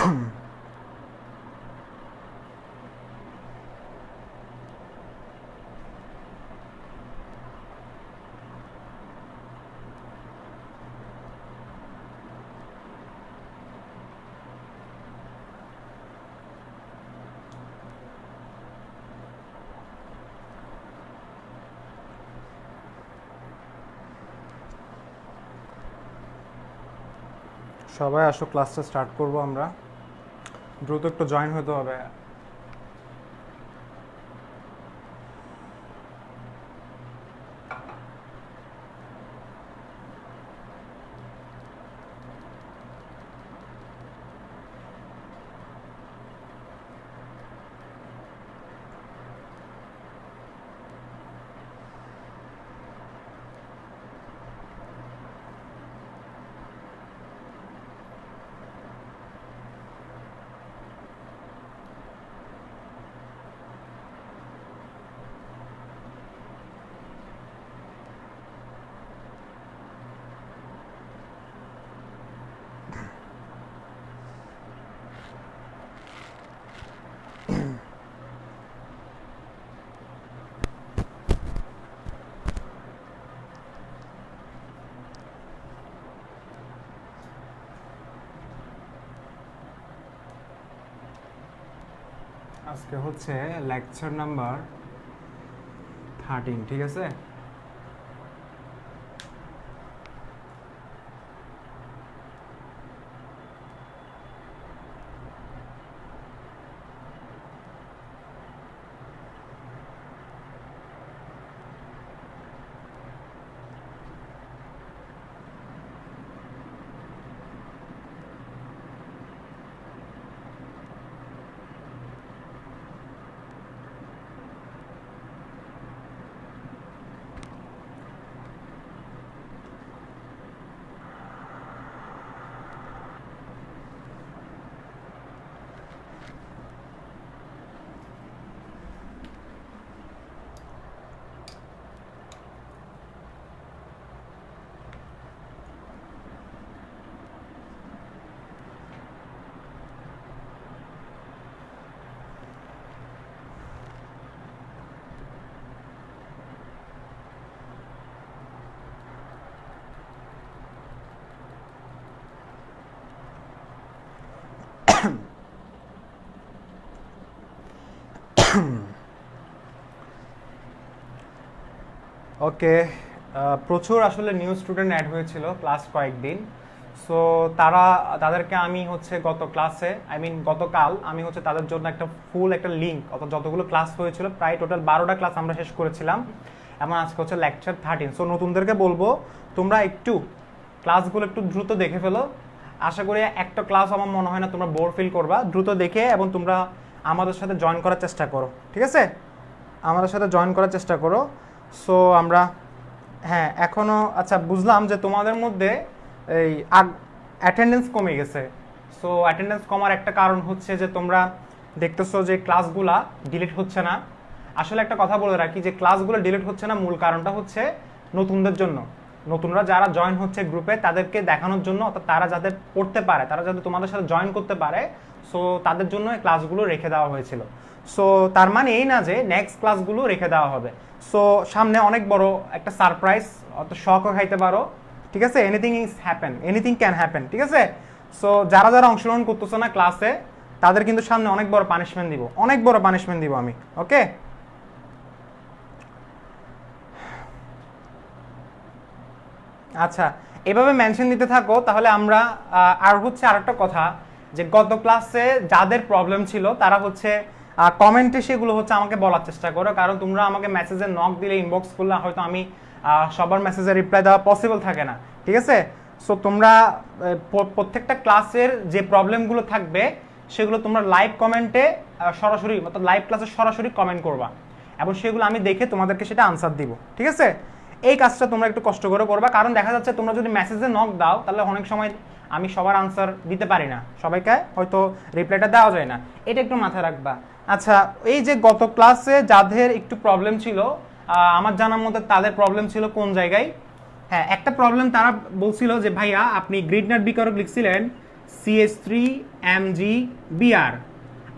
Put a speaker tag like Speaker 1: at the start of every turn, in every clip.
Speaker 1: সবাই আসো, ক্লাসটা স্টার্ট করব আমরা। দ্রুত একটু জয়েন হতে হবে। আজকে হচ্ছে লেকচার নাম্বার 13, ঠিক আছে? ওকে, প্রচুর আসলে নিউ স্টুডেন্ট অ্যাড হয়েছিল ক্লাস কয়েকদিন। সো তাদেরকে আমি হচ্ছে গতকাল আমি হচ্ছে তাদের জন্য একটা ফুল একটা লিঙ্ক, অর্থাৎ যতগুলো ক্লাস হয়েছিল প্রায় টোটাল 12টা ক্লাস আমরা শেষ করেছিলাম, এবং আজকে হচ্ছে লেকচার 13। সো নতুনদেরকে বলবো তোমরা একটু ক্লাসগুলো একটু দ্রুত দেখে ফেলো। আশা করি একটা ক্লাস আমার মনে হয় না তোমরা বোর ফিল করবা। দ্রুত দেখে এবং তোমরা আমাদের সাথে জয়েন করার চেষ্টা করো, ঠিক আছে? আমাদের সাথে জয়েন করার চেষ্টা করো। সো আমরা এখনও আচ্ছা বুঝলাম যে তোমাদের মধ্যে এই অ্যাটেন্ডেন্স কমে গেছে। সো অ্যাটেন্ডেন্স কমার একটা কারণ হচ্ছে যে তোমরা দেখতেছো যে ক্লাসগুলা ডিলিট হচ্ছে না। আসলে একটা কথা বলে রাখি, যে ক্লাসগুলো ডিলিট হচ্ছে না মূল কারণটা হচ্ছে নতুনদের জন্য। নতুনরা যারা জয়েন হচ্ছে গ্রুপে তাদেরকে দেখানোর জন্য, অর্থাৎ তারা যাতে পড়তে পারে, তারা যাতে তোমাদের সাথে জয়েন করতে পারে, সো তাদের জন্য এই ক্লাসগুলো রেখে দেওয়া হয়েছিল। সো তার মানে এই না যে নেক্সট ক্লাসগুলো রেখে দেওয়া হবে। সো সামনে অনেক বড় একটা সারপ্রাইজ, অত শকও খাইতে পারো, ঠিক আছে? এনিথিং ক্যান হ্যাপেন, ঠিক আছে? সো যারা অংশগ্রহণ করতেছো না ক্লাসে, তাদের কিন্তু সামনে অনেক বড় পানিশমেন্ট দিব আমি, ওকে? আচ্ছা, এভাবে মেনশন দিতে থাকো তাহলে আমরা আর হচ্ছে আরেকটা কথা, যে গত ক্লাসে যাদের প্রবলেম ছিল তারা হচ্ছে কমেন্টে সেগুলো হচ্ছে আমাকে বলার চেষ্টা করো, কারণ তোমরা আমাকে মেসেজে নক দিলে, ইনবক্স করলে হয়তো আমি সবার মেসেজে রিপ্লাই দেওয়া পসিবল থাকে না, ঠিক আছে? সো তোমরা প্রত্যেকটা ক্লাসের যে প্রবলেমগুলো থাকবে সেগুলো তোমরা লাইভ কমেন্টে সরাসরি, অর্থাৎ লাইভ ক্লাসে সরাসরি কমেন্ট করবা, এবং সেগুলো আমি দেখে তোমাদেরকে সেটা আনসার দিব, ঠিক আছে? এই কাজটা তোমরা একটু কষ্ট করে করবা, কারণ দেখা যাচ্ছে তোমরা যদি মেসেজে নক দাও তাহলে অনেক সময় আমি সবার আনসার দিতে পারি না, সবাইকে হয়তো রিপ্লাইটা দেওয়া যায় না, এটা একটু মাথায় রাখবা। আচ্ছা, এই যে গত ক্লাসে যাদের একটু প্রবলেম ছিল, আমার জানার মধ্যে তাদের প্রবলেম ছিল কোন জায়গায়? একটা প্রবলেম তারা বলছিল যে ভাইয়া আপনি গ্রিড নাট বিকারক লিখছিলেন, CH3MgBr।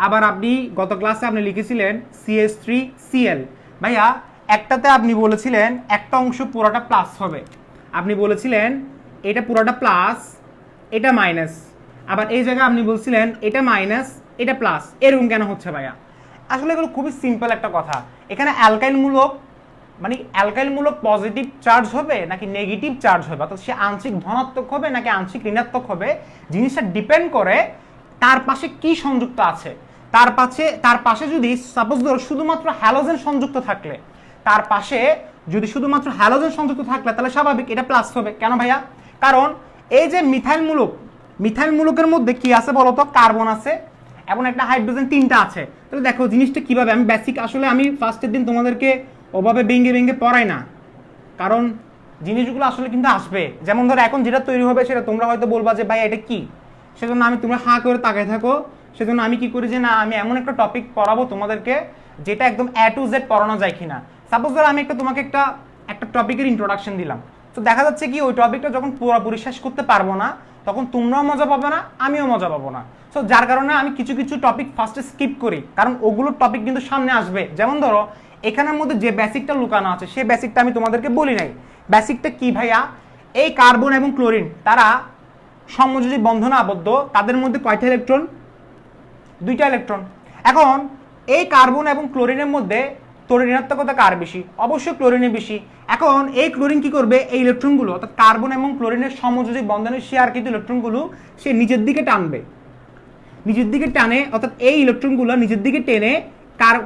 Speaker 1: আবার আপনি গত ক্লাসে আপনি লিখেছিলেন CH3Cl। ভাইয়া একটাতে আপনি বলেছিলেন একটা অংশ পুরোটা প্লাস হবে, আপনি বলেছিলেন এটা পুরোটা প্লাস এটা মাইনাস, আবার এই জায়গায় আপনি বলছিলেন এটা মাইনাস এটা প্লাস। এরকম কেন হচ্ছে ভাইয়া? আসলে এগুলো খুবই সিম্পল একটা কথা। এখানে অ্যালকাইল মূলক পজিটিভ চার্জ হবে নাকি নেগেটিভ চার্জ হবে, অর্থাৎ সে আংশিক ধনাত্মক হবে নাকি আংশিক ঋণাত্মক হবে, জিনিসটা ডিপেন্ড করে তার পাশে কি সংযুক্ত আছে। তার পাশে যদি সাপোজ ধরো শুধুমাত্র হ্যালোজেন সংযুক্ত থাকলে, তার পাশে যদি শুধুমাত্র হ্যালোজেন সংযুক্ত থাকলে তাহলে স্বাভাবিক এটা প্লাস হবে। কেন ভাইয়া? কারণ এই যে মিথাইল মূলকের মধ্যে কি আছে বলতো? কার্বন আছে এবং একটা হাইড্রোজেন, তিনটা আছে। তাহলে দেখো জিনিসটা কিভাবে, আমি বেসিক আসলে আমি ফার্স্টের দিন তোমাদেরকে ওভাবে ভেঙে পড়াই না, কারণ জিনিসগুলো আসলে কিন্তু আসবে। যেমন ধরো এখন যেটা তৈরি হবে সেটা তোমরা হয়তো বলবা যে ভাই এটা কি, সেজন্য তোমরা হাঁ করে তাকায় থাকো। সেজন্য আমি কি করি যে না, আমি এমন একটা টপিক পড়াবো তোমাদেরকে যেটা একদম A to Z পড়ানো যায় কিনা। সাপোজ ধরো আমি তোমাকে একটা টপিকের ইন্ট্রোডাকশন দিলাম, তো দেখা যাচ্ছে কি ওই টপিকটা যখন পুরোপুরি শেষ করতে পারবো না তখন তোমরাও মজা পাবে না, আমিও মজা পাবো না। সো যার কারণে আমি কিছু টপিক ফার্স্টে স্কিপ করি, কারণ ওগুলোর টপিক কিন্তু সামনে আসবে। যেমন ধরো এখানের মধ্যে যে বেসিকটা লুকানো আছে সেই বেসিকটা আমি তোমাদেরকে বলি নাই। বেসিকটা কি ভাইয়া? এই কার্বন এবং ক্লোরিন তারা সমযোজী বন্ধনে আবদ্ধ, তাদের মধ্যে কয়টা ইলেকট্রন? 2টা ইলেকট্রন। এখন এই কার্বন এবং ক্লোরিনের মধ্যে তড়িৎ ঋণাত্মকতা কার বেশি? অবশ্যই ক্লোরিনের বেশি। এখন এই ক্লোরিন কি করবে? এই ইলেকট্রনগুলো অর্থাৎ কার্বন এবং ক্লোরিনের সমযোজী বন্ধনের শেয়ারকৃত ইলেকট্রনগুলো সে নিজের দিকে টানবে, নিজের দিকে টানে, অর্থাৎ এই ইলেকট্রনগুলো নিজের দিকে টেনে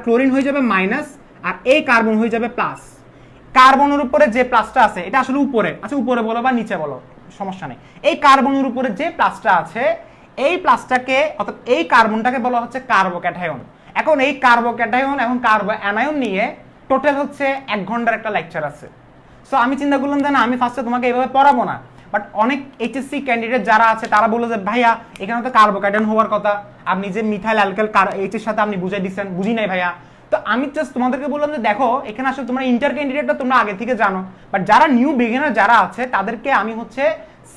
Speaker 1: ক্লোরিন হয়ে যাবে মাইনাস আর এই কার্বন হয়ে যাবে প্লাস। কার্বনের উপরে যে প্লাসটা আছে এটা আসলে উপরে, আচ্ছা উপরে বলো বা নিচে বলো সমস্যা নেই। এই কার্বনের উপরে যে প্লাসটা আছে এই প্লাসটাকে অর্থাৎ এই কার্বনটাকে বলা হচ্ছে কার্বোক্যাটায়ন। এখন এই কার্বোক্যাটায়ন এবং কার্বো অ্যানায়ন নিয়ে টোটাল হচ্ছে 1 ঘন্টার একটা লেকচার আছে। সো আমি চিন্তা করলাম যে না, আমি ফার্স্টে তোমাকে এইভাবে পড়াবো না, বাট অনেক এইচএসসি ক্যান্ডিডেট যারা আছে তারা বলে যে ভাইয়া এখানে তো কার্বোক্যাটায়ন হওয়ার কথা, আপনি যে মিথাইল অ্যালকাইল এইচ এর সাথে আপনি বুঝাই দিচ্ছেন, বুঝি নাই ভাইয়া। তো আমি জাস্ট তোমাদেরকে বললাম যে দেখো এখানে আসলে তোমরা ইন্টার ক্যান্ডিডেটটা তোমরা আগে থেকে জানো, বাট যারা নিউ বিগিনার যারা আছে তাদেরকে আমি হচ্ছে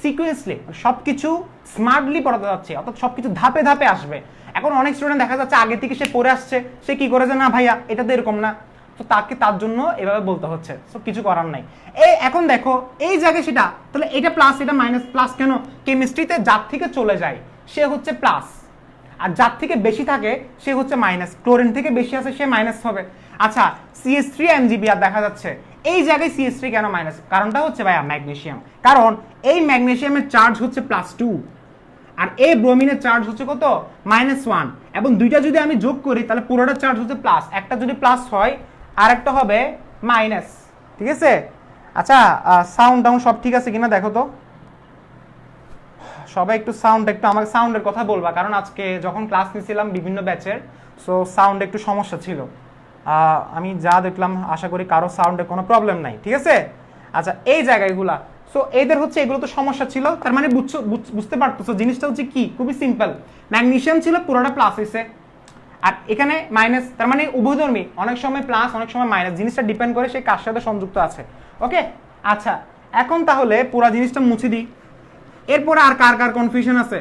Speaker 1: সিকুয়েন্সলি সবকিছু স্মার্টলি পড়াতে যাচ্ছি, অর্থাৎ সবকিছু ধাপে ধাপে আসবে। এখন অনেক স্টুডেন্ট দেখা যাচ্ছে আগে থেকে সে পড়ে আসছে, সে কি করে যে না ভাইয়া এটা তো এরকম না, তো তার জন্য এভাবে বলতে হচ্ছে। সো কিছু করার নাই। এখন দেখো এই জায়গায় সেটা, তাহলে এটা প্লাস এটা মাইনাস। প্লাস কেন? কেমিস্ট্রিতে যার থেকে চলে যায় সে হচ্ছে প্লাস, আর যার থেকে বেশি থাকে সে হচ্ছে মাইনাস। ক্লোরিন থেকে বেশি আছে সে মাইনাস হবে। আচ্ছা CH3MgBr দেখা যাচ্ছে এই জায়গায় CH3 কেন মাইনাস? কারণটা হচ্ছে ভাইয়া ম্যাগনেসিয়াম, কারণ এই ম্যাগনেসিয়ামের চার্জ হচ্ছে +2 আর এই ব্রোমিনের চার্জ হচ্ছে কত? -1। এবং দুইটা যদি আমি যোগ করি তাহলে পুরোটা চার্জ হচ্ছে প্লাস, একটা যদি প্লাস হয় আর একটা হবে মাইনাস। ঠিক আছে? আচ্ছা সাউন্ড ডাউন সব ঠিক আছে কিনা দেখো তো সবাই, একটু আমাকে সাউন্ডের কথা বলবা, কারণ আজকে যখন ক্লাস নিয়েছিলাম বিভিন্ন ব্যাচের, সো সাউন্ড একটু সমস্যা ছিল। আমি যা দেখলাম আশা করি কারো সাউন্ডে কোনো প্রবলেম নাই। ঠিক আছে? আচ্ছা এই জায়গাগুলা, সো এদের হচ্ছে এগুলো তো সমস্যা ছিল, তার মানে বুঝতে পারতেছো জিনিসটা হচ্ছে কি? খুবই সিম্পল। ম্যাগনেসিয়াম ছিল পুরোটা প্লাস হয়েছে আর এখানে মাইনাস, তার মানে উভয়ধর্মী, অনেক সময় প্লাস অনেক সময় মাইনাস, জিনিসটা ডিপেন্ড করে সেই কার সাথে সংযুক্ত আছে। ওকে আচ্ছা এখন তাহলে পুরো জিনিসটা মুছে দিই। এরপরে আর কার কনফিউশন আছে?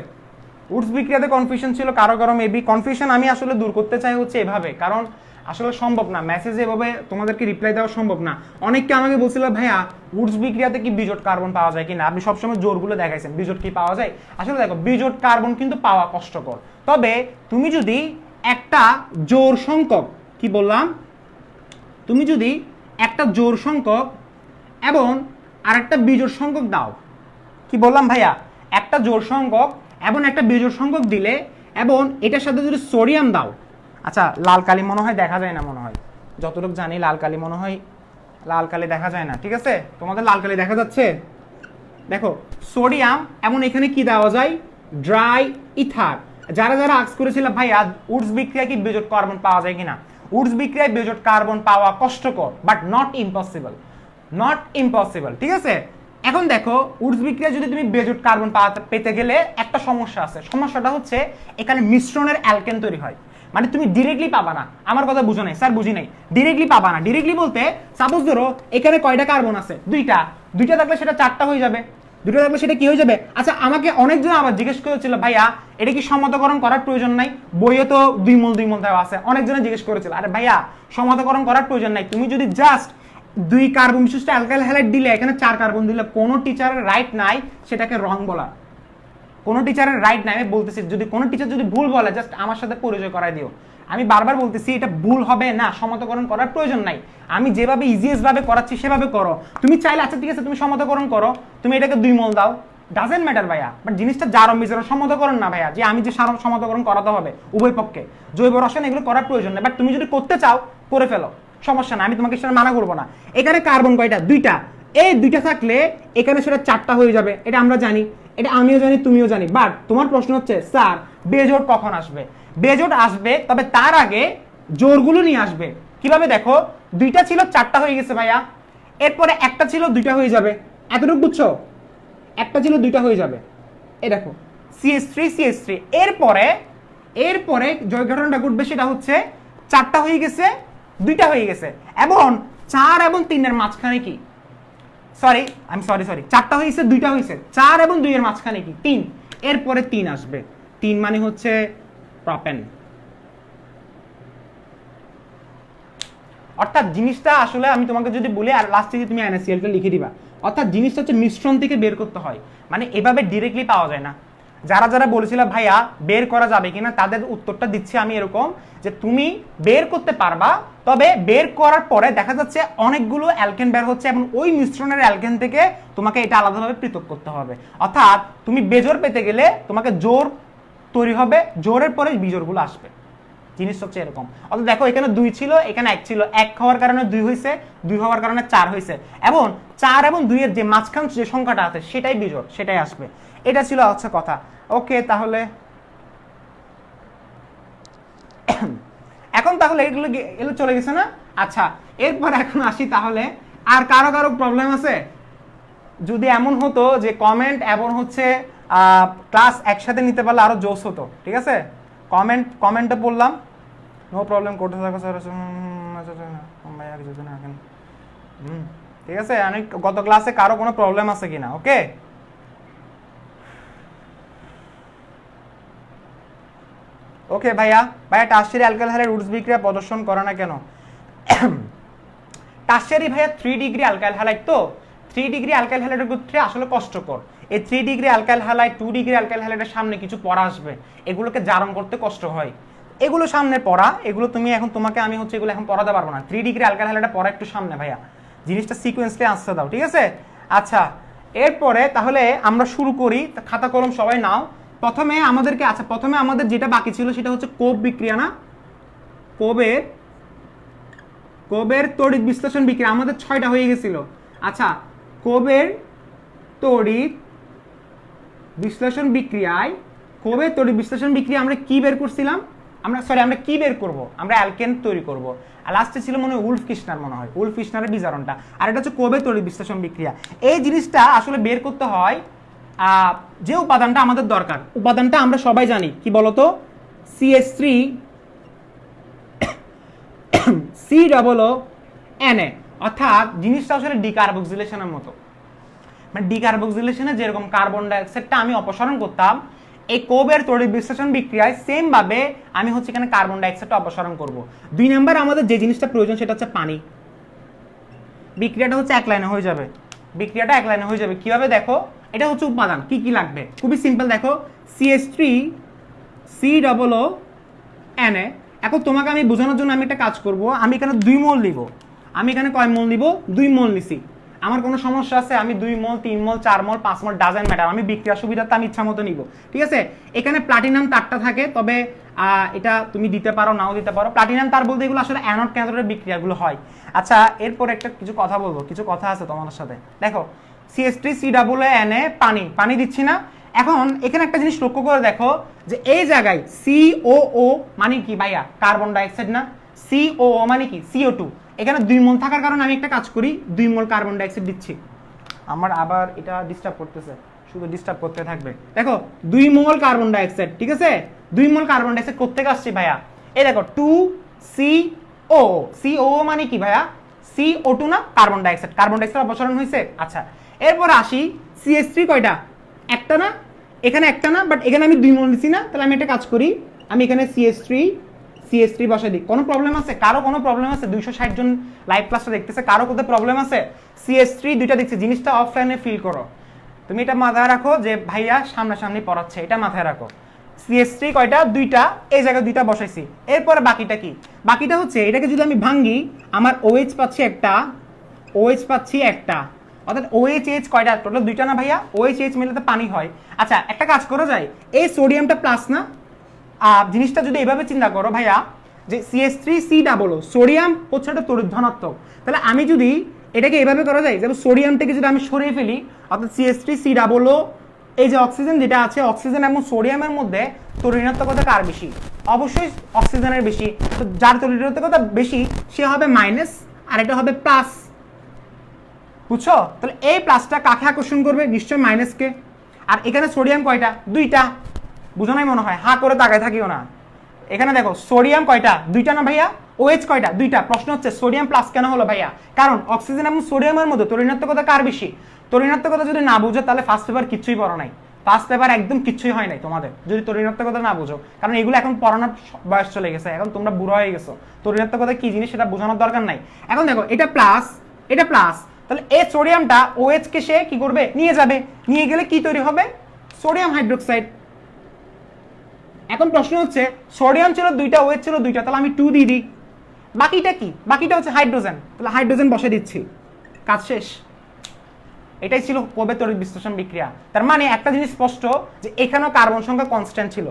Speaker 1: উডস বিক্রিয়াতে কনফিউশন ছিল কারো মেবি। কনফিউশন আমি আসলে দূর করতে চাই হচ্ছে এভাবে, কারণ আসলে সম্ভব না মেসেজে এভাবে তোমাদেরকে রিপ্লাই দেওয়া সম্ভব না। অনেককে আমাকে বলছিল ভাইয়া উডস বিক্রিয়াতে কি বিজোট কার্বন পাওয়া যায় কিনা, আপনি সবসময় জোরগুলো দেখাইছেন বিজোট কি পাওয়া যায়। আসলে দেখো বিজোট কার্বন কিন্তু পাওয়া কষ্টকর, তবে তুমি যদি একটা জোর সংখ্যক, কি বললাম, তুমি যদি একটা জোর সংখ্যক এবং আরেকটা বিজোড় সংখ্যক দাও, কি বললাম ভাইয়া, একটা জোড় সংখ্যক এবং একটা বিজোড় সংখ্যক দিলে এবং এটার সাথে যদি সোডিয়াম দাও, আচ্ছা লাল কালি মনে হয় দেখা যায় না, মনে হয় যতটুকু জানি লাল কালি মনে হয়, লাল কালি দেখা যায় না। ঠিক আছে তোমাদের লাল কালি দেখা যাচ্ছে? দেখো সোডিয়াম এবং এখানে কি দেওয়া যায়? Dry ether. যারা আস্ক করেছিল ভাইয়া উডস বিক্রিয়ায় কি বিজোট কার্বন পাওয়া যায় কিনা, উডস বিক্রিয়ায় বিজোট কার্বন পাওয়া কষ্টকর বাট নট ইম্পসিবল। ঠিক আছে? এখন দেখো উডস বিক্রিয়ায় যদি তুমি বিজোট কার্বন পেতে গেলে একটা সমস্যা আছে, সমস্যাটা হচ্ছে এখানে মিশ্রণের অ্যালকেন তৈরি হয়, মানে তুমি ডিরেক্টলি পাবা না। আমার কথা বুঝো নাই স্যার? বুঝি নাই। ডিরেক্টলি পাবা না। ডিরেক্টলি বলতে সাপোজ ধরো এখানে কয়টা কার্বন আছে? দুইটা থাকলে সেটা 4টা হয়ে যাবে। দুটো থাকলে সেটা কি হয়ে যাবে? আচ্ছা আমাকে অনেকজন আবার জিজ্ঞেস করেছিল ভাইয়া এটা কি সমতাকরণ করার প্রয়োজন নাই, বইয়ে তো 2 মোল 2 মোল দেওয়া আছে। অনেকজনে জিজ্ঞেস করেছিল আরে ভাইয়া সমতাকরণ করার প্রয়োজন নাই, তুমি যদি জাস্ট 2 কার্বন বিশিষ্ট অ্যালকাইল হ্যালাইড দিলে এখানে 4 কার্বন দিলে কোনো টিচারের রাইট নাই সেটাকে রং বলা। কোনো টিচারের রাইট নাই, আমি বলতেছি যদি কোনো টিচার যদি ভুল বলে জাস্ট আমার সাথে পরিচয় করায় দিও। আমি বারবার বলতেছি এটা ভুল হবে না, সমতাকরণ করার প্রয়োজন নাই। আমি যেভাবে ইজিয়েস্ট ভাবে করাচ্ছি সেভাবে করো। তুমি চাইলে আচ্ছা ঠিক আছে তুমি সমতাকরণ করো, তুমি এটাকে 2 মোল দাও, ডাজেন্ট ম্যাটার ভাইয়া, বাট জিনিসটা জারণ বিজারণ সমতাকরণ না ভাইয়া যে আমি যে সমতাকরণ করাতে হবে উভয় পক্ষে, জৈব রসায়ন এগুলো করার প্রয়োজন নেই। বাট তুমি যদি করতে চাও করে ফেলো, সমস্যা না, আমি তোমাকে সেটা মানা করবো না। এখানে কার্বন কয়টা? 2টা। এই 2টা থাকলে এখানে সেটা 4টা হয়ে যাবে, এটা আমরা জানি, এটা আমিও জানি তুমিও জানি। বাট তোমার প্রশ্ন হচ্ছে স্যার বেজোড় কখন আসবে? বেজোড় আসবে, তবে তার আগে জোড়গুলো নিয়ে আসবে। কিভাবে দেখো, 2টা ছিল 4টা হয়ে গেছে ভাইয়া, এরপরে একটা ছিল 2টা হয়ে যাবে, এতটুকু বুঝছো? একটা ছিল 2টা হয়ে যাবে, এই দেখো CH3 CH3। এরপরে যে ঘটনাটা ঘটবে সেটা হচ্ছে 4টা হয়ে গেছে 2টা হয়ে গেছে, এবং 4 এবং 3 এর মাঝখানে কি? সরি 4টা হয়েছে 2টা হয়েছে, 4 এবং 2 এর মাঝখানে কি? 3। এরপরে 3 আসবে, 3 মানে হচ্ছে প্রপেন। অর্থাৎ জিনিসটা আসলে আমি তোমাকে যদি বলি আর লাস্টে যদি তুমি NaCl টা লিখে দিবা, অর্থাৎ জিনিসটা হচ্ছে মিশ্রণ থেকে বের করতে হয়, মানে এভাবে ডিরেক্টলি পাওয়া যায় না। যারা যারা বলেছিল ভাইয়া বের করা যাবে কিনা তাদের উত্তরটা দিচ্ছি আমি এরকম যে তুমি বের করতে পারবা, তবে বের করার পরে দেখা যাচ্ছে অনেকগুলো অ্যালকেন বের হচ্ছে এবং ওই মিশ্রণের অ্যালকেন থেকে তোমাকে এটা আলাদাভাবে পৃথক করতে হবে। অর্থাৎ তুমি বেজোড় পেতে গেলে তোমাকে জোড় তৈরি হবে, জোড়ের পরে বিজোড়গুলো আসবে। জিনিস হচ্ছে এরকম। অর্থাৎ দেখো এখানে 2 ছিল, এখানে 1 ছিল, 1 হওয়ার কারণে 2 হয়েছে, 2 হওয়ার কারণে 4 হয়েছে, এবং 4 এবং 2 এর যে মাঝখান যে সংখ্যাটা আছে সেটাই বিজোড়, সেটাই আসবে। এটা ছিল হচ্ছে কথা। ওকে, তাহলে এখন তাহলে এগুলো চলে গেছে না? আচ্ছা এরপর এখন আসি তাহলে, আর কারো কারো প্রবলেম আছে? যদি এমন হতো যে কমেন্ট এবং হচ্ছে ক্লাস একসাথে নিতে পারলে আরো জোশ হতো, ঠিক আছে? কমেন্টে বললাম নো প্রবলেম, করতে থাকো স্যার। ভাইয়া কিছু না এখন, ঠিক আছে। আমি গত ক্লাসে কারো কোনো প্রবলেম আছে কিনা? ওকে, ওকে ভাইয়া টারশিয়ারি অ্যালকাইল হ্যালাইড উডস বিক্রিয়া প্রদর্শন করে না কেন? টারশিয়ারি ভাইয়া 3 ডিগ্রি অ্যালকাইল হ্যালাইড, তো 3 ডিগ্রি অ্যালকাইল হ্যালাইডের ক্ষেত্রে আসলে কষ্টকর। এই 3 degree alkyl halide 2 degree alkyl হ্যালাইডের সামনে কিছু পড়া আসবে, এগুলোকে জারণ করতে কষ্ট হয়। এগুলো সামনে পড়া, এগুলো তুমি এখন তোমাকে আমি হচ্ছে এগুলো এখন পড়াতে পারবো না। 3 ডিগ্রি অ্যালকাইল হ্যালাইডটা পড়া একটু সামনে ভাইয়া, জিনিসটা সিকোয়েন্সলি আসতে দাও, ঠিক আছে? আচ্ছা এরপরে তাহলে আমরা শুরু করি, খাতা কলম সবাই নাও। প্রথমে আমাদের যেটা বাকি ছিল সেটা হচ্ছে কোব বিক্রিয়া, না? কোবের তড়িৎ বিশ্লেষণ বিক্রিয়া আমাদের 6টা হয়ে গেছিল। আচ্ছা কোবের তড়িৎ বিশ্লেষণ বিক্রিয়ায় আমরা কি বের করছিলাম? আমরা কি বের করব? আমরা অ্যালকেন তৈরি করব। আর লাস্টে ছিল মনে হয় উলফ কিসনারের বিজারণটা। আর এটা হচ্ছে কোবের তড়িৎ বিশ্লেষণ বিক্রিয়া। এই জিনিসটা আসলে বের করতে হয় যে উপাদানটা আমাদের দরকার, উপাদানটা আমরা সবাই জানি, কি বলতো? CH3 COO অর্থাৎ জিনিসটা আসলে ডিকার্বক্সিলেশনের মতো, মানে ডিকার্বক্সিলেশনে যেরকম কার্বন ডাইঅক্সাইডটা আমি অপসারণ করতাম, এই কোবের তড়িৎ বিশ্লেষণ বিক্রিয়ায় সেম ভাবে আমি হচ্ছে এখানে কার্বন ডাইঅক্সাইডটা অপসারণ করব। 2 নাম্বার আমাদের যে জিনিসটা প্রয়োজন সেটা হচ্ছে পানি। বিক্রিয়াটা হচ্ছে এক লাইনে হয়ে যাবে। কিভাবে দেখো, এটা হচ্ছে উপাদান, কি কি লাগবে খুবই সিম্পল। দেখো CH3 COO এখন তোমাকে আমি বোঝানোর জন্য আমি একটা কাজ করব, আমি এখানে 2 মোল নিব। আমি এখানে কয় মোল নিব? 2 মোল নিছি। আমার কোনো সমস্যা আছে? আমি 2 মোল 3 মোল 4 মোল 5 মোল ডাজেন্ট ম্যাটার, আমি বিক্রিয়া সুবিধাতে আমি ইচ্ছা মতো নিব, ঠিক আছে? এখানে প্লাটিনাম তারটা থাকে, তবে এটা তুমি দিতে পারো নাও দিতে পারো। প্লাটিনাম তার বলতে এগুলো আসলে অ্যানোড ক্যাথোডের বিক্রিয়াগুলো হয়। আচ্ছা এরপর একটা কিছু কথা বলবো, কিছু কথা আছে তোমাদের সাথে। দেখো CH3 COO পানি দিচ্ছি না? এখন এখানে একটা জিনিস লক্ষ্য করে দেখো যে এই জায়গায় COO মানে কি ভাইয়া? কার্বন ডাইঅক্সাইড না? COO মানে কি? CO2। এখানে 2 মোল থাকার কারণে আমি একটা কাজ করি, 2 মোল কার্বন ডাইঅক্সাইড দিচ্ছি। আমার আবার এটা ডিস্টার্ব করতেছে, শুধু ডিস্টার্ব করতে থাকবে। দেখো 2 মোল কার্বন ডাইঅক্সাইড, ঠিক আছে? 2 মোল কার্বন ডাইঅক্সাইড করতে আসছি ভাইয়া, এই দেখো 2COO মানে কি ভাইয়া? CO2 না? কার্বন ডাইঅক্সাইড অপসারণ হয়েছে। আচ্ছা এরপর আসি
Speaker 2: CH3 কয়টা, একটা না, এখানে একটা না, বাট এখানে আমি 2 মোল নিছি না, তাহলে আমি একটা কাজ করি, আমি এখানে CH3 বসাই দিই। কোনো প্রবলেম আছে কারো? কোনো প্রবলেম আছে? 260 জন লাইভ ক্লাসটা দেখতেছে, কারো কোথাও প্রবলেম আছে? CH3 দুইটা দেখছি, জিনিসটা অফলাইনে ফিল করো। তুমি এটা মাথায় রাখো যে ভাইয়া সামনাসামনি পড়াচ্ছে, এটা মাথায় রাখো। CH3 কয়টা, দুইটা, এই জায়গায় দুইটা বসাইছি। এরপরে বাকিটা কি? বাকিটা হচ্ছে এটাকে যদি আমি ভাঙি, আমার OH পাচ্ছি একটা, OH পাচ্ছি একটা, অর্থাৎ OH কয়টা, টোটাল দুইটা না ভাইয়া? OH মিলে তো পানি হয়। আচ্ছা একটা কাজ করা যায়, এই সোডিয়ামটা প্লাস না, জিনিসটা যদি এভাবে চিন্তা করো ভাইয়া যে CH3C ডাবল, সোডিয়াম হচ্ছে একটা তড়িৎ ধনাত্মক, তাহলে আমি যদি এটাকে এভাবে করা যায়, যেমন সোডিয়াম থেকে যদি আমি সরিয়ে ফেলি, অর্থাৎ CH3C ডাবল, এই যে অক্সিজেন যেটা আছে, অক্সিজেন এবং সোডিয়ামের মধ্যে তড়িৎ কার বেশি? অবশ্যই অক্সিজেনের বেশি। তো যার তড়িৎ বেশি সে হবে মাইনাস, আর এটা হবে প্লাস। বুঝছো? তাহলে এই প্লাসটা কাকে আকর্ষণ করবে? নিশ্চয় মাইনাসকে। আর এখানে সোডিয়াম কয়টা? দুইটা। বুঝো নাই মনে হয়? হা করে তাকায় থাকিও না। এখানে দেখো সোডিয়াম কয়টা? দুইটা না ভাইয়া? OH কয়টা? দুইটা। প্রশ্ন হচ্ছে সোডিয়াম প্লাস কেন হলো ভাইয়া? কারণ অক্সিজেন এবং সোডিয়ামের মধ্যে তড়িৎ কার বেশি? তড়িৎ যদি না বুঝো তাহলে ফার্স্ট পেপার কিচ্ছুই পড়ো নাই, ফার্স্ট পেপার একদম কিচ্ছুই হয় নাই তোমাদের যদি তড়িৎ না বুঝো। কারণ এগুলো এখন পড়ানোর বয়স চলে গেছে, এখন তোমরা বুড়ো হয়ে গেছো, তড়িৎ কি জিনিস সেটা বোঝানোর দরকার নাই। এখন দেখো এটা প্লাস, এটা প্লাস, তাহলে এই সোডিয়ামটা OH কে সে কি করবে? নিয়ে যাবে। নিয়ে গেলে কি তৈরি হবে? Sodium hydroxide. এখন প্রশ্ন হচ্ছে সোডিয়াম ছিল দুইটা, OH ছিল দুইটা, তাহলে আমি 2 দিয়ে দিই। বাকিটা কি? বাকিটা হচ্ছে হাইড্রোজেন, তাহলে হাইড্রোজেন বসে দিচ্ছি, কাজ শেষ। এটাই ছিল কোবের তড়িৎ বিশ্লেষণ বিক্রিয়া। তার মানে একটা জিনিস স্পষ্ট যে এখানেও কার্বন সংখ্যা কনস্ট্যান্ট ছিল।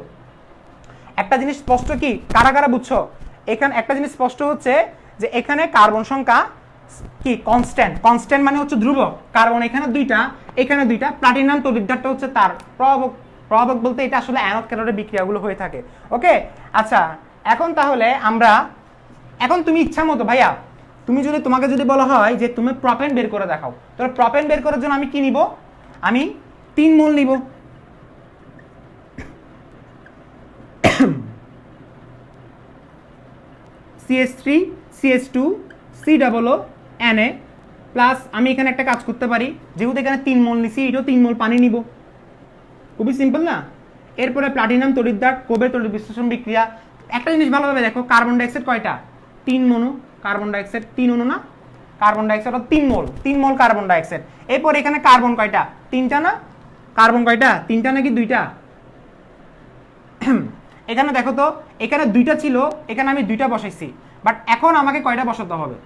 Speaker 2: একটা জিনিস স্পষ্ট কি, কারা কারা বুঝছো? এখানে একটা জিনিস স্পষ্ট হচ্ছে যে এখানে কার্বন সংখ্যা কি কনস্ট্যান্ট। কনস্ট্যান্ট মানে হচ্ছে ধ্রুবক। কার্বন এখানে দুইটা, এখানে দুইটা। প্লাটিনাম তড়িৎদ্বারটা হচ্ছে তার প্রভাবক। প্রভাবক বলতে এটা আসলে অ্যানোড ক্যাথোডের বিক্রিয়াগুলো হয়ে থাকে। ওকে, আচ্ছা এখন তাহলে আমরা, এখন তুমি ইচ্ছা মতো ভাইয়া, তুমি যদি তোমাকে যদি বলা হয় যে তুমি প্রপেন বের করে দেখাও, তাহলে প্রপেন বের করার জন্য আমি কি নিব? আমি 3 মোল নিব। CH3 CH2 C double O Na plus, আমি এখানে একটা কাজ করতে পারি, যেহেতু এখানে 3 মোল নিছি, এটাও 3 মোল পানি নিব। খুবই সিম্পল না? এরপরে প্লাটিনাম তড়িৎদ্বার, কোবের তড়িৎ বিশ্লেষণ বিক্রিয়া। একটা জিনিস ভালোভাবে দেখো, কার্বন ডাইঅক্সাইড কয়টা? 3 মনু। কার্বন ডাইঅক্সাইড 3 অণু না? কার্বন ডাইঅক্সাইড 3 মোল, 3 মোল কার্বন ডাইঅক্সাইড। এরপর এখানে কার্বন কয়টা? 3টা না? কার্বন কয়টা? 3টা নাকি 2টা? এখানে দেখো তো, এখানে 2টা ছিল, এখানে আমি 2টা বসাইছি, বাট এখন আমাকে কয়টা বসাতে হবে?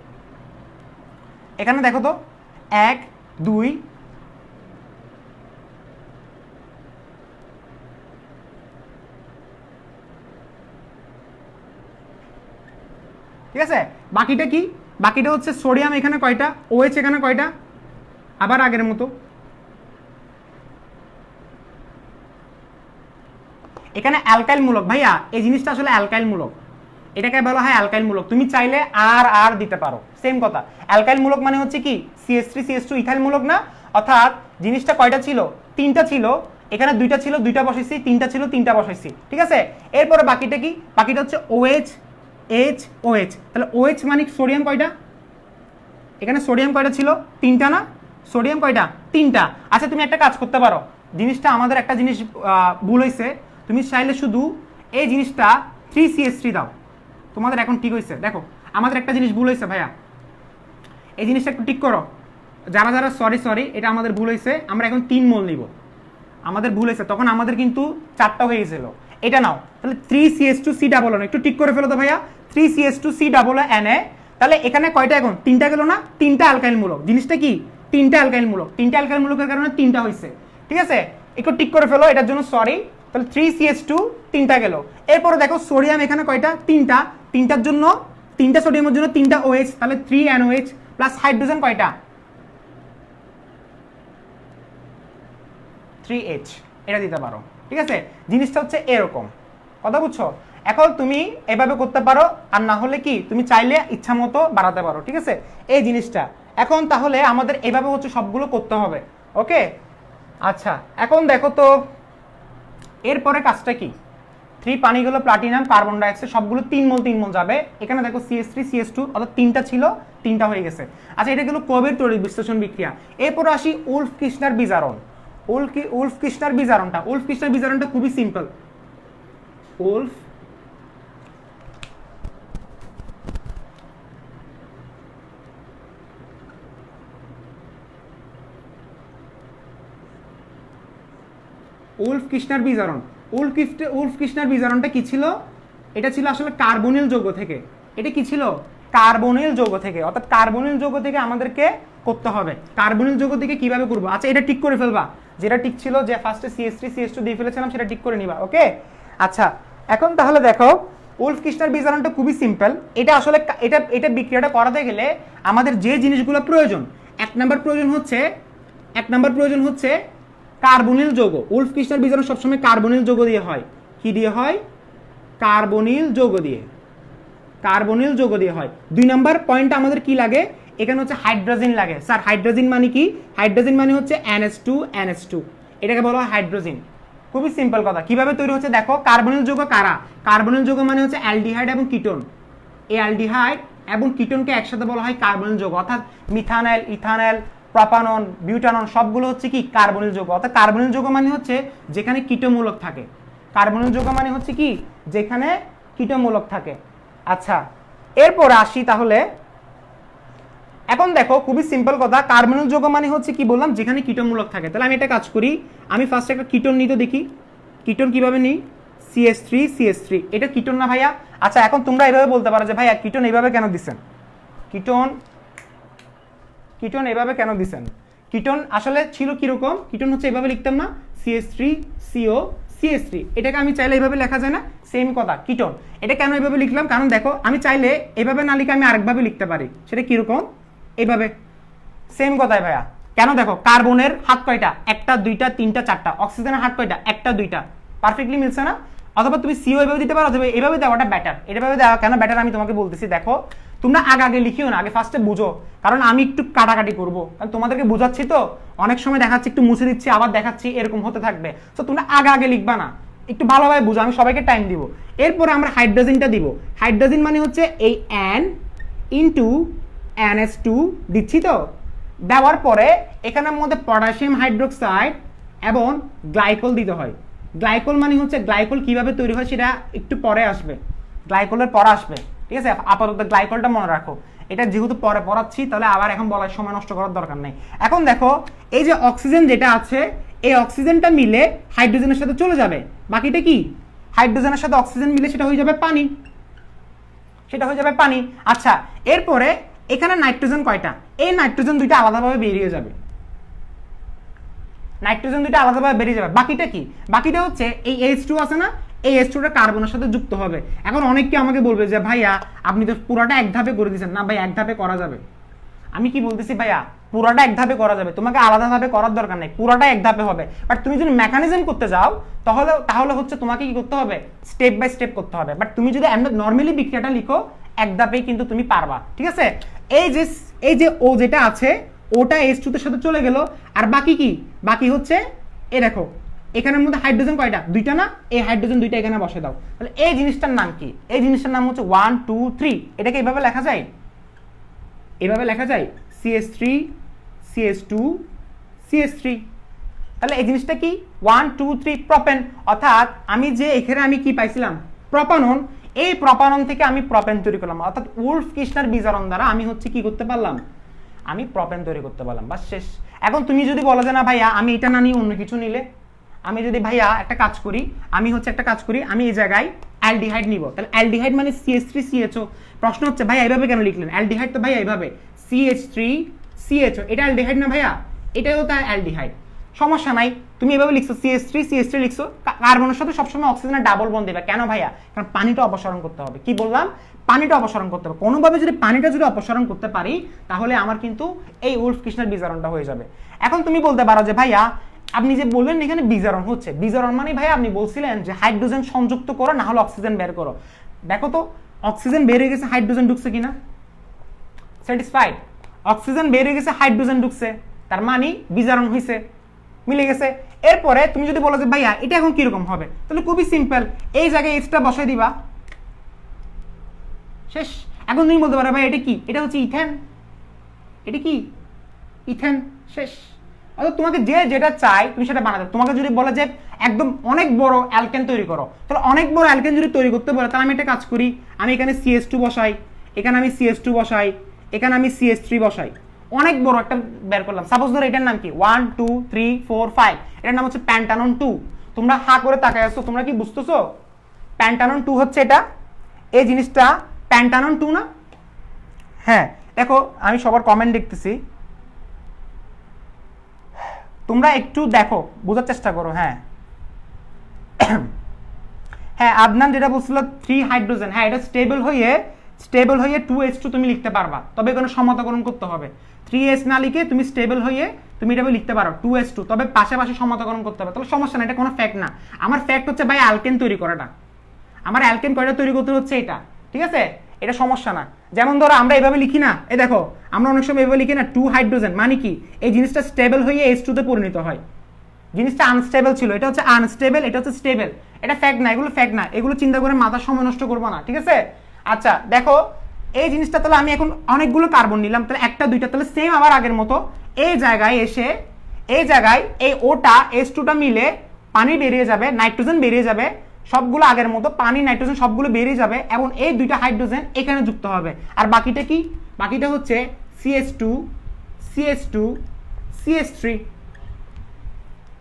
Speaker 2: এখানে দেখো তো, 1 2, ঠিক আছে। বাকিটা কি? বাকিটা হচ্ছে সোডিয়াম এখানে কয়টা, OH এখানে কয়টা, আবার আগের মতো। এখানে অ্যালকাইল মূলক ভাইয়া, এই জিনিসটা আসলে অ্যালকাইল মূলক, এটাকে বলা হয় অ্যালকাইল মূলক। তুমি চাইলে আর দিতে পারো, সেম কথা। অ্যালকাইল মূলক মানে হচ্ছে কি CH3 CH2 ইথাইল মূলক না? অর্থাৎ জিনিসটা কয়টা ছিল? 3টা ছিল, এখানে 2টা ছিল, 2টা বসাইছি, 3টা ছিল, 3টা বসাইছি, ঠিক আছে। এরপরে বাকিটা কি? বাকিটা হচ্ছে OH OH, তাহলে OH মানে সোডিয়াম কয়টা? এখানে সোডিয়াম কয়টা ছিল? 3টা না? সোডিয়াম কয়টা? 3টা। আচ্ছা তুমি একটা কাজ করতে পারো, জিনিসটা আমাদের একটা জিনিস ভুল হয়েছে, তুমি চাইলে শুধু এই জিনিসটা 3CH3 দাও, তোমাদের এখন ঠিক হয়েছে। দেখো আমাদের একটা জিনিস ভুল হয়েছে ভাইয়া, এই জিনিসটা একটু ঠিক করো। যারা যারা সরি, এটা আমাদের ভুল হয়েছে, আমরা এখন 3 মোল নিব। আমাদের ভুল হয়েছে, তখন আমাদের কিন্তু 4টা হয়ে গেছিল। এটা নাও, তাহলে 3CH2C ডাবল না, একটু ঠিক করে ফেলো তো ভাইয়া, 3CH2C ডাবল Na। তাহলে এখানে কয়টা? এখন 3টা গেল না? 3টা অ্যালকাইল মূলক। জিনিসটা কি? 3টা অ্যালকাইল মূলক। 3টা অ্যালকাইল মূলকের কারণে 3টা হয়েছে, ঠিক আছে। একটু ঠিক করে ফেলো, এটার জন্য সরি। তাহলে 3CH2 3টা গেল। এরপরে দেখো সোডিয়াম এখানে কয়টা? 3টা। 3টার জন্য 3টা সোডিয়ামের জন্য 3টা OH, তাহলে 3NOH প্লাস হাইড্রোজেন কয়টা? 3H। এটা দিতে পারো, ঠিক আছে। জিনিসটা হচ্ছে এরকম, কথা বুঝছো? এখন তুমি এভাবে করতে পারো, আর না হলে কি তুমি চাইলে ইচ্ছা মতো বাড়াতে পারো, ঠিক আছে এই জিনিসটা। এখন তাহলে আমাদের এভাবে হচ্ছে সবগুলো করতে হবে, ওকে। আচ্ছা এখন দেখো তো এরপরে কাজটা কি? 3 পানি গেল, প্লাটিনাম, কার্বন ডাইঅক্সাইড সবগুলো 3 মোল যাবে। এখানে দেখো CH3 CH2, অর্থাৎ 3টা ছিল, 3টা হয়ে গেছে। আচ্ছা এটা গেল কোবের তড়িৎ বিশ্লেষণ বিক্রিয়া। এরপর আসি উলফ কৃষ্ণার বিজারণ। উলফ কৃষ্ণার বিজারণটা খুবই সিম্পল। উলফ কৃষ্ণার বিজারণ, উলফ কৃষ্ণার বিজারণটা কি ছিল? এটা ছিল আসলে কার্বনিল যৌগ থেকে। এটা কি ছিল? কার্বনিল যৌগ থেকে, অর্থাৎ কার্বনিল যৌগ থেকে আমাদেরকে করতে হবে। কার্বনিল যৌগ থেকে কিভাবে করব? আচ্ছা এটা ঠিক করে ফেলবা, যেটা ঠিক ছিল যে ফার্স্টে CH3 CH2 দিয়ে ফেলেছিলাম সেটা ঠিক করে নিবা। ওকে, আচ্ছা এখন তাহলে দেখো উলফ কৃষ্ণার বিজারণটা খুবই সিম্পল। এটা আসলে এটা বিক্রিয়াটা করাতে গেলে আমাদের যে জিনিসগুলো প্রয়োজন, এক নাম্বার প্রয়োজন হচ্ছে কার্বনিল যৌগ। উলফ কৃষ্ণার বিজারণ সবসময় কার্বনিল যৌগ দিয়ে হয়। কি দিয়ে হয়? কার্বনিল যৌগ দিয়ে হয়। 2 নাম্বার পয়েন্ট আমাদের কি লাগে? এখানে হচ্ছে হাইড্রোজেন লাগে। স্যার হাইড্রোজেন মানে কি? হাইড্রোজেন মানে হচ্ছে NH2 এটাকে বলা হয় হাইড্রোজেন। খুবই সিম্পল কথা। কিভাবে তৈরি হচ্ছে দেখো, কার্বনিল যৌগ কারা? কার্বনিল যৌগ মানে হচ্ছে অ্যালডিহাইড এবং কিটোন। এই অ্যালডিহাইড এবং কিটোনকে একসাথে বলা হয় কার্বনিল যৌগ, অর্থাৎ মিথানল, ইথানল, প্রোপানন, বিউটানন সবগুলো হচ্ছে কি কার্বনিল যৌগ। অর্থাৎ কার্বনিল যৌগ মানে হচ্ছে যেখানে কিটোমূলক থাকে। কার্বনিল যৌগ মানে হচ্ছে কি? যেখানে কিটোমূলক থাকে। আচ্ছা এরপর আসি তাহলে, এখন দেখো খুবই সিম্পল কথা, কার্বনিল যৌগ মানে হচ্ছে কি বললাম? যেখানে কিটোমূলক থাকে। তাহলে আমি একটা কাজ করি, আমি ফার্স্ট একটা কিটোন নিতে দেখি। কিটোন কিভাবে নিই? CH3 এটা কিটোন না ভাইয়া? আচ্ছা এখন তোমরা এইভাবে বলতে পারো যে ভাইয়া কিটোন এইভাবে কেন দিছেন? কিটোন এইভাবে কেন দিছেন? কিটোন আসলে ছিল কিরকম? কিটোন হচ্ছে এইভাবে লিখতাম না, CH3CO CH3। এটাকে আমি চাইলে এইভাবে লেখা যায় না? সেম কথা কিটোন। এটা কেন এইভাবে লিখলাম? কারণ দেখো আমি চাইলে এইভাবে না লিখে আমি আরেকভাবে লিখতে পারি। সেটা কিরকম? এইভাবে। সেম কথাই ভাইয়া। কেন? দেখো কার্বনের হাত কয়টা? 1টা 2টা 3টা 4টা। অক্সিজেনের হাত কয়টা? 1টা 2টা। পারফেক্টলি মিলছে না? অথবা তুমি সিও এভাবে দিতে পারো, অথবা এভাবে দেওয়াটা বেটার। এভাবে দেওয়া কেন বেটার আমি তোমাকে বলতেছি। দেখো তোমরা আগে লিখিও না, আগে ফার্স্টে বুঝো, কারণ আমি একটু কাটাকাটি করবো, কারণ তোমাদেরকে বোঝাচ্ছি তো, অনেক সময় দেখাচ্ছি একটু মুছে দিচ্ছি আবার দেখাচ্ছি, এরকম হতে থাকবে। তো তোমরা আগে লিখবা না, একটু ভালোভাবে বুঝো, আমি সবাইকে টাইম দিব। এরপরে আমরা হাইড্রোজেনটা দিব। হাইড্রোজেন মানে হচ্ছে এই N ইন্টু NH2 দিচ্ছি তো। দেওয়ার পরে এখানের মধ্যে পটাশিয়াম হাইড্রোক্সাইড এবং গ্লাইকল দিতে হয়। গ্লাইকল মানে হচ্ছে, গ্লাইকল কিভাবে তৈরি হয় সেটা একটু পরে আসবে, গ্লাইকলের পরে আসবে, ঠিক আছে? আপাতত গ্লাইকলটা মনে রাখো। এটা যেহেতু পরে পড়াচ্ছি তাহলে আবার এখন বলার সময় নষ্ট করার দরকার নেই। এখন দেখো এই যে অক্সিজেন যেটা আছে, এই অক্সিজেনটা মিলে হাইড্রোজেনের সাথে চলে যাবে। বাকিটা কি? হাইড্রোজেনের সাথে অক্সিজেন মিলে সেটা হয়ে যাবে পানি। আচ্ছা এরপরে এখানে নাইট্রোজেন কয়টা? এই নাইট্রোজেন দুইটা আলাদাভাবে বেরিয়ে যাবে। বাকিটা কি? বাকিটা হচ্ছে এই H2 আছে না, এই H2টা কার্বনের সাথে যুক্ত হবে। এখন অনেকে আমাকে বলবে যে ভাইয়া আপনি তো পুরাটা এক ধাপে করে দিয়েছেন। না ভাই, এক ধাপে করা যাবে। আমি কি বলতেছি ভাইয়া, পুরাটা এক ধাপে করা যাবে, তোমাকে আলাদাভাবে করার দরকার নেই, পুরাটা এক ধাপে হবে। বাট তুমি যদি মেকানিজম করতে যাও তাহলে হচ্ছে তোমাকে কি করতে হবে? স্টেপ বাই স্টেপ করতে হবে। বাট তুমি যদি নর্মালি বিক্রিয়াটা লিখো এক ধাপেই কিন্তু তুমি পারবা, ঠিক আছে? এই যে ও যেটা আছে ওটা H2 এর সাথে চলে গেল। আর বাকি কি? বাকি হচ্ছে এই দেখো এখানের মধ্যে হাইড্রোজেন কয়টা? 2টা না? এই হাইড্রোজেন 2টা এখানে বসে দাও। তাহলে এই জিনিসটার নাম কি? এই জিনিসটার নাম হচ্ছে 1 2 3। এটাকে এইভাবে লেখা যায়, CH3 CH2 CH3। তাহলে এই জিনিসটা কি? 1 2 3 প্রপেন। অর্থাৎ আমি যে এখানে আমি কি পাইছিলাম? প্রোপানন। এই প্রোপানন থেকে আমি প্রপেন তৈরি করলাম। অর্থাৎ উলফ কৃষ্ণার বিজারণ দ্বারা আমি হচ্ছে কি করতে পারলাম? আমি প্রপেন তৈরি করতে পারলাম, বাস শেষ। এখন তুমি যদি বলো যে না ভাইয়া আমি এটা না নিয়ে অন্য কিছু নিলে, আমি যদি ভাইয়া একটা কাজ করি, আমি এই জায়গায় অ্যালডিহাইড নিব, তাহলে অ্যালডিহাইড মানে CH3 CHO। প্রশ্ন হচ্ছে ভাইয়া এইভাবে কেন লিখলেন? অ্যালডিহাইড তো ভাইয়া এইভাবে CH3 CHO, এটা অ্যালডিহাইড না ভাইয়া? এটাও তার অ্যালডিহাইড, সমস্যা নাই। তুমি এভাবে লিখছো CH3 লিখছো, কার্বনের সাথে সবসময় অক্সিজেনের ডাবল বন্ড দেবে। কেন ভাইয়া? কারণ পানিটা অপসারণ করতে হবে। কি বললাম? পানিটা অপসারণ করতে হবে। কোনোভাবে যদি পানিটা অপসারণ করতে পারি তাহলে আমার কিন্তু এই উলফ কৃষ্ণার বিজারণটা হয়ে যাবে। এখন তুমি বলতে পারো যে ভাইয়া আপনি যে বললেন এখানে বিজারণ হচ্ছে, বিজারণ মানে ভাইয়া আপনি বলছিলেন যে হাইড্রোজেন সংযুক্ত করো, না হলে অক্সিজেন বের করো। দেখো তো অক্সিজেন বের হয়ে গেছে, হাইড্রোজেন ঢুকছে কিনা? স্যাটিসফাইড? অক্সিজেন বের হয়ে গেছে, হাইড্রোজেন ঢুকছে, তার মানে বিজারণ হয়েছে, মিলে গেছে। এরপরে তুমি যদি বলো যে ভাইয়া এটা এখন কিরকম হবে, তাহলে খুবই সিম্পল, এই জায়গায় H-টা বসাই দিবা, শেষ। এখন তুমি বলতে পারো ভাই এটা কি? এটা হচ্ছে ইথেন। এটা কি? ইথেন, শেষ। অর্থাৎ তোমাকে যে যেটা চাই তুমি সেটা বানাতে, তোমাকে যদি বলে যে একদম অনেক বড় অ্যালকেন তৈরি করো, তাহলে অনেক বড় অ্যালকেন যদি তৈরি করতে বলে, তাহলে আমি একটা কাজ করি, আমি এখানে CH2 বসাই, এখানে আমি CH2 বসাই, এখানে আমি CH3 বসাই, অনেক বড় একটা বের করলাম। সাপোজ ধরো এটার নাম কি 1 2 3 4 5, এটার নাম হচ্ছে প্যান্টানন 2। তোমরা হা করে তাকায় আছো, তোমরা কি বুঝতেছো? প্যান্টানন 2 হচ্ছে এটা, এই জিনিসটা প্যান্টানন 2 না? হ্যাঁ, দেখো আমি সবার কমেন্ট দেখতেছি, তোমরা একটু দেখো, বোঝার চেষ্টা করো। হ্যাঁ হ্যাঁ, আদনান যেটা বলছিল 3 হাইড্রোজেন, হ্যাঁ এটা স্টেবল হয়ে 2H2 তুমি লিখতে পারবা, তবে কোনো সমতাকরণ করতে হবে। 3H না লিখে তুমি স্টেবল হয়ে তুমি এটা লিখতে পারো 2H2, তবে পাশাপাশি সমতাকরণ করতে হবে, তাহলে সমস্যা না, এটা কোনো ফ্যাক্ট না। আমার ফ্যাক্ট হচ্ছে ভাই অ্যালকেন তৈরি করাটা, আমার অ্যালকেন কয়টা তৈরি করতে হচ্ছে এটা, ঠিক আছে? এটা সমস্যা না। যেমন ধরো আমরা এভাবে লিখি না, এই দেখো আমরা অনেক সময় এভাবে লিখি না 2 হাইড্রোজেন, মানে কি এই জিনিসটা স্টেবল হয়ে H2 তে পরিণত হয়। জিনিসটা আনস্টেবল ছিল, এটা হচ্ছে আনস্টেবল, এটা হচ্ছে স্টেবল। এটা ফ্যাক্ট না, এগুলো ফ্যাক্ট না, এগুলো চিন্তা করে মাথার সময় নষ্ট করবো না, ঠিক আছে? আচ্ছা দেখো এই জিনিসটা, তাহলে আমি এখন অনেকগুলো কার্বন নিলাম, তাহলে একটা দুইটা, তাহলে সেম আবার আগের মতো এই জায়গায় এসে এই জায়গায় এই ওটা H2টা মিলে পানি বেরিয়ে যাবে, নাইট্রোজেন বেরিয়ে যাবে, সবগুলো আগের মতো পানি নাইট্রোজেন সবগুলো বেরিয়ে যাবে, এবং এই দুইটা হাইড্রোজেন এখানে যুক্ত হবে। আর বাকিটা কি? বাকিটা হচ্ছে CH2 CH2 CH3,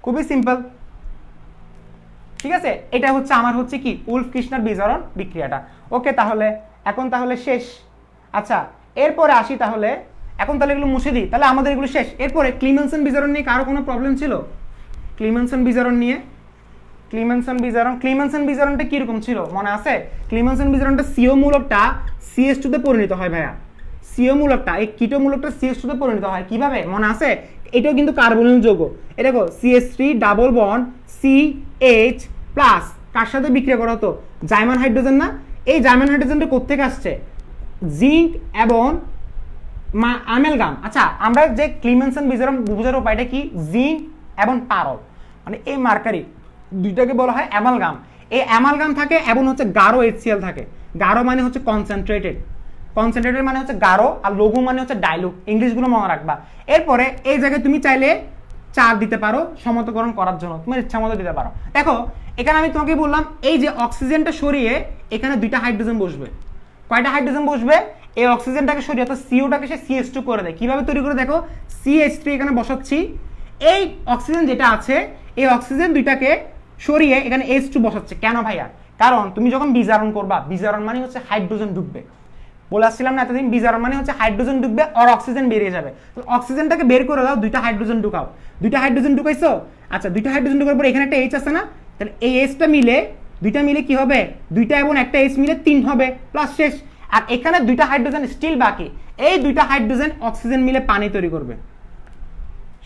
Speaker 2: খুবই সিম্পল, ঠিক আছে? এটা হচ্ছে আমার হচ্ছে কি উলফ কৃষ্ণার বিজারণ বিক্রিয়াটা। ওকে, তাহলে এখন তাহলে শেষ। আচ্ছা এরপরে আসি, তাহলে এখন তাহলে এগুলো মুছে দিই, তাহলে আমাদের এগুলো শেষ। এরপরে ক্লিমেনসন বিজারণ নিয়ে কারো কোনো প্রবলেম ছিল? ক্লিমেনসন বিজারণ নিয়ে, ক্লিমেনসন বিজারণটা কিরকম ছিল মনে আছে? ক্লিমেনসন বিজারণটা CO মূলকটা CH2 তে পরিণত হয় ভাইয়া, CO মূলকটা এই কিটো মূলকটা CH2 তে পরিণত হয়, কিভাবে মনে আছে? এটাও কিন্তু কার্বনিল যৌগ, এই দেখো CH3 double bond CH plus, কার সাথে বিক্রিয়া করা হতো? জার্মান হাইড্রোজেন না? এই জার্মান হাইড্রোজেনটা কোত্থেকে আসছে? জিঙ্ক এবং অ্যামালগাম। আচ্ছা আমরা যে ক্লিমেনসন বিজারণ বোঝার উপায়টা কি? জিঙ্ক এবং পারদ, মানে এই মার্কারি দুইটাকে বলা হয় অ্যামালগাম। এই অ্যামালগাম থাকে এবং হচ্ছে গাঢ় HCl থাকে। গাঢ় মানে হচ্ছে কনসেন্ট্রেটেড মানে হচ্ছে গাঢ়, আর লঘু মানে হচ্ছে ডাইলুট, ইংলিশগুলো মনে রাখবা। এরপরে এই জায়গায় তুমি চাইলে 4 দিতে পারো সমতকরণ করার জন্য, তোমার ইচ্ছা মতো দিতে পারো। দেখো এখানে আমি তোমাকে বললাম এই যে অক্সিজেনটা সরিয়ে এখানে দুইটা হাইড্রোজেন বসবে, কয়টা হাইড্রোজেন বসবে? এই অক্সিজেনটাকে সরিয়ে অর্থাৎ CO-টাকে সে CH2 করে দেয়। কিভাবে তৈরি করে দেখো, CH3 এখানে বসাচ্ছি, এই অক্সিজেন যেটা আছে এই অক্সিজেন দুইটাকে সরিয়ে এখানে H2 বসাচ্ছে। কেন ভাইয়া? কারণ তুমি যখন বিজারণ করবা, বিজারণ মানে হচ্ছে হাইড্রোজেন ঢুকবে, বলে আসছিলাম না এতদিন, বিজারণ মানে হচ্ছে হাইড্রোজেন ঢুকবে আর অক্সিজেন বেরিয়ে যাবে। অক্সিজেনটাকে বের করে দাও, দুইটা হাইড্রোজেন ঢুকাও, দুইটা হাইড্রোজেন ঢুকাইছো। আচ্ছা দুইটা হাইড্রোজেন ঢুকার পর এখানে একটা H আছে না, তাহলে এই Hটা মিলে দুইটা মিলে কি হবে? দুইটা এবং একটা H মিলে 3 হবে, প্লাস শেষ। আর এখানে দুইটা হাইড্রোজেন স্টিল বাকি, এই দুইটা হাইড্রোজেন অক্সিজেন মিলে পানি তৈরি করবে,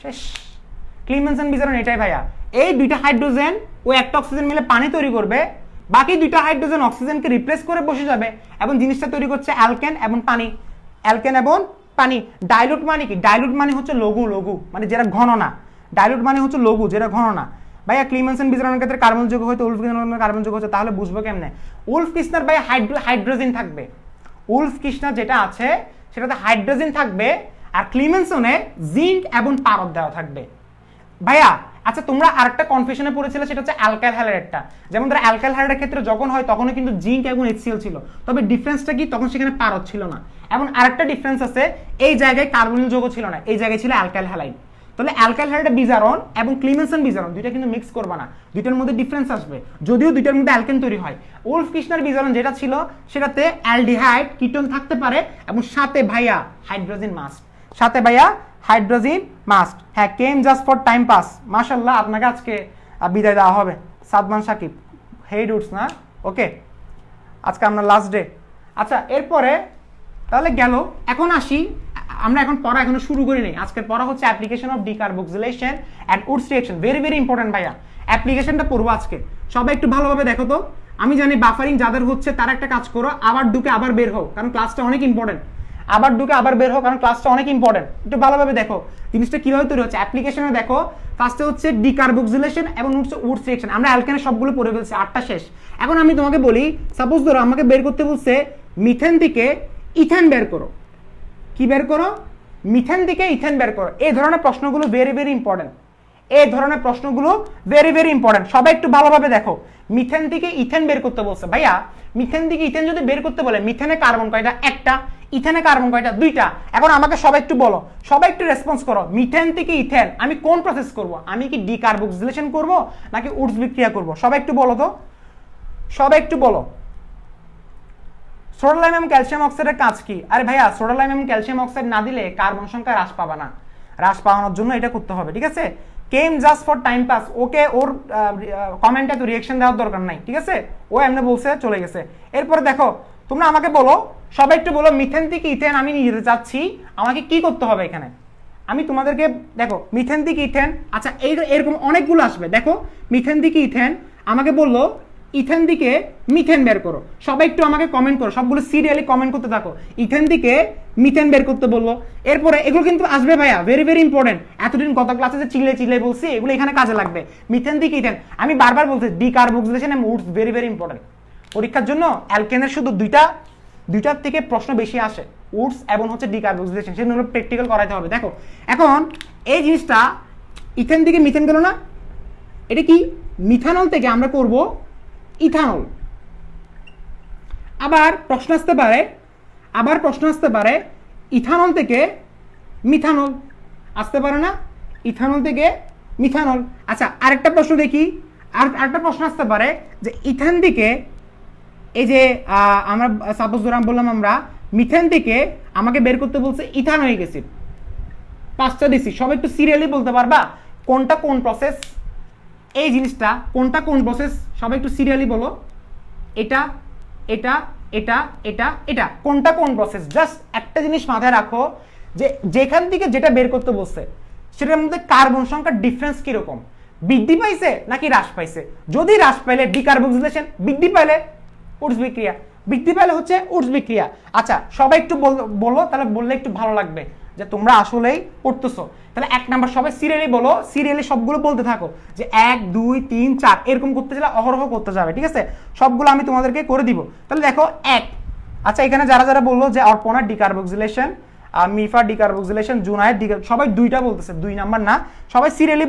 Speaker 2: শেষ। ক্লিমেনসন বিজারণ এটাই ভাইয়া, এই দুইটা হাইড্রোজেন ও একটা অক্সিজেন মিলে পানি তৈরি করবে, বাকি দুইটা হাইড্রোজেন অক্সিজেনকে রিপ্লেস করে বসে যাবে, এবং জিনিসটা তৈরি করছে অ্যালকেন এবং পানি। অ্যালকেন এবং পানি। ডাইলুট মানে কি? ডাইলুট মানে হচ্ছে লঘু, মানে যেটা ঘন না। ডাইলুট মানে হচ্ছে লঘু, যেটা ঘন না। ভাইয়া ক্লিমেনসন বিজারণের ক্ষেত্রে কার্বন যৌগ হয়তো উলফ কৃষ্ণার কার্বন যৌগ হচ্ছে, তাহলে বুঝবো কেমনে? উলফ কৃষ্ণার ভাই হাইড্রোজেন থাকবে, উলফ কৃষ্ণা যেটা আছে সেটাতে হাইড্রোজেন থাকবে, আর ক্লিমেনসনে জিঙ্ক এবং পারদ দেওয়া থাকবে। ভাইয়া আচ্ছা তোমরা আরেকটা কনফিউশনে পড়েছিলে, সেটা হচ্ছে অ্যালকাইল হ্যালাইডটা। যেমন ধরো অ্যালকাইল হ্যালাইডের ক্ষেত্রে যখন হয় তখনও কিন্তু জিঙ্ক এবং HCl ছিল, তবে ডিফারেন্সটা কি? তখন সেখানে পারদ ছিল না। এবং আরেকটা ডিফারেন্স আছে, এই জায়গায় কার্বনিল যৌগ ছিল না, এই জায়গায় ছিল অ্যালকাইল হ্যালাইড। তাহলে অ্যালকাইল হ্যালাইড বিজারণ এবং ক্লিমেনসন বিজারণ দুইটা কিন্তু মিক্স করবা না, দুইটার মধ্যে ডিফারেন্স আসবে, যদিও দুইটার মধ্যে অ্যালকেন তৈরি হয়। উলফ কৃষ্ণার বিজারণ যেটা ছিল সেটাতে অ্যালডিহাইড কিটোন থাকতে পারে, এবং সাথে ভাইয়া হাইড্রোজেন মাস্ট, সাথে ভাইয়া হাইড্রোজেন মাস্ট। হ্যাঁ, কেম জাস্ট ফর টাইম পাস। মাশাআল্লাহ, আপনাকে আজকে বিদায় দেওয়া হবে। সাদমান সাকিব, হেড উডস না? ওকে, আজকে আমরা লাস্ট ডে। আচ্ছা এরপরে তাহলে গেল, এখন আসি, আমরা এখন পড়া এখনো শুরু করি নাই। আজকের পড়া হচ্ছে application of decarboxylation and Wurtz reaction. Very very important ভাইয়া, অ্যাপ্লিকেশনটা পড়বো আজকে। সবাই একটু ভালোভাবে দেখো তো। আমি জানি বাফারিং যাদের হচ্ছে তারা একটা কাজ করো, আবার ঢুকে আবার বের হও, কারণ ক্লাসটা অনেক ইম্পর্টেন্ট। আবার ঢুকে আবার বের হও, কারণ ক্লাসটা অনেক ইম্পর্টেন্ট। একটু ভালোভাবে দেখো জিনিসটা কিভাবে তৈরি হচ্ছে। অ্যাপ্লিকেশনে দেখো, ফার্স্টে হচ্ছে ডিকার্বক্সিলেশন এবং উডস রিঅ্যাকশন। আমরা অ্যালকেনের সবগুলো পড়ে ফেলছি, 8টা শেষ। এখন আমি তোমাকে বলি, সাপোজ ধরো আমাকে বের করতে বলছে মিথেন থেকে ইথেন বের করো। কি বের করো? মিথেন থেকে ইথেন বের করো। এই ধরনের প্রশ্নগুলো ভেরি ভেরি ইম্পর্টেন্ট, এই ধরনের প্রশ্নগুলো ভেরি ভেরি ইম্পর্টেন্ট। সবাই একটু ভালোভাবে দেখো, মিথেন থেকে ইথেন বের করতে বলছে। ভাইয়া মিথেন থেকে ইথেন যদি বের করতে বলে, মিথেনে কার্বন কয়টা? একটা। ইথেনে কার্বন কয়টা? দুইটা। এখন আমাকে সবাই একটু বলো, সবাই একটু রেসপন্স করো, মিথেন থেকে ইথেন আমি কোন প্রসেস করব? আমি কি ডিকার্বক্সিলেশন করব নাকি উডস বিক্রিয়া করব? সবাই একটু বলো তো, সবাই একটু বলো। সোডিয়াম এবং ক্যালসিয়াম অক্সাইডের কাজ কি? আরে ভাইয়া সোডিয়াম এবং ক্যালসিয়াম অক্সাইড না দিলে কার্বন সংখ্যা হ্রাস পাবে না, হ্রাস পাওয়ানোর জন্য এটা করতে হবে, ঠিক আছে? কেম জাস্ট ফর টাইম পাস, ওকে ওর কমেন্টে তো রিয়েকশন দেওয়ার দরকার নাই, ঠিক আছে? ও এমনি বলছে চলে গেছে। এরপরে দেখো তোমরা আমাকে বলো, সবাই একটু বলো, মিথেন থেকে ইথেন আমি নিয়ে যেতে চাচ্ছি, আমাকে কি করতে হবে এখানে? আমি তোমাদেরকে দেখো মিথেন থেকে ইথেন, আচ্ছা এরকম অনেকগুলো আসবে। দেখো মিথেন থেকে ইথেন, আমাকে বললো ইথেন দিকে মিথেন বের করো। সবাই একটু আমাকে কমেন্ট করো, সবগুলো সিরিয়ালি কমেন্ট করতে থাকো। ইথেন দিকে মিথেন বের করতে বললো। এরপরে এগুলো কিন্তু আসবে ভাইয়া, ভেরি ভেরি ইম্পর্টেন্ট। এতদিন গত ক্লাসে যে চিল্লে বলছি, এগুলো এখানে কাজে লাগবে। মিথেন দিকে ইথেন, আমি বারবার বলছি decarboxylation and Wurtz very very important. পরীক্ষার জন্য অ্যালকেনের শুধু দুইটার থেকে প্রশ্ন বেশি আসে, উডস এবং হচ্ছে ডিকার্বক্সিলেশন, সেগুলো প্র্যাকটিক্যাল করাইতে হবে। দেখো এখন এই জিনিসটা ইথেন থেকে মিথেন গেল না, এটা কি? মিথানল থেকে আমরা করব ইথানল। আবার প্রশ্ন আসতে পারে ইথানল থেকে মিথানল, আসতে পারে না? ইথানল থেকে মিথানল। আচ্ছা আরেকটা প্রশ্ন দেখি, আরেকটা প্রশ্ন আসতে পারে যে ইথেন থেকে, এই যে আমরা সাপোজ ধরে বললাম আমরা মিথেন থেকে আমাকে বের করতে বলছে ইথানোয়িক অ্যাসিড, 5টা দিছি। সবাই একটু সিরিয়ালি বলতে পারবা কোনটা কোন প্রসেস? এই জিনিসটা কোনটা কোন প্রসেস? সবাই একটু সিরিয়ালি বলো, এটা এটা এটা এটা এটা কোনটা কোন প্রসেস? জাস্ট একটা জিনিস মাথায় রাখো, যে যেখান থেকে যেটা বের করতে বলছে সেটার মধ্যে কার্বন সংখ্যার ডিফারেন্স কিরকম, বৃদ্ধি পাইছে নাকি হ্রাস পাইছে? যদি হ্রাস পাইলে ডিকার্বক্সিলেশন, বৃদ্ধি পাইলে উডস বিক্রিয়া, বৃদ্ধি পাইলে হচ্ছে উডস বিক্রিয়া। আচ্ছা সবাই একটু বলো, তাহলে বললে একটু ভালো লাগবে যে তোমরা আসলেই পড়তেছো। তাহলে 1 নাম্বার সবাই সিরিয়ালি বলো, সিরিয়ালি সবগুলো বলতে থাকো, যে 1 2 3 4 এরকম করতে গেলে অহরহ করতে যাবে, ঠিক আছে? সবগুলো আমি তোমাদেরকে করে দিব। তাহলে দেখো 1, আচ্ছা এখানে যারা বললো যে অর্পণা ডিকার্বক্সিলেশন, মিফা ডিকার্বক্সিলেশন, জুনায়েদ সবাই 2টা বলতেছে, 2 নাম্বার না, সবাই সিরিয়ালি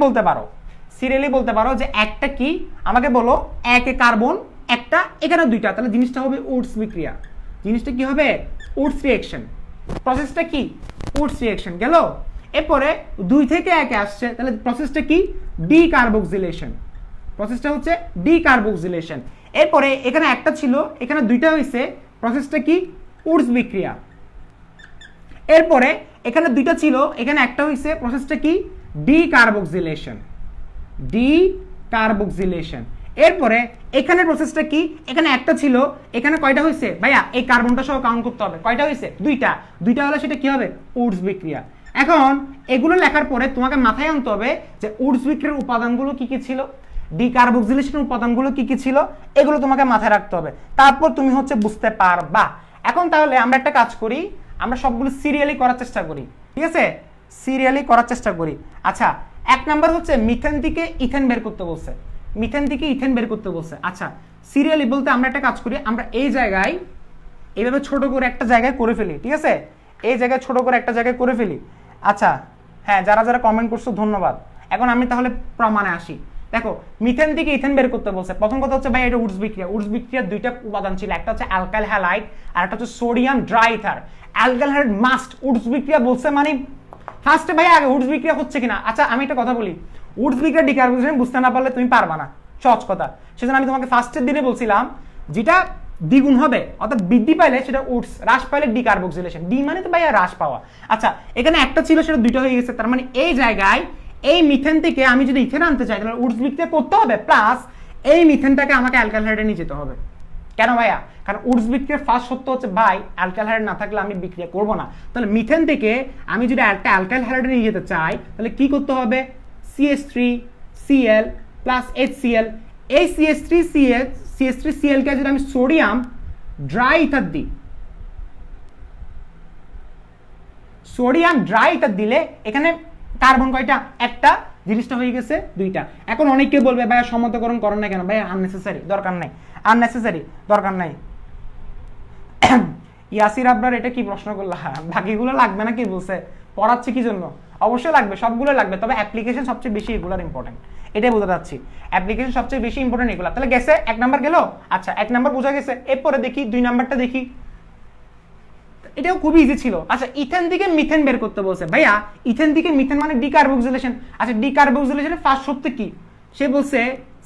Speaker 2: বলতে পারো যে একটা কি? আমাকে বলো 1 এ কার্বন একটা, এখানে 2টা, তাহলে জিনিসটা হবে উডস বিক্রিয়া। জিনিসটা কি হবে? Woods reaction. প্রসেসটা কি? উডস রিঅ্যাকশন গেল। এরপরে 2 থেকে 1 আসছে, তাহলে প্রসেসটা কি? ডিকার্বক্সিলেশন। প্রসেসটা হচ্ছে ডিকার্বক্সিলেশন। এরপরে এখানে একটা ছিল, এখানে 2টা হয়েছে, প্রসেসটা কি? উডস বিক্রিয়া। এরপরে এখানে 2টা ছিল, এখানে একটা হয়েছে, প্রসেসটা কি? ডিকার্বক্সিলেশন। ডিকার্বক্সিলেশন। এরপরে এখানে প্রসেসটা কি? এখানে একটা ছিল, এখানে কয়টা হয়েছে ভাইয়া? এই কার্বনটা সহ কাউন্ট করতে হবে, কয়টা হয়েছে? 2টা হলে সেটা কি হবে? উডস বিক্রিয়া। এখন এগুলো লেখার পরে তোমাকে মাথায় আনতে হবে যে উডস বিক্রিয়ার উপাদানগুলো কি কি ছিল, ডিকার্বক্সিলেশনের উপাদানগুলো কি কি ছিল, এগুলো তোমাকে মাথায় রাখতে হবে, তারপর তুমি হচ্ছে বুঝতে পারবা। এখন তাহলে আমরা একটা কাজ করি, আমরা সবগুলো সিরিয়ালি করার চেষ্টা করি, ঠিক আছে? সিরিয়ালি করার চেষ্টা করি। আচ্ছা 1 নাম্বার হচ্ছে মিথেন থেকে ইথেন বের করতে বলছে, মিথেন থেকে ইথেন বের করতে বলছে। আচ্ছা সিরিয়ালি বলতে আমরা একটা কাজ করি, আমরা এই জায়গায় এইভাবে ছোট করে একটা জায়গায় করে ফেলি, ঠিক আছে? এই জায়গায় ছোট করে একটা জায়গায় করে ফেলি। আচ্ছা হ্যাঁ, যারা কমেন্ট করছো ধন্যবাদ। এখন আমি তাহলে প্রমাণে আসি। দেখো মিথেন থেকে ইথেন বের করতে বলছে, প্রথম কথা হচ্ছে ভাই এটা উডস বিক্রিয়া। উডস বিক্রিয়ার 2টা উপাদান ছিল, একটা হচ্ছে অ্যালকাইল হ্যালাইড আর একটা হচ্ছে sodium dry ether. Alkyl halide must, Wurtz বিক্রিয়া বলছে মানে ফার্স্টে ভাই আগে উডস বিক্রিয়া হচ্ছে কিনা। আচ্ছা আমি একটা কথা বলি, উডস বিক্রিয়া ডিকার্বক্সিলেশন বুঝতে না পারলে তুমি পারবা না, সহজ কথা। সেজন্য আমি তোমাকে ফার্স্টের দিনে বলছিলাম যেটা দ্বিগুণ হবে অর্থাৎ বৃদ্ধি পাইলে সেটা উডস, হ্রাস পাইলে ডিকার্বক্সিলেশন। ডি মানে তো ভাই হ্রাস পাওয়া। আচ্ছা এখানে একটা ছিল, সেটা 2টা হয়ে গেছে, তার মানে এই জায়গায় এই মিথেন থেকে আমি যদি ইথেন আনতে চাই তাহলে উডস বিক্রিয়া করতে হবে, প্লাস এই মিথেনটাকে আমাকে অ্যালকাইল হাইড্রে নিয়ে যেতে হবে। কেন ভাইয়া? কারণ উডস বিক্রিয়ার ফার্স্ট সত্য হচ্ছে ভাই অ্যালকাইল হাইড্রেট না থাকলে আমি বিক্রিয়া করব না। তাহলে মিথেন থেকে আমি যদি একটা অ্যালকাইল হাইড্রেট নিয়ে যেতে চাই তাহলে কি করতে হবে? CH3Cl plus HCl। এই CH3Cl কে যদি আমি সোডিয়াম ড্রাই ইথার দিই, সোডিয়াম ড্রাই ইথার দিলে এখানে কার্বন কয়টা? একটা, জিনিসটা হয়ে গেছে 2টা। এখন অনেকে বলবে ভাইয়া সমতকরণ করেন না কেন? ভাইয়া আননেসেসারি, দরকার নাই, আননেসেসারি, দরকার নাই। ইয়াসির আবরার এটা কি প্রশ্ন করলা? বাকিগুলো লাগবে না কি বলছে? পড়াচ্ছি কি জন্য? অবশ্যই লাগবে, সবগুলো লাগবে, তবে অ্যাপ্লিকেশন সবচেয়ে বেশি এগুলার ইম্পর্টেন্ট, এটাই বলতে চাচ্ছি। অ্যাপ্লিকেশন সবচেয়ে বেশি ইম্পর্টেন্ট এগুলা। তাহলে গেছে 1 নাম্বার গেল। আচ্ছা 1 নাম্বার বোঝা গেছে, এরপরে দেখি 2 নাম্বারটা দেখি। এটাও খুবই ইজি ছিল। আচ্ছা ইথেন থেকে মিথেন বের করতে বলছে, ভাইয়া ইথেন থেকে মিথেন মানে ডিকার্বক্সিলেশন। আচ্ছা ডিকার্বক্সিলেশনের ফার্স্ট শর্ত কি? সে বলছে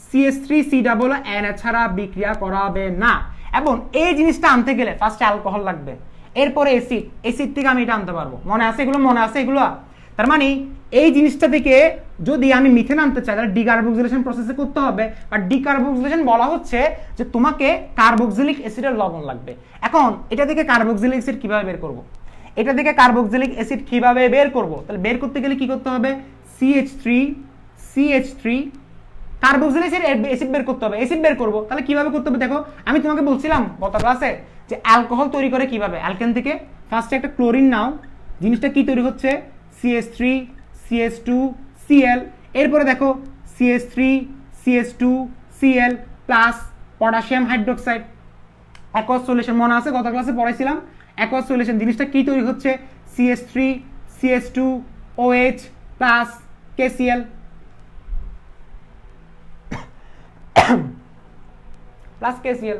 Speaker 2: CH3COON ছাড়া বিক্রিয়া করাবে না, এবং এই জিনিসটা আনতে গেলে ফার্স্টে অ্যালকোহল লাগবে, এরপরে অ্যাসিড, অ্যাসিড থেকে আমি এটা আনতে পারবো। মনে আছে এগুলো? মনে আছে এগুলো? তার মানে এই জিনিসটা থেকে যদি আমি মিথেন আনতে চাই তাহলে ডিকার্বক্সিলেশন প্রসেসে করতে হবে। আর ডিকার্বক্সিলেশন বলা হচ্ছে যে তোমাকে কার্বক্সিলিক অ্যাসিডের লবণ লাগবে। এখন এটা থেকে কার্বক্সিলিক অ্যাসিড কিভাবে বের করব? এটা থেকে কার্বক্সিলিক অ্যাসিড কিভাবে বের করব? তাহলে বের করতে গেলে কি করতে হবে? CH3 কার্বক্সিলিক অ্যাসিড বের করতে হবে। অ্যাসিড বের করব, তাহলে কিভাবে করতে হবে দেখো। আমি তোমাকে বলছিলাম গত ক্লাসে যে অ্যালকোহল তৈরি করে কিভাবে। অ্যালকেন থেকে ফার্স্টে একটা ক্লোরিন নাও, জিনিসটা কি তৈরি হচ্ছে? CH3 CH2 Cl, এরপরে দেখো CH3 CH2 Cl plus potassium hydroxide, aqueous solution. মনে আছে গত ক্লাসে পড়াইছিলাম অ্যাকোয়াস সলিউশন। জিনিসটা কি তৈরি হচ্ছে? CH3 CH2 OH plus KCl plus KCl।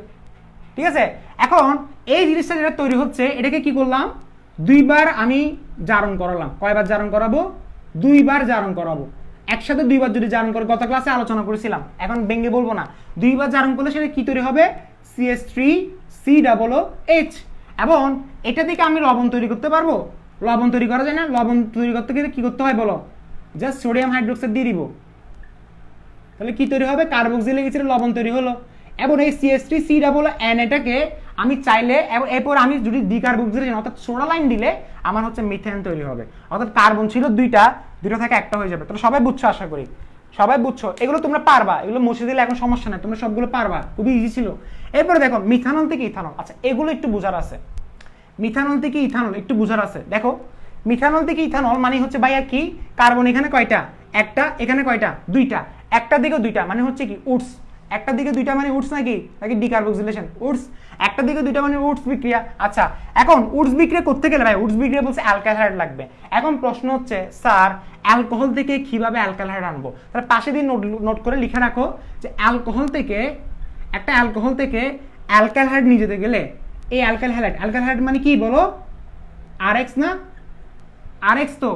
Speaker 2: ঠিক আছে, এখন এই জিনিসটা যেটা তৈরি হচ্ছে এটাকে কি করলাম? 2 বার আমি জারণ করালাম। কয়বার জারণ করাবো? 2 বার জারণ করাবো। একসাথে 2 বার যদি জারণ করে, গত ক্লাসে আলোচনা করেছিলাম, এখন ভেঙে বলবো না। 2 বার জারণ করলে সেটা কি তৈরি হবে? CH3COOH। এবং এটা থেকে আমি লবণ তৈরি করতে পারবো? লবণ তৈরি করা যায় না? লবণ তৈরি করতে গেলে কি করতে হয় বলো? জাস্ট সোডিয়াম হাইড্রোক্সাইড দিয়ে দিব, তাহলে কি তৈরি হবে? কার্বক্সিলিক অ্যাসিডের লবণ তৈরি হলো। এবং এই CH3COON এটাকে আমি চাইলে, এরপর আমি যদি ডিকার্বক্সিলেশন অর্থাৎ সোডা লাইন দিলে আমার হচ্ছে মিথেন তৈরি হবে। অর্থাৎ কার্বন ছিল দুইটা থেকে একটা হয়ে যাবে। তাহলে সবাই বুঝছো? আশা করি সবাই বুঝছো। এগুলো তোমরা পারবা, এগুলো মুছে দিলে এখন সমস্যা নাই, তোমরা সবগুলো পারবা, খুবই ইজি ছিল। এরপরে দেখো মিথানল থেকে ইথানল। আচ্ছা এগুলো একটু বোঝার আছে। মিথানল থেকে ইথানল একটু বোঝার আছে। দেখো মিথানল থেকে ইথানল মানে হচ্ছে ভাইয়া কি? কার্বন এখানে কয়টা? একটা, এখানে কয়টা? দুইটা। একটা দিকে দুইটা মানে হচ্ছে কি? উডস। একটা দিকে দুইটা মানে উডস নাকি ডিকার্বক্সিলেশন? উডস। একটা দিকে দুইটা মানে উডস বিক্রিয়া। আচ্ছা এখন উডস বিক্রিয়া করতে গেলে ভাই উডস বিক্রিয়া বলছে অ্যালকালহাইড লাগবে। এখন প্রশ্ন হচ্ছে স্যার অ্যালকোহল থেকে কিভাবে অ্যালকালহাইড আনবো? তাহলে পাশে দিয়ে নোট করে লিখে রাখো যে অ্যালকোহল থেকে অ্যালকালহাইড নিয়ে যেতে গেলে এই অ্যালকালহাইড মানে কি বলো? RX না? RX তো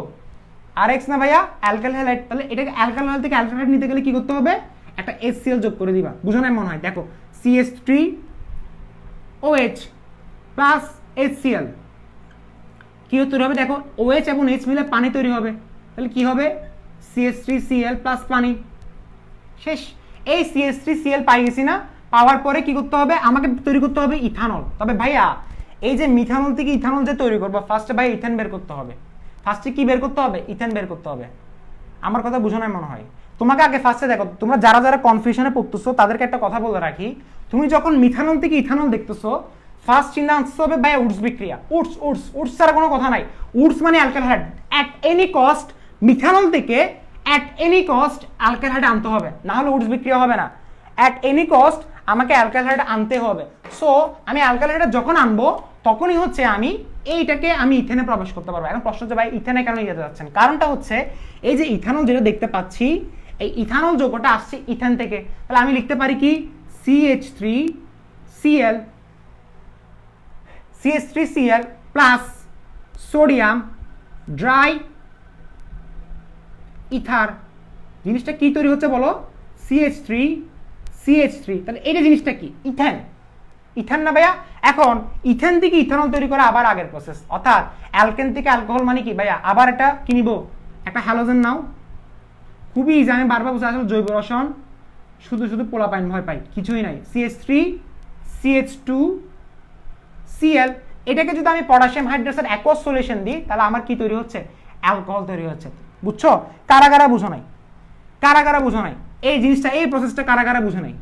Speaker 2: RX না ভাইয়া? অ্যালকালহাইড। তাহলে এটাকে অ্যালকালহাইড থেকে অ্যালকালহাইড নিতে গেলে কি করতে হবে? একটা HCl যোগ করে দিবা। বুঝো না মনে হয়? দেখো CH3OH প্লাস HCl কি তৈরি হবে? দেখো OH এবং H মিলে পানি তৈরি হবে। তাহলে কি হবে? CH3Cl প্লাস পানি। শেষ। এই CH3Cl পাই গেছি না? পাওয়ার পরে কি করতে হবে? আমাকে তৈরি করতে হবে ইথানল। তবে ভাইয়া এই যে মিথানল থেকে ইথানল যে তৈরি করবো, ফার্স্টে ভাই ইথেন বের করতে হবে। ফার্স্টে কি বের করতে হবে? ইথেন বের করতে হবে। আমার কথা বুঝো না মনে হয়? তোমাকে আগে ফার্স্টে দেখো, তোমরা যারা যারা কনফিউশনে পড়তেছো তাদেরকে একটা কথা বলে রাখি, তুমি যখন মিথানল থেকে ইথানল দেখতেছো ফার্স্ট চিন্তা আসতে হবে ভাই উডস বিক্রিয়া। উডস ছাড়া কোনো কথা নাই। উডস মানে অ্যালকালহাইড। অ্যাট এনি কস্ট মিথানল থেকে অ্যালকালহাইড আনতে হবে, না হলে উডস বিক্রিয়া হবে না। অ্যাট এনি কস্ট আমাকে অ্যালকালহাইড আনতে হবে। সো আমি অ্যালকালহাইড যখন আনবো তখনই হচ্ছে আমি এইটাকে আমি ইথেনে প্রবেশ করতে পারবো। এখন প্রশ্ন হচ্ছে ভাই ইথেনে কেন যেতে যাচ্ছেন? কারণটা হচ্ছে এই যে ইথানল যেটা দেখতে পাচ্ছি, এই ইথানল যৌগটা আসছে ইথেন থেকে। তাহলে আমি লিখতে পারি কি? CH3Cl plus sodium dry ether. জিনিসটা কি তৈরি হচ্ছে বলো? CH3। তাহলে এই যে জিনিসটা কি? ইথেন না ভাইয়া? এখন ইথেন থেকে ইথানল তৈরি করা আবার আগের প্রসেস, অর্থাৎ অ্যালকেন থেকে অ্যালকোহল মানে কি ভাইয়া? আবার এটা কি নিব? একটা হ্যালোজেন নাও। খুবই ইজি, আমি বারবার বুঝে আসলে জৈব রসায়ন শুধু পোলাপাইন ভয় পাই, কিছুই নাই। CH3 CH2 Cl, এটাকে যদি আমি পটাশিয়াম হাইড্রোক্সাইড অ্যাকোয়াস সলিউশন দিই তাহলে আমার কি তৈরি হচ্ছে? অ্যালকোহল তৈরি হচ্ছে। বুঝছো? কারা বুঝো নাই? এই জিনিসটা, এই প্রসেসটা কারা বুঝো নাই?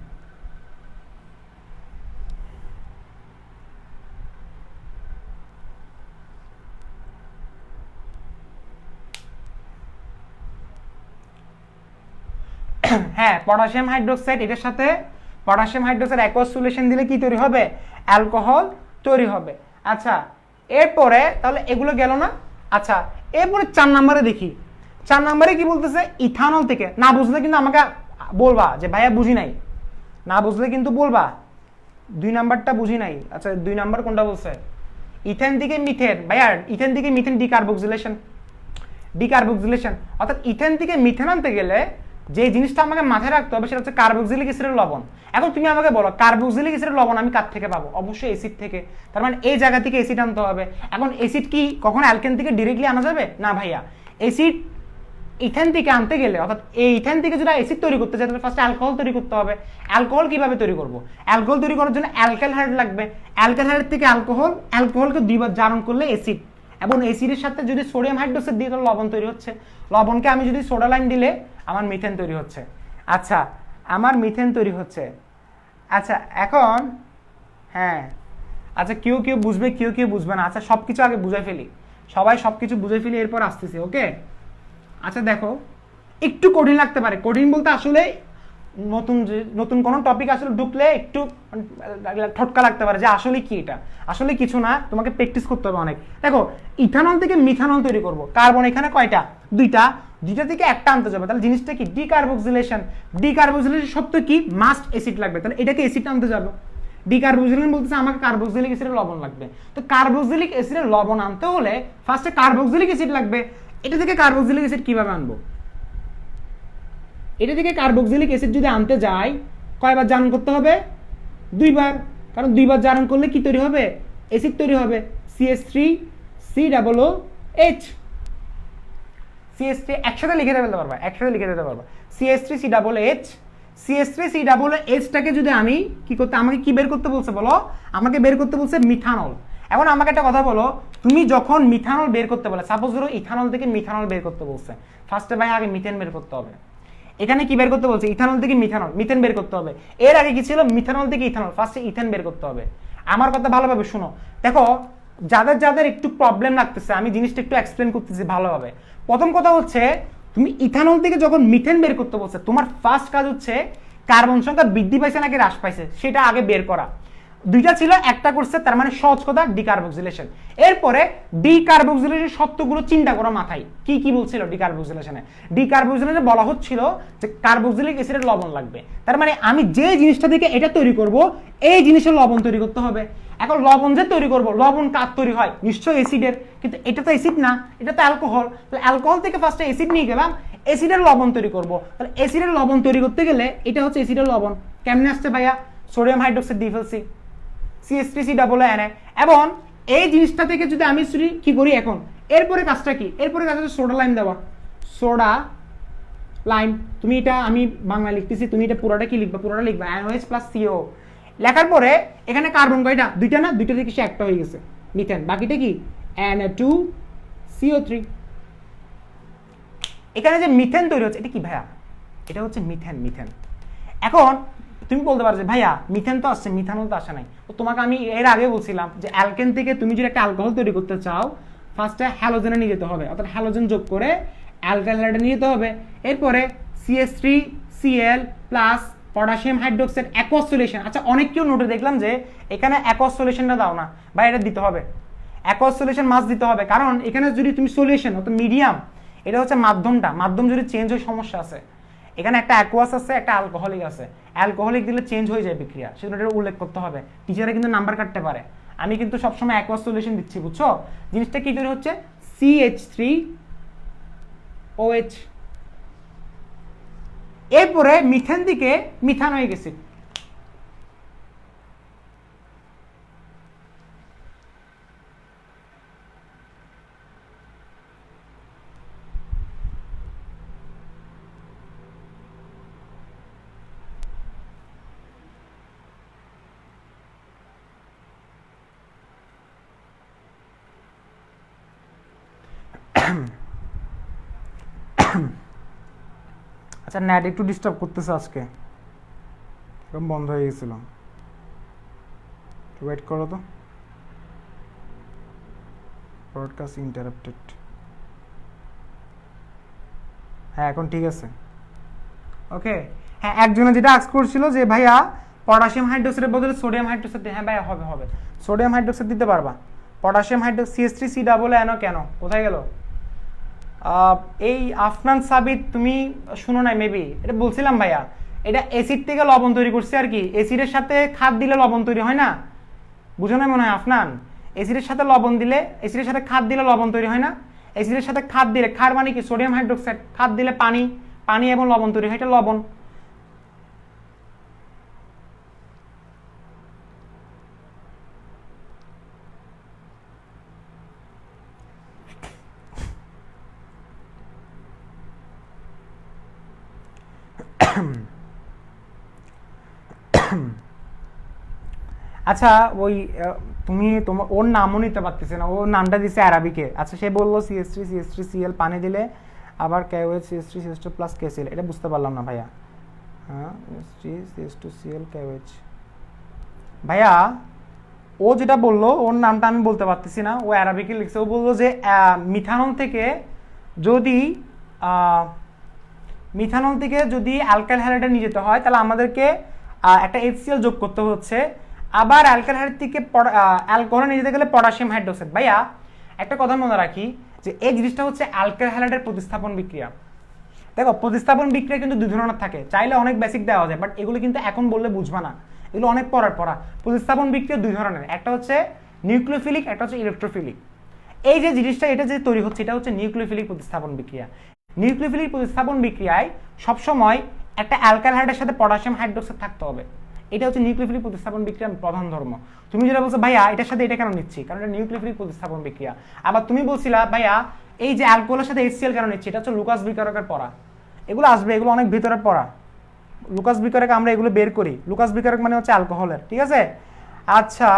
Speaker 2: হ্যাঁ, পটাশিয়াম হাইড্রোক্সাইড, এটার সাথে পটাশিয়াম হাইড্রোক্সাইড অ্যাকোয়াস সলিউশন দিলে কি তৈরি হবে? অ্যালকোহল তৈরি হবে। আচ্ছা এরপরে তাহলে এগুলো গেল না? আচ্ছা, এরপরে 4 নম্বরে দেখি। 4 নম্বরে কি বলতেছে, ইথানল থেকে। না বুঝলে কিন্তু আমাকে বলবা যে ভাইয়া বুঝি নাই, না বুঝলে কিন্তু বলবা 2 নাম্বারটা বুঝি নাই। আচ্ছা 2 নাম্বার কোনটা বলছে, ইথেন থেকে মিথেন। ভাইয়া ইথেন থেকে মিথেন ডিকার্বক্সিলেশন, ডিকার্বক্সিলেশন অর্থাৎ ইথেন থেকে মিথেন আনতে গেলে যে জিনিসটা আমাকে মাথায় রাখতে হবে সেটা হচ্ছে কার্বক্সিলিক অ্যাসিডের লবণ। এখন তুমি আমাকে বলো কার্বক্সিলিক অ্যাসিডের লবণ আমি কার থেকে পাবো? অবশ্যই অ্যাসিড থেকে। তার মানে এই জায়গা থেকে অ্যাসিড আনতে হবে। এখন অ্যাসিড কি কখনো অ্যালকেন থেকে ডিরেক্টলি আনা যাবে? না ভাইয়া, অ্যাসিড ইথেন থেকে আনতে গেলে অর্থাৎ এই ইথেন থেকে যদি অ্যাসিড তৈরি করতে চাই তাহলে ফার্স্ট অ্যালকোহল তৈরি করতে হবে। অ্যালকোহল কিভাবে তৈরি করব? অ্যালকোহল তৈরি করার জন্য অ্যালকাইল হাইড লাগবে। অ্যালকাইল হাইড থেকে অ্যালকোহল, অ্যালকোহলকে 2 বার জারণ করলে অ্যাসিড, এবং অ্যাসিডের সাথে যদি সোডিয়াম হাইড্রোক্সাইড দিই তাহলে লবণ তৈরি হচ্ছে। লবণকে আমি যদি সোডা লাইম দিলে আমার মিথেন তৈরি হচ্ছে। আচ্ছা আমার মিথেন তৈরি হচ্ছে। আচ্ছা এখন হ্যাঁ, আচ্ছা কেউ কেউ বুঝবে কেউ কেউ বুঝবে না। আচ্ছা সবকিছু আগে বুঝে ফেলি, সবাই সবকিছু বুঝে ফেলি, এরপর আসতেছি। ওকে আচ্ছা দেখো, একটু কঠিন লাগতে পারে। কঠিন বলতে আসলে নতুন কোনো টপিক আসলে ঢুকলে একটু ঠটকা লাগতে পারে যে আসলে কি এটা। আসলে কিছু না, তোমাকে প্র্যাকটিস করতে হবে অনেক। দেখো ইথানল থেকে মিথানল তৈরি করব, কার্বন এখানে কয়টা? 2টা, 2টা থেকে একটা আনতে যাবে, তাহলে জিনিসটা কি? ডিকার্বক্সিলেশন। ডিকার্বক্সিলেশন শব্দ কি? মাস্ট অ্যাসিড লাগবে, তাহলে এটাকে অ্যাসিড আনতে যাবে। ডিকার্বক্সিলেশন বলতেছে আমাকে কার্বক্সিলিক অ্যাসিডের লবণ লাগবে। তো কার্বক্সিলিক অ্যাসিডের লবণ আনতে হলে ফার্স্টে কার্বক্সিলিক অ্যাসিড লাগবে। এটা থেকে কার্বক্সিলিক অ্যাসিড কিভাবে আনবো? এটা থেকে কার্বক্সিলিক অ্যাসিড যদি আনতে যাই কয়বার জারণ করতে হবে? 2 বার। কারণ 2 বার জারণ করলে কি তৈরি হবে? অ্যাসিড তৈরি হবে, CH3COOH। CH3 একসাথে লিখে দিতে পারবা, একসাথে লিখে দিতে পারবা, CH3COOH। CH3COOH-টাকে যদি আমি কি করতে, আমাকে কি বের করতে বলছে বলো? আমাকে বের করতে বলছে মিথানল। এখন আমাকে একটা কথা বলো, তুমি যখন মিথানল বের করতে বলে, সাপোজ ধরো ইথানল থেকে মিথানল বের করতে বলছে, ফার্স্টে ভাই আগে মিথেন বের করতে হবে। এখানে কি বের করতে বলছে? ইথানল থেকে মিথানল, মিথেন বের করতে হবে। এর আগে কি ছিল? মিথানল থেকে ইথানল, ফার্স্টে ইথেন বের করতে হবে। আমার কথা ভালোভাবে শুনো। দেখো যাদের যাদের একটু প্রবলেম লাগতেছে আমি জিনিসটা একটু এক্সপ্লেন করতেছি ভালোভাবে। প্রথম কথা হচ্ছে তুমি ইথানল থেকে যখন মিথেন বের করতে বলছে, তোমার ফার্স্ট কাজ হচ্ছে কার্বন সংখ্যা বৃদ্ধি পাইছে নাকি হ্রাস পাইছে সেটা আগে বের করা। 2টা ছিল, একটা করছে, তার মানে সহজ কথা ডিকার্বক্সিলেশন। এরপরে ডিকার্বক্সিলেশন শর্তগুলো চিন্তা করো মাথায়, কি কি বলছিল ডিকার্বক্সিলেশনে? ডিকার্বক্সিলেশনে বলা হচ্ছিল যে কার্বক্সিলিক অ্যাসিডের লবণ লাগবে। তার মানে আমি যে জিনিসটা থেকে এটা তৈরি করব এই জিনিসের লবণ তৈরি করতে হবে। এখন লবণ যে তৈরি করব, লবণ কার তৈরি হয়? নিশ্চয়ই অ্যাসিডের, কিন্তু এটা তো অ্যাসিড না, এটা তো অ্যালকোহল। তাহলে অ্যালকোহল থেকে ফার্স্টে অ্যাসিড নিয়ে গেলাম, অ্যাসিডের লবণ তৈরি করব। তাহলে অ্যাসিডের লবণ তৈরি করতে গেলে এটা হচ্ছে অ্যাসিডের লবণ। কেমনে আসছে ভাইয়া? সোডিয়াম হাইড্রোক্সাইড দিয়ে ফেলছি, CH3COOH। এবং এই জিনিসটা থেকে যদি আমি কি করি এখন, এরপরে কাজটা কি? এরপরে কাজ হচ্ছে সোডা লাইম দেওয়া। সোডা লাইম, তুমি এটা আমি বাংলা লিখতেছি, তুমি এটা পুরোটা কি লিখবা? পুরোটা লিখবা NOH + CO। লেখার পরে এখানে কার্বন কয়টা? 2টা না? 2টা থেকে সে একটা হয়ে গেছে, মিথেন। বাকিটা কি? Na2CO3। এখানে যে মিথেন তৈরি হচ্ছে এটা কি ভাইয়া? এটা হচ্ছে মিথেন। মিথেন এখন তুমি বলতে পারো যে ভাইয়া মিথেন তো আসছে, মিথানল তো আসে নাই। তো তোমাকে আমি এর আগে বলছিলাম যে অ্যালকেন থেকে তুমি যদি একটা অ্যালকোহল তৈরি করতে চাও ফার্স্টে হ্যালোজেনে নিয়ে যেতে হবে, অর্থাৎ হ্যালোজেন যোগ করে অ্যালকাইল হাইড্রোজেন নিয়ে যেতে হবে। এরপরে CH3Cl plus potassium hydroxide aqueous solution. আচ্ছা অনেক কেউ নোটে দেখলাম যে এখানে অ্যাকোয়াস সলিউশনটা দাও না, বা এটা দিতে হবে, অ্যাকোয়াস সলিউশন মাস্ট দিতে হবে। কারণ এখানে যদি তুমি সলিউশন অর্থাৎ মিডিয়াম, এটা হচ্ছে মাধ্যমটা, মাধ্যম যদি চেঞ্জ হয় সমস্যা আছে। এখানে একটা অ্যাকোয়াস আছে, একটা অ্যালকোহলিক আছে, অ্যালকোহলিক দিলে চেঞ্জ হয়ে যায় বিক্রিয়া, সেজন্য এটা উল্লেখ করতে হবে। টিচারে কিন্তু নাম্বার কাটতে পারে। আমি কিন্তু সবসময় অ্যাকোয়াস সলিউশন দিচ্ছি, বুঝছো? জিনিসটা কি তৈরি হচ্ছে? CH3OH। এরপরে মিথেন থেকে মিথান হয়ে গেছে। আচ্ছা নেট একটু ডিস্টার্ব করতেছে আজকে, এরকম বন্ধ হয়ে গেছিল, ওয়েট করো তো। Broadcast interrupted. হ্যাঁ এখন ঠিক আছে। ওকে হ্যাঁ, একজনে যেটা আস্ক করছিল যে ভাইয়া পটাশিয়াম হাইড্রোক্সাইডের বদলে সোডিয়াম হাইড্রোক্সাইড, হ্যাঁ ভাইয়া হবে হবে, সোডিয়াম হাইড্রোক্সাইড দিতে পারবা।
Speaker 1: পটাশিয়াম হাইড্রো CH3 ডাবল এনো কেন কোথায় গেল? এই আফনান সাবিত তুমি শুনো নাই মেবি, এটা বলছিলাম ভাইয়া, এটা অ্যাসিড থেকে লবণ তৈরি করছে আর কি। অ্যাসিডের সাথে খাদ দিলে লবণ তৈরি হয় না, বুঝো না মনে হয় আফনান? অ্যাসিডের সাথে লবণ দিলে, অ্যাসিডের সাথে খাদ দিলে লবণ তৈরি হয় না? অ্যাসিডের সাথে খাদ দিলে, খার মানে কি? Sodium hydroxide. খাদ দিলে পানি, পানি এবং লবণ তৈরি হয়, এটা লবণ। আচ্ছা ওই তুমি তোমার ওর নামও নিতে পারতেছে না, ওর নামটা দিছে অ্যারাবিকে। আচ্ছা সে বললো CH3CL পানি দিলে আবার KOH CH3CH2 প্লাস KCl, এটা বুঝতে পারলাম না ভাইয়া। হ্যাঁ CH2CL KOH ভাইয়া, ও যেটা বললো ওর নামটা আমি বলতে পারতেছি না, ও অ্যারাবিকে লিখছে। ও বললো যে মিথানল থেকে যদি অ্যালকাইল হ্যালাইডে নিয়ে যেতে হয় তাহলে আমাদেরকে একটা HCl যোগ করতে হচ্ছে। আবার অ্যালকাইল হ্যালাইড থেকে অ্যালকোহলে নিয়ে যেতে গেলে পটাশিয়াম হাইড্রোক্সাইড। ভাইয়া একটা কথা মনে রাখি যে এই জিনিসটা হচ্ছে অ্যালকাইল হ্যালাইডের প্রতিস্থাপন বিক্রিয়া। দেখো প্রতিস্থাপন বিক্রিয়া কিন্তু দুই ধরনের থাকে, চাইলে অনেক বেসিক দেওয়া যায়, বাট এগুলো কিন্তু এখন বললে বুঝবা না, এগুলো অনেক পড়া। প্রতিস্থাপন বিক্রিয়া দুই ধরনের, একটা হচ্ছে নিউক্লিওফিলিক, একটা হচ্ছে ইলেকট্রোফিলিক। এই যে জিনিসটা এটা যে তৈরি হচ্ছে এটা হচ্ছে নিউক্লিওফিলিক প্রতিস্থাপন বিক্রিয়া। নিউক্লিওফিলিক প্রতিস্থাপন বিক্রিয়ায় সবসময় একটা অ্যালকাইল হাইড্রেটের সাথে পটাশিয়াম হাইড্রোক্সাইড থাকতে হবে। এটা হচ্ছে নিউক্লিওফিলিক প্রতিস্থাপন বিক্রিয়ার প্রধান ধর্ম। তুমি যেটা বলছো ভাইয়া এটার সাথে এটা কেন নিচ্ছি, কারণ এটা নিউক্লিওফিলিক প্রতিস্থাপন বিক্রিয়া। আবার তুমি বলছিলা ভাইয়া এই যে অ্যালকোহলের সাথে HCl কেন নিচ্ছি, এটা হচ্ছে লুকাস বিকারকের পড়া। এগুলো আসবে, এগুলো অনেক ভিতরে পড়া। লুকাস বিকারক আমরা এগুলো বের করি। লুকাস বিকারক মানে হচ্ছে অ্যালকোহলের, ঠিক আছে? আচ্ছা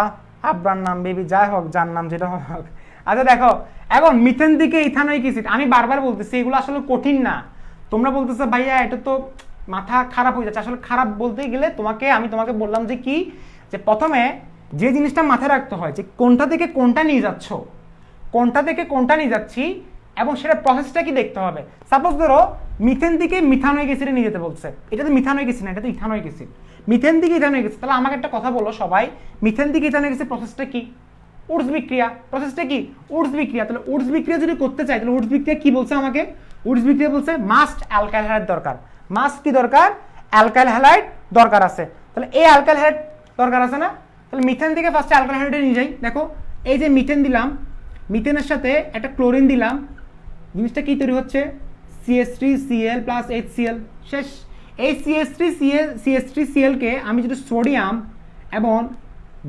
Speaker 1: আব্রার নাম বেবি যাই হোক, যার নাম যেটা হোক। আচ্ছা দেখো এখন মিথেন থেকে ইথানোয়িক অ্যাসিড, আমি বারবার বলতেছি এগুলো আসলে কঠিন না। তোমরা বলতেছো ভাইয়া এটা তো মাথা খারাপ হয়ে যাচ্ছে, আসলে খারাপ বলতে গেলে আমি তোমাকে বললাম যে কি, যে প্রথমে যে জিনিসটা মাথায় রাখতে হয় যে কোনটা থেকে কোনটা নিয়ে যাচ্ছি এবং সেটা প্রসেসটা কি দেখতে হবে। সাপোজ ধরো মিথেন থেকে মিথানোয়িক অ্যাসিডে নিয়ে যেতে বলছে, এটা তো মিথানোয়িক অ্যাসিড না, এটা তো ইথানোয়িক অ্যাসিড। মিথেন থেকে ইথানোয়িক অ্যাসিড, তাহলে আমাকে একটা কথা বলো সবাই, মিথেন থেকে ইথানোয়িক অ্যাসিড প্রসেসটা কি? উডস বিক্রিয়া। প্রসেসটা কি? উডস বিক্রিয়া। তাহলে উডস বিক্রিয়া যদি করতে চাই তাহলে উডস বিক্রিয়া কি বলছে আমাকে? উডস বিক্রিয়া বলছে মাস্ট অ্যালকাইল হ্যালাইড দরকার। মাস্ট কি দরকার? অ্যালকাইল হ্যালাইড দরকার আছে। তাহলে এই অ্যালকাইল হ্যালাইড দরকার আছে না? তাহলে মিথেন থেকে ফার্স্টে অ্যালকাইল হ্যালাইডে নিয়ে যাই। দেখো এই যে মিথেন দিলাম, মিথেনের সাথে একটা ক্লোরিন দিলাম, জিনিসটা কি তৈরি হচ্ছে? CH3Cl plus HCl। শেষ। এই CH3Cl কে আমি যদি সোডিয়াম এবং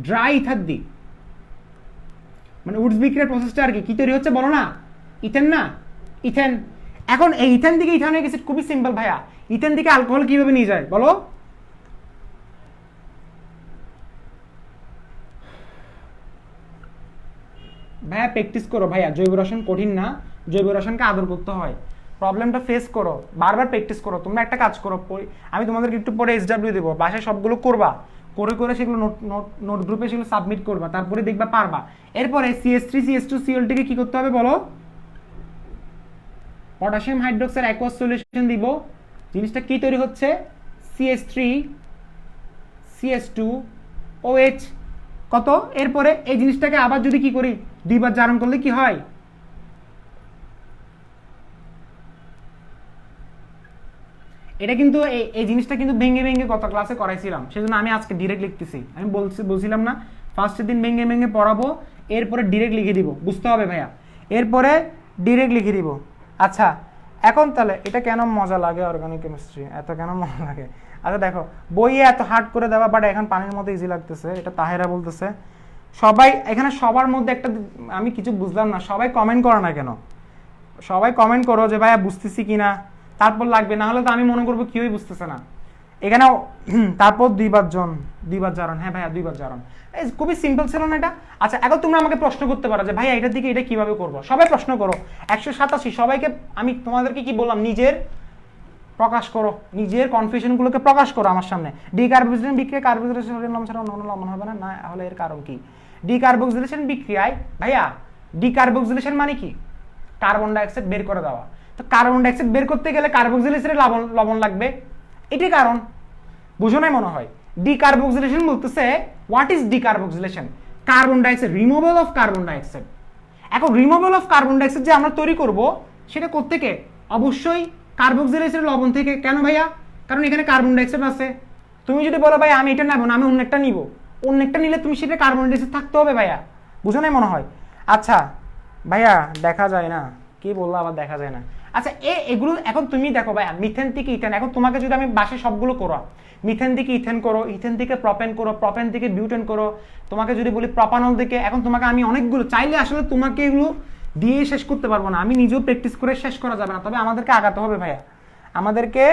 Speaker 1: ড্রাই ইথার দিই, মানে উডস বিক্রিয়ার প্রসেসটা আর কি তৈরি হচ্ছে বলো না? ইথেন না? ইথেন। এখন এই ইথেন থেকে ইথানোয়িক অ্যাসিড খুবই সিম্পল ভাইয়া। ইথেন থেকে অ্যালকোহল কিভাবে নিয়ে যায় বলো? ভাইয়া প্র্যাকটিস করো ভাইয়া, জৈব রসায়ন কঠিন না, জৈব রসায়নকে আদর করতে হয়। প্রবলেমটা ফেস করো, বারবার প্র্যাকটিস করো। তোমরা একটা কাজ করো, আমি তোমাদেরকে একটু পরে SW দেবো, বাসায় সবগুলো করবা, করে সেগুলো নোট গ্রুপে সেগুলো সাবমিট করবা, তারপরে দেখবা পারবা। এরপরে CH3CH2Cl কে কি করতে হবে বলো? পটাশিয়াম হাইড্রোক্সাইড অ্যাকুয়াস সলিউশন দিব, জিনিসটা কি তৈরি হচ্ছে? CH3CH2OH কত? এরপরে এই জিনিসটাকে আবার যদি কি করি, দুইবার জারণ করলে কি হয়? এটা কিন্তু এই জিনিসটা কিন্তু ভেঙে গত ক্লাসে করাইছিলাম, সেজন্য আমি আজকে ডিরেক্ট লিখতেছি। আমি বলছিলাম না ফার্স্টের দিন ভেঙে পড়াবো, এরপরে ডিরেক্ট লিখে দিব, বুঝতে হবে ভাইয়া, এরপরে ডিরেক্ট লিখে দিব। আচ্ছা এখন তাহলে এটা কেন মজা লাগে অর্গানিক কেমিস্ট্রি, এত কেন মজা লাগে? আচ্ছা দেখো বইয়ে এত হার্ড করে দেওয়া, বাট এখন পানির মতো ইজি লাগতেছে, এটা তাহেরা বলতেছে। সবাই এখানে সবার মধ্যে একটা আমি কিছু বুঝলাম না, সবাই কমেন্ট করো না কেন? সবাই কমেন্ট করো যে ভাইয়া বুঝতেছি কিনা, তারপর লাগবে, না হলে তো আমি মনে করবো কেউই বুঝতেছে না। এখানে তারপর দুইবার জারণ। হ্যাঁ ভাইয়া দুইবার জারণ, খুবই সিম্পল ছিল না এটা? আচ্ছা এখন তোমরা আমাকে প্রশ্ন করতে পারো যে ভাইয়া এটার দিকে এটা কিভাবে করবো, সবাই প্রশ্ন করো। 187 সবাইকে আমি তোমাদেরকে কি বললাম, নিজের প্রকাশ করো, নিজের কনফিউশনগুলোকে প্রকাশ করো আমার সামনে। ডিকার্বক্সিলেশন বিক্রিয়া কার্বক্সিলেশনের নাম ছাড়া অন্য লবণ হবে না, না হলে এর কারণ কি? ডিকার্বক্সিলেশন বিক্রিয়ায় ভাইয়া ডিকার্বক্সিলেশন মানে কি? কার্বন ডাইঅক্সাইড বের করে দেওয়া। তো কার্বন ডাইঅক্সাইড বের করতে গেলে কার্বক্সিলেশনে লবণ লাগবে, এটাই কারণ। বুঝো নাই মনে হয়? ডিকার্বক্সিলেশন বলতেছে what is decarboxylation?
Speaker 2: Carbon dioxide, removal of carbon dioxide. এখন রিমুভাল অফ কার্বন ডাইঅক্সাইড যে আমরা তৈরি করব সেটা কোত্থেকে? অবশ্যই কার্বক্সিলাইসের লবণ থেকে। কেন ভাইয়া? কারণ এখানে কার্বন ডাইঅক্সাইড আছে। তুমি যদি বলো ভাই আমি এটা নেবো না, আমি অন্য একটা নিব, অন্য একটা নিলে তুমি সেটা কার্বন ডাইঅক্সাইড থাকতে হবে ভাইয়া, বুঝো নাই মনে হয়? আচ্ছা ভাইয়া দেখা যায় না, কি বললো আবার দেখা যায় না। আচ্ছা এগুলো এখন তুমি দেখো ভাইয়া, মিথেন থেকে ইথেন, এখন তোমাকে যদি আমি বাসায় সবগুলো করো, মিথেন থেকে ইথেন করো, ইথেন থেকে প্রপেন করো, প্রপেন থেকে বিউটেন করো, তোমাকে যদি বলি প্রপানল থেকে, এখন তোমাকে আমি অনেকগুলো চাইলে আসলে তোমাকে এগুলো দিয়ে শেষ করতে পারবো না, আমি নিজেও প্র্যাকটিস করে শেষ করা যাবে না, তবে আমাদেরকে আগাতে হবে ভাইয়া, আমাদেরকে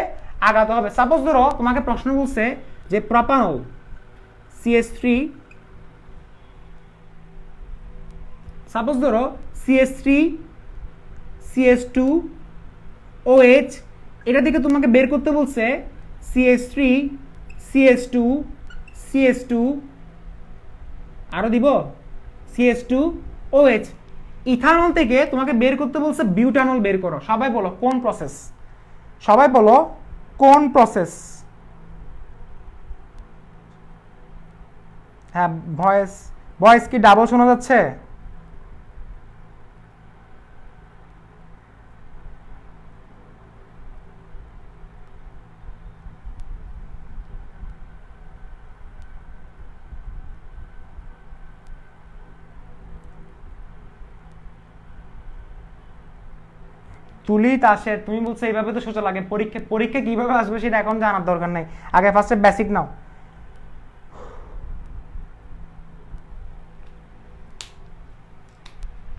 Speaker 2: আগাতে হবে। সাপোজ ধরো তোমাকে প্রশ্ন বলছে যে প্রপানল CH3, সাপোজ ধরো CH3 CH2 OH, এটা থেকে তোমাকে বের করতে বলছে CH3 CH2 CH2 আরো দিব CH2 OH। ইথানল থেকে তোমাকে বের করতে বলছে বিউটানল বের করো। সবাই বলো কোন প্রসেস? সবাই বলো কোন প্রসেস? হ্যাঁ ভয়েস, ভয়েস কি ডাবল শোনা যাচ্ছে? তুলিত আসে, তুমি বলছো এইভাবে তো সোজা লাগে, পরীক্ষা পরীক্ষা কিভাবে আসবে সেটা এখন জানার দরকার নেই, আগে ফার্স্টে বেসিক নাও।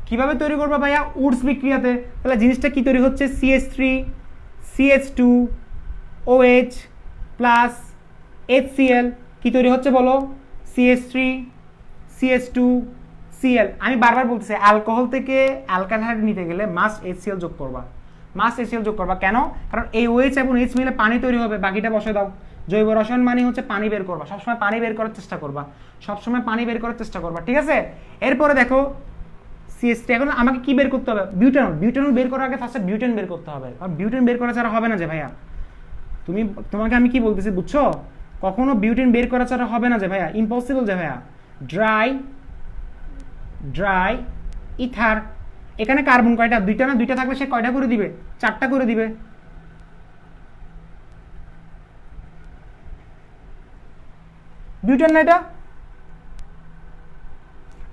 Speaker 2: কিভাবে তৈরি করবা ভাইয়া? উডস বিক্রিয়াতে। তাহলে জিনিসটা কি তৈরি হচ্ছে? CH3 CH2 OH plus HCl, কি তৈরি হচ্ছে বলো? CH3 CH2 Cl। আমি বারবার বলতেছি অ্যালকোহল থেকে অ্যালকানহাইড নিতে গেলে মাস্ট HCl যোগ করবা, মাস্ট HCl যোগ করবা। কেন? কারণ এই OH এবং H মিলে পানি তৈরি হবে, বাকিটা বসে দাও। জৈব রসায়ন মানে হচ্ছে পানি বের করবা, সবসময় পানি বের করার চেষ্টা করবা, সবসময় পানি বের করার চেষ্টা করবা, ঠিক আছে? এরপরে দেখো CH3, এখন আমাকে কি বের করতে হবে? বিউটানল। বিউটানল বের করার আগে ফার্স্টে বিউটেন বের করতে হবে, কারণ বিউটেন বের করা ছাড়া হবে না যে ভাইয়া। তোমাকে আমি কি বলতেছি বুঝছো? কখনো বিউটেন বের করা ছাড়া হবে না যে ভাইয়া, ইম্পসিবল যে ভাইয়া। ড্রাই ইথার, এখানে কার্বন কয়টা? দুইটা না? দুইটা থাকলে সে কয়টা করে দিবে? চারটা করে দিবে। বিউটেন না এটা?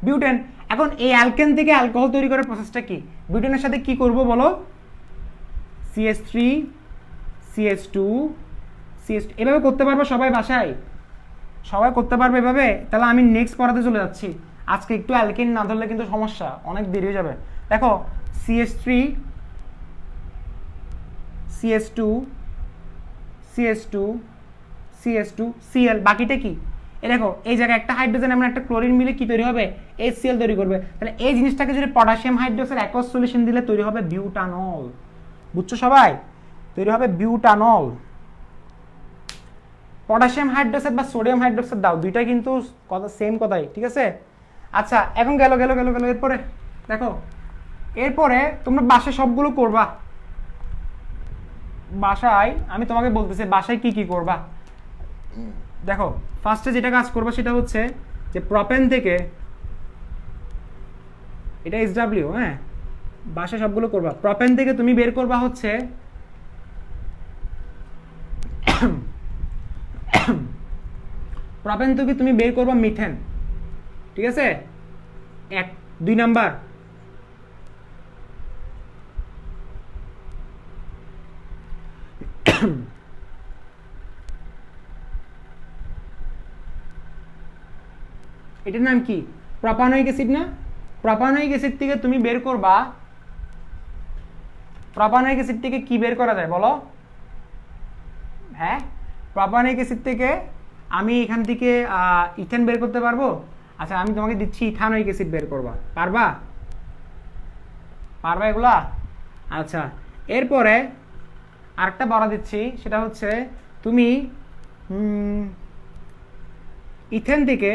Speaker 2: বিউটেন। এখন এই অ্যালকেন থেকে অ্যালকোহল তৈরি করার প্রসেসটা কি? বিউটেনের সাথে কি করব বলো? CH3 CH2 CH2, এভাবে করতে পারবে সবাই বাসায়? সবাই করতে পারবে এভাবে? তাহলে আমি নেক্সট পড়াতে চলে যাচ্ছি। আজকে একটু অ্যালকেন না ধরলে কিন্তু সমস্যা, অনেক দেরি হয়ে যাবে। দেখো CH3 CH2 CH2 CH2 Cl, বাকিটা কি? এই দেখো এই জায়গায় একটা হাইড্রোজেন এবং একটা ক্লোরিন মিলে কি তৈরি হবে? HCl তৈরি করবে। তাহলে এই জিনিসটাকে যদি পটাশিয়াম হাইড্রোক্সাইড অ্যাকোয়াস সলিউশন দিলে তৈরি হবে বিউটানল, বুঝছো সবাই? তৈরি হবে বিউটানল। পটাশিয়াম হাইড্রোক্সাইড বা সোডিয়াম হাইড্রোক্সাইড দাও, দুইটা কিন্তু কথা সেম কথাই, ঠিক আছে? আচ্ছা এখন গেল গেল গেল গেল এরপরে দেখো, এরপরে তোমরা বাসায় সবগুলো করবা। বাসায় আমি তোমাকে বলতেছি বাসায় কি কি করবা। দেখো ফার্স্টে যেটা কাজ করবা সেটা হচ্ছে যে প্রপেন থেকে, এটা SW, হ্যাঁ বাসায় সবগুলো করবা। প্রপেন থেকে তুমি বের করবা হচ্ছে প্রপেন থেকে তুমি বের করবা মিথেন, ঠিক আছে? 2 নাম্বার। এটার নাম কি? প্রপানোয়িক অ্যাসিড না? প্রপানোয়িক অ্যাসিড থেকে তুমি বের করবা, প্রপানোয়িক অ্যাসিড থেকে কি বের করা যায় বলো? হ্যাঁ প্রপানোয়িক অ্যাসিড থেকে আমি এখান থেকে ইথেন বের করতে পারবো। আচ্ছা আমি তোমাকে দিচ্ছি ইথানোয়িক অ্যাসিড বের করবা, পারবা? পারবা এগুলা? আচ্ছা এরপরে আরেকটা বলা দিচ্ছি, সেটা হচ্ছে তুমি ইথেন থেকে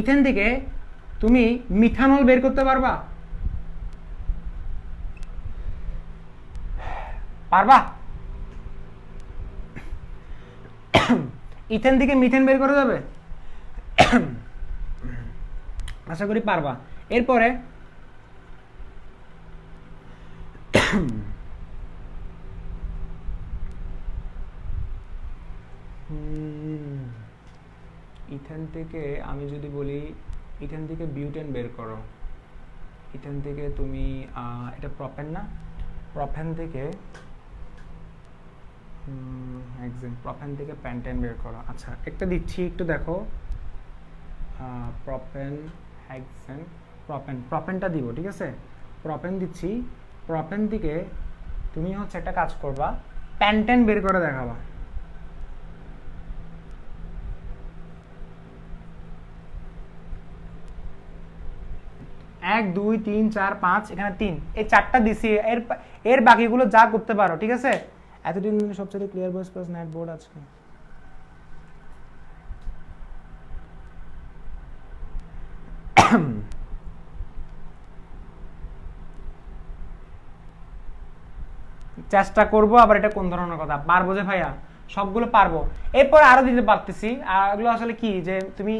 Speaker 2: ইথেন থেকে তুমি মিথানল বের করতে পারবা? পারবা? ইথেন থেকে মিথেন বের করা যাবে? আশা করি পারবা। এরপরে ইথেন থেকে আমি যদি বলি ইথেন থেকে বিউটেন বের করো, ইথেন থেকে তুমি এটা প্রপেন না, প্রপেন থেকে প্রপেন থেকে প্যান্টেন বের করো। আচ্ছা একটা দিচ্ছি, একটু দেখো, প্রপেন হেক্সেন প্রপেন, প্রপেনটা দিব, ঠিক আছে, প্রপেন দিচ্ছি। প্রপেন থেকে তুমি হচ্ছে একটা কাজ করবা, প্যান্টেন বের করে দেখাবা। এক দুই তিন চার পাঁচ, এখানে 3, এই 4টা দিছি। এর বাকিগুলো যা করতে পারো, ঠিক আছে। এতদিন সবচেয়ে ক্লিয়ার বয়েস প্লাস নেট বোর্ড আজকে চেষ্টা করবো। আবার এটা কোন ধরনের কথা, পারবো যে ভাইয়া সবগুলো পারবো, এরপর আরো দিতে পারতেছি। আর এগুলো আসলে কি যে তুমি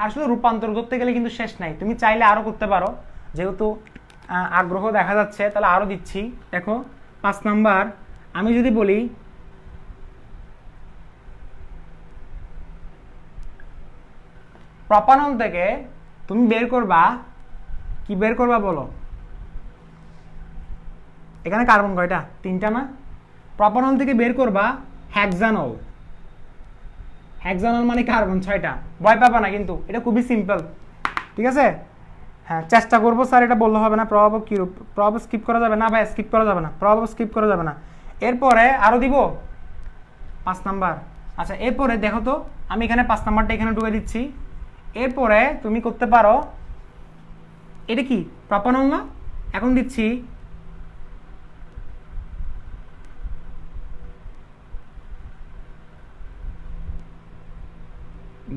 Speaker 2: আসলে রূপান্তর করতে গেলে কিন্তু শেষ নাই, তুমি চাইলে আরো করতে পারো, যেহেতু আগ্রহ দেখা যাচ্ছে তাহলে আরো দিচ্ছি। দেখো 5 নাম্বার আমি যদি বলি প্রপানল থেকে তুমি বের করবা, কি বের করবা বলো? এখানে কার্বন কয়টা? 3টা না? প্রপানল থেকে বের করবা হেক্সানল। হেক্সানল মানে কার্বন 6টা। ভয় পাবা না কিন্তু, এটা খুবই সিম্পল, ঠিক আছে। হ্যাঁ চেষ্টা করবো স্যার, এটা বললে হবে না। প্রভাব কি, প্রভাব স্কিপ করা যাবে না ভাই, স্কিপ করা যাবে না, প্রভাব স্কিপ করা যাবে না। এরপরে আরো দিব 5 নাম্বার। আচ্ছা এরপরে দেখো তো, আমি এখানে 5 নাম্বারটা এখানে ঢুকে দিচ্ছি। এরপরে তুমি করতে পারো, এটা কি প্রপানল না? এখন দিচ্ছি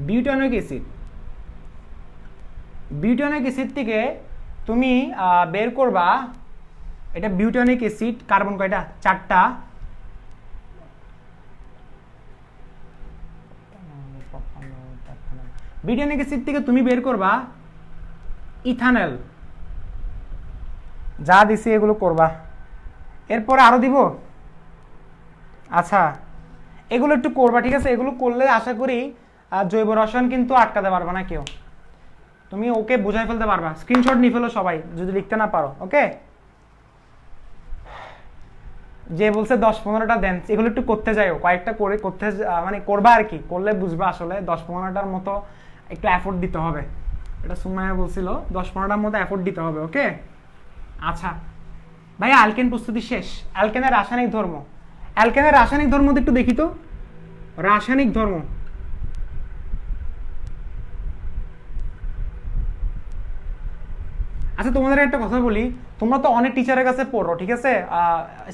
Speaker 2: বিউটানিক অ্যাসিড। বিউটানিক অ্যাসিড থেকে তুমি বের করবা, এটা বিউটানিক অ্যাসিড, কার্বন কয়টা? 4টা। বিউটানিক অ্যাসিড থেকে তুমি বের করবা ইথানল। যা দিছি এগুলো করবা, এরপরে আরো দিব। আচ্ছা এগুলো একটু করবা, ঠিক আছে। এগুলো করলে আশা করি জৈব রসায়ন কিন্তু আটকাতে পারবে না কেউ, তুমি ওকে বুঝাই ফেলতে পারবা। স্ক্রিনশট নিয়ে ফেলো সবাই যদি লিখতে না পারো, ওকে। যে বলছে 10-15টা দেন, এগুলো একটু করতে যাইও, কয়েকটা করে করতে মানে করবা আর কি, করলে বুঝবা আসলে 10-15টার মতো একটু এফোর্ট দিতে হবে। এটা সুমাইয়া বলছিল 10-15টার মতো এফোর্ট দিতে হবে, ওকে। আচ্ছা ভাইয়া অ্যালকেন প্রস্তুতি শেষ। অ্যালকেনের রাসায়নিক ধর্ম, অ্যালকেনের রাসায়নিক ধর্ম একটু দেখি তো। রাসায়নিক ধর্ম, আচ্ছা তোমাদের একটা কথা বলি, তোমরা তো অনেক টিচারের কাছে পড়ো, ঠিক আছে,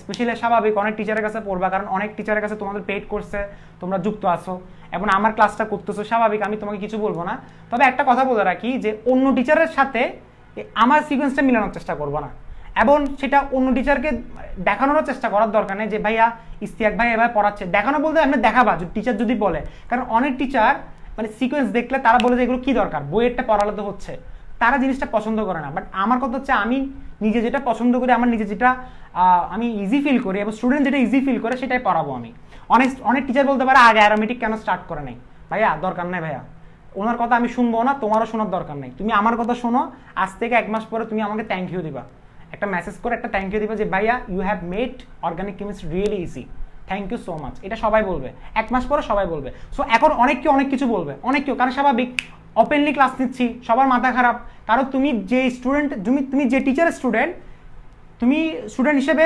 Speaker 2: স্পেশালি স্বাভাবিক অনেক টিচারের কাছে পড়বা, কারণ অনেক টিচারের কাছে তোমাদের পেইড কোর্সে তোমরা যুক্ত আছো এবং আমার ক্লাসটা করতেছো, স্বাভাবিক, আমি তোমাকে কিছু বলবো না। তবে একটা কথা বলে রাখি যে অন্য টিচারের সাথে আমার সিকোয়েন্সটা মিলানোর চেষ্টা করবো না, এবং সেটা অন্য টিচারকে দেখানোরও চেষ্টা করার দরকার নেই যে ভাইয়া ইস্তিয়াক ভাই এভাবে পড়াচ্ছে। দেখানো বলতে আপনি দেখাবা টিচার যদি বলে, কারণ অনেক টিচার মানে সিকোয়েন্স দেখলে তারা বলে যে এগুলো কি দরকার, বইয়েরটা পড়ালে তো হচ্ছে, তারা জিনিসটা পছন্দ করে না। বাট আমার কথা হচ্ছে আমি নিজে যেটা পছন্দ করি, আমার নিজে যেটা আমি ইজি ফিল করি এবং স্টুডেন্ট যেটা ইজি ফিল করে সেটাই পড়াবো আমি। অনেক টিচার বলতে পারে আগে অ্যারোমেটিক কেন স্টার্ট করে নাই, ভাইয়া দরকার নাই ভাইয়া, ওনার কথা আমি শুনবো না, তোমারও শোনার দরকার নেই, তুমি আমার কথা শোনো। আজ থেকে 1 মাস পরে তুমি আমাকে থ্যাংক ইউ দিবা, একটা মেসেজ করে একটা থ্যাংক ইউ দিবা যে ভাইয়া you have made organic chemistry really easy, thank you so much. এটা সবাই বলবে, 1 মাস পরে সবাই বলবে। সো এখন অনেক কিছু বলবে, অনেক কেউ, কারণ স্বাভাবিক ওপেনলি ক্লাস নিচ্ছি, সবার মাথা খারাপ, কারণ তুমি যে স্টুডেন্ট, তুমি যে টিচারের স্টুডেন্ট, তুমি স্টুডেন্ট হিসেবে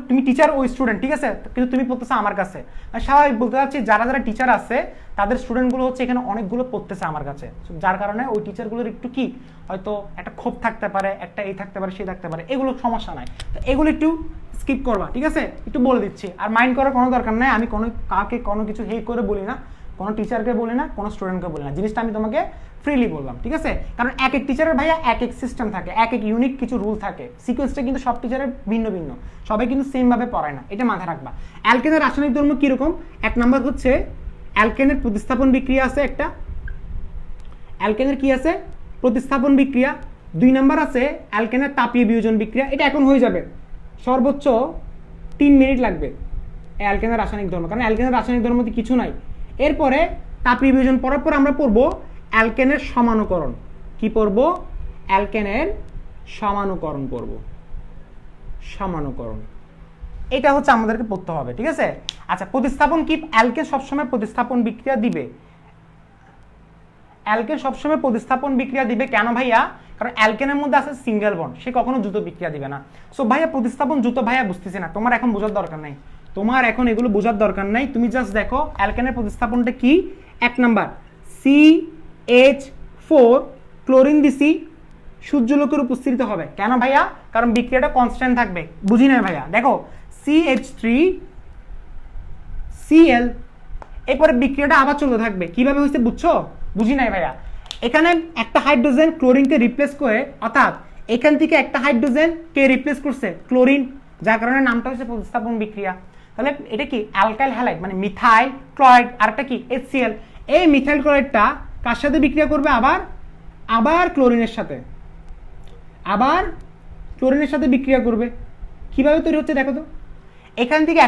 Speaker 2: তুমি টিচার ওই স্টুডেন্ট, ঠিক আছে, কিন্তু তুমি পড়তেছো আমার কাছে। স্বাভাবিক বলতে চাচ্ছি যারা টিচার আছে তাদের স্টুডেন্টগুলো হচ্ছে এখানে অনেকগুলো পড়তেছে আমার কাছে, যার কারণে ওই টিচারগুলোর একটু কি হয়তো একটা ক্ষোভ থাকতে পারে, একটা এই থাকতে পারে, সেই থাকতে পারে, এগুলো সমস্যা নাই, তো এগুলো একটু স্কিপ করবা, ঠিক আছে, একটু বলে দিচ্ছি। আর মাইন্ড করার কোনো দরকার নাই, আমি কাকে কোনো কিছু হেই করে বলি না, কোনো টিচারকে বলি না, কোনো স্টুডেন্টকে বলি না, জিনিসটা আমি তোমাকে ফ্রিলি বললাম, ঠিক আছে। কারণ এক টিচারের ভাইয়া এক সিস্টেম থাকে, এক ইউনিক কিছু রুল থাকে, সিকোয়েন্সটা কিন্তু সব টিচারের ভিন্ন ভিন্ন, সবাই কিন্তু সেম ভাবে পড়ায় না, এটা মাথায় রাখবা। অ্যালকেনের রাসায়নিক ধর্ম কিরকম? 1 নাম্বার হচ্ছে অ্যালকেনের প্রতিস্থাপন বিক্রিয়া আছে একটা, অ্যালকেনের কি আছে প্রতিস্থাপন বিক্রিয়া। 2 নাম্বার আছে অ্যালকেনের তাপীয় বিয়োজন বিক্রিয়া। এটা এখন হয়ে যাবে, সর্বোচ্চ 3 মিনিট লাগবে অ্যালকেনের রাসায়নিক ধর্ম, কারণ অ্যালকেনের রাসায়নিক ধর্ম মধ্যে কিছু নাই। এরপরে তাপীয় বিয়োজন পড়ার পর আমরা পড়বো অ্যালকেনের সমানুকরণ। কি পড়বো? অ্যালকেনের সমানুকরণ পড়বো, সমানুকরণ। এটা হচ্ছে আমাদেরকে পড়তে হবে, ঠিক আছে। আচ্ছা, প্রতিস্থাপন কি? অ্যালকেন সবসময় প্রতিস্থাপন বিক্রিয়া দিবে, অ্যালকেন সবসময় প্রতিস্থাপন বিক্রিয়া দিবে। কেন ভাইয়া? কারণ অ্যালকেনের মধ্যে আছে সিঙ্গেল বন্ড, সে কখনো দ্রুত বিক্রিয়া দিবে না। সো ভাইয়া প্রতিস্থাপন দ্রুত ভাইয়া বুঝতেছি না, তোমার এখন বোঝার দরকার নাই, তোমার এখন এগুলো বোঝার দরকার নাই। তুমি জাস্ট দেখো অ্যালকেনের প্রতিস্থাপনটা কি। 1 নাম্বার CH4 ক্লোরিন দিছি, সূর্যালোকের উপস্থিতিতে হবে। কেন ভাইয়া? কারণ বিক্রিয়াটা কনস্ট্যান্ট থাকবে। বুঝি না ভাইয়া? দেখো CH3Cl, এরপরে বিক্রিয়াটা আবার চলতে থাকবে। কিভাবে হয়েছে বুঝছো? বুঝি নাই ভাইয়া। এখানে একটা হাইড্রোজেন ক্লোরিনকে রিপ্লেস করে, অর্থাৎ এখান থেকে একটা হাইড্রোজেন কে রিপ্লেস করছে? ক্লোরিন, যার কারণে নামটা হচ্ছে প্রতিস্থাপন বিক্রিয়া। তাহলে এটা কি? অ্যালকাইল হ্যালাইড মানে মিথাইল ক্লোরাইড, আর একটা কি? HCl। এই মিথাইল ক্লোরাইডটা কার সাথে বিক্রিয়া করবে? আবার ক্লোরিনের সাথে, আবার ক্লোরিনের সাথে বিক্রিয়া করবে। কিভাবে তৈরি হচ্ছে দেখো তো। এখান থেকে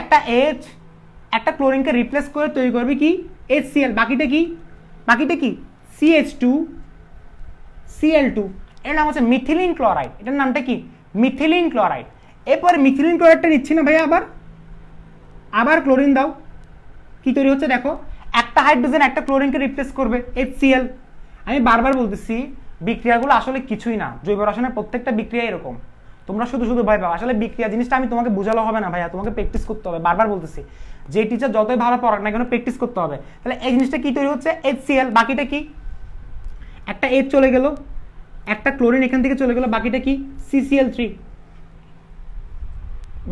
Speaker 2: একটা ক্লোরিনকে রিপ্লেস করে তৈরি করবে কি? HCl। বাকিটা কি? CH2Cl2। এর নাম হচ্ছে মিথিলিন ক্লোরাইড। এটার নামটা কি? Methylene chloride. এরপরে মিথিলিন ক্লোরাইডটা নিচ্ছি না ভাইয়া, আবার ক্লোরিন দাও। কি তৈরি হচ্ছে দেখো, একটা হাইড্রোজেন একটা ক্লোরিনকে রিপ্লেস করবে, HCl। আমি বারবার বলতেছি বিক্রিয়াগুলো আসলে কিছুই না, জৈব রসায়নের প্রত্যেকটা বিক্রিয়া এরকম। তোমরা শুধু ভয় পাও। আসলে বিক্রিয়া জিনিসটা আমি তোমাকে বোঝালো হবে না ভাইয়া, তোমাকে প্র্যাকটিস করতে হবে। বারবার বলতেছি, যে টিচার যতই ভালো পড়াক না কেন প্র্যাকটিস করতে হবে। তাহলে এই জিনিসটা কি তৈরি হচ্ছে? HCl। বাকিটা কি? একটা H চলে গেল, একটা ক্লোরিন এখান থেকে চলে গেল, বাকিটা কি? CCl3।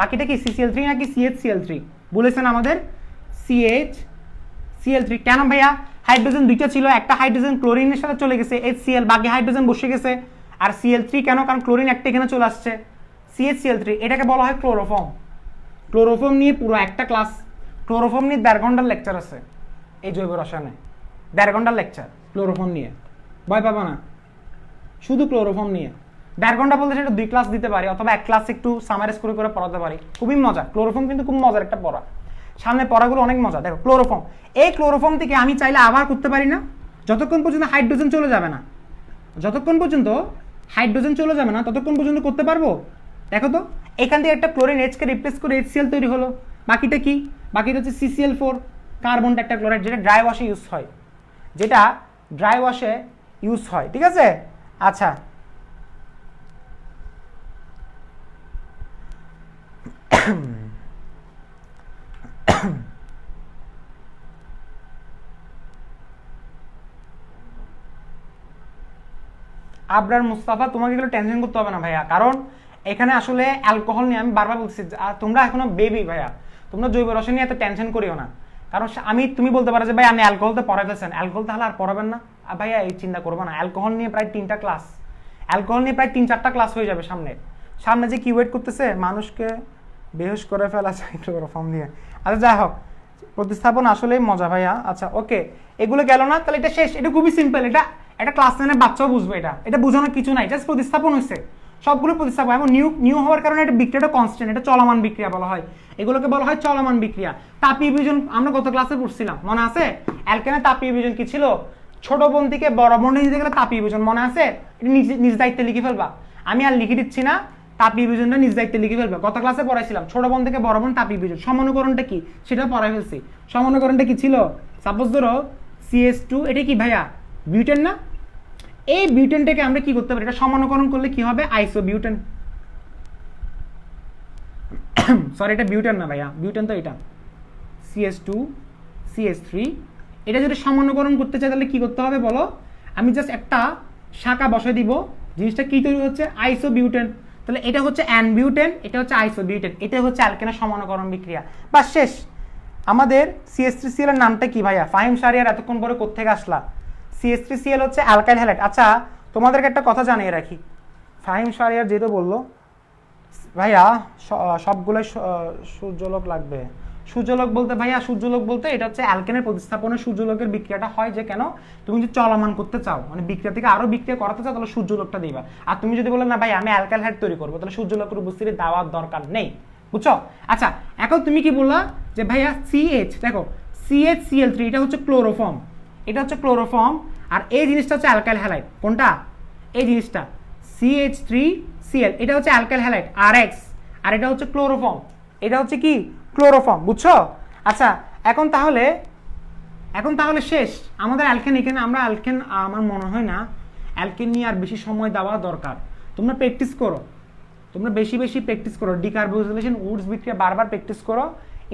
Speaker 2: বাকিটা কি? CCl3 নাকি CHCl3? বলেছেন আমাদের CHCl3। কেন ভাইয়া? হাইড্রোজেন 2টা ছিল, একটা হাইড্রোজেন ক্লোরিনের সাথে চলে গেছে HCl, বাকি হাইড্রোজেন বসে গেছে। আর Cl3 কেন? কারণ ক্লোরিন একটা এখানে চলে আসছে, CHCl3। এটাকে বলা হয় ক্লোরোফর্ম। ক্লোরোফর্ম নিয়ে পুরো একটা ক্লাস, ক্লোরোফর্ম নিয়ে 1.5 ঘন্টার লেকচার আছে এই জৈব রসায়নে, 1.5 ঘন্টার লেকচার ক্লোরোফর্ম নিয়ে। ভয় পাবা না, শুধু ক্লোরোফর্ম নিয়ে 1.5 ঘন্টা বলতে সেটা 2 ক্লাস দিতে পারি, অথবা 1 ক্লাস একটু সামারাইজ করে পড়াতে পারি। খুবই মজা ক্লোরোফর্ম, কিন্তু খুব মজার একটা পড়া। সামনে পড়াগুলো অনেক মজা। দেখো ক্লোরোফর্ম, এই ক্লোরোফর্ম থেকে আমি চাইলে আবার করতে পারি না, যতক্ষণ পর্যন্ত হাইড্রোজেন চলে যাবে না, ততক্ষণ পর্যন্ত করতে পারবো। দেখো তো, এখান থেকে একটা ক্লোরিন H কে রিপ্লেস করে HCl তৈরি হলো। বাকিটা কি? বাকিটা হচ্ছে CCl4, কার্বন টেট্রাক্লোরাইড, যেটা ড্রাই ওয়াশে ইউজ হয়, ঠিক আছে। আচ্ছা, আবরার মুস্তাফা, তোমাকে এগুলো টেনশন করতে হবে না ভাইয়া, কারণ এখানে আসলে অ্যালকোহল নিয়ে আমি বারবার বলছি, তোমরা এখনো বেবি ভাইয়া, তোমরা জৈব রসায়ন নিয়ে এত টেনশন করিও না। কারণ তুমি বলতে পারো যে ভাই আপনি অ্যালকোহল তো পড়াই ফেলছেন, অ্যালকোহল তাহলে আর পড়াবেন না। ভাইয়া এই চিন্তা করবো না, অ্যালকোহল নিয়ে প্রায় 3টা ক্লাস, অ্যালকোহল নিয়ে প্রায় 3-4টা ক্লাস হয়ে যাবে সামনে যে কি ওয়েট করতেছে, মানুষকে বেহুশ করে ফেলা যায় ক্লোরোফর্ম দিয়ে। আচ্ছা যাই হোক, প্রতিস্থাপন আসলেই মজা ভাইয়া। আচ্ছা ওকে, এগুলো গেল না, তাহলে এটা শেষ। এটা খুবই সিম্পল, এটা ক্লাস 9-এর বাচ্চাও বুঝবে। এটা বোঝানোর কিছু নাই, জাস্ট প্রতিস্থাপন হয়েছে, সবগুলো প্রতিস্থাপন। এবং নিউ হওয়ার কারণে এটা বিক্রিয়াটা কনস্ট্যান্ট, এটা চলমান বিক্রিয়া বলা হয়, এগুলোকে বলা হয় চলমান বিক্রিয়া। তাপীয় বিয়োজন আমরা গত ক্লাসে পড়ছিলাম, মনে আছে? অ্যালকেনের তাপীয় বিয়োজন কি ছিল? ছোট বোন থেকে বড় বোনে নিতে গেলে তাপীয় বিয়োজন, মনে আছে? এটা নিজ দায়িত্বে লিখে ফেলবা, আমি আর লিখে দিচ্ছি না। তাপীয় বিয়োজনটা নিজ দায়িত্বে লিখে ফেলবা। গত ক্লাসে পড়াইছিলাম ছোট বোন থেকে বড় বোন তাপীয় বিয়োজন। সমানুকরণটা কি সেটা পড়াই ফেলছি। সমানুকরণটা কি ছিল? সাপোজ ধরো CH2, এটা কি ভাইয়া? বিউটেন না? এই বিউটেনটাকে আমরা কি করতে পারি? এটা সমানুকরণ করলে কি হবে? আইসোবিউটেন। সরি, এটা বিউটেন না ভাইয়া, বিউটেন তো এটা CH2 CH3। এটা যদি সমানুকরণ করতে চাই তাহলে কি করতে হবে বলো? আমি জাস্ট একটা শাখা বসাই দিব, জিনিসটা কি তৈরি হচ্ছে? আইসোবিউটেন। তাহলে এটা হচ্ছে অ্যানবিউটেন, এটা হচ্ছে আইসোবিউটেন, এটা হচ্ছে অ্যালকেনের সমানুকরণ বিক্রিয়া। বাস শেষ। আমাদের CH3Cl এর নামটা কি ভাইয়া? ফাহিম শাহরিয়ার এতক্ষণ পরে কোত্থেকে আসলা? CH3Cl হচ্ছে অ্যালকাইল হ্যালাইড। আচ্ছা তোমাদেরকে একটা কথা জানিয়ে রাখি, ফাহিম শাহরিয়ার যেহেতু বললো ভাইয়া সবগুলোই সূর্যালোক লাগবে, সূর্যালোক বলতে ভাইয়া, সূর্যালোক বলতে এটা হচ্ছে অ্যালকেনের প্রতিস্থাপনের সূর্যালোকের বিক্রিয়াটা হয় যে কেন তুমি যদি চলমান করতে চাও, মানে বিক্রিয়া থেকে আরো বিক্রিয়া করাতে চাও, তাহলে সূর্যালোকটা দিবা। আর তুমি যদি বলো না ভাই আমি অ্যালকাইল হাইড তৈরি করবো, তাহলে সূর্যালোকের উপস্থিতি দেওয়ার দরকার নেই, বুঝছো? আচ্ছা, এখন তুমি কি বললা যে ভাইয়া CH, দেখো CH Cl3 এটা হচ্ছে ক্লোরোফর্ম, এটা হচ্ছে ক্লোরোফর্ম, আর এই জিনিসটা হচ্ছে অ্যালকাইল হ্যালাইড। কোনটা? এই জিনিসটা CH3Cl, এটা হচ্ছে অ্যালকাইল হ্যালাইড RX, আর এটা হচ্ছে ক্লোরোফর্ম, এটা হচ্ছে কি ক্লোরোফর্ম, বুঝছো? আচ্ছা, এখন তাহলে শেষ আমাদের অ্যালকেন। এখানে আমরা অ্যালকেন, আমার মনে হয় না অ্যালকেন নিয়ে আর বেশি সময় দেওয়া দরকার। তোমরা প্র্যাকটিস করো, তোমরা বেশি বেশি প্র্যাকটিস করো, ডিকার্বোক্সিলেশন উডস বিক্রিয়া বারবার প্র্যাকটিস করো,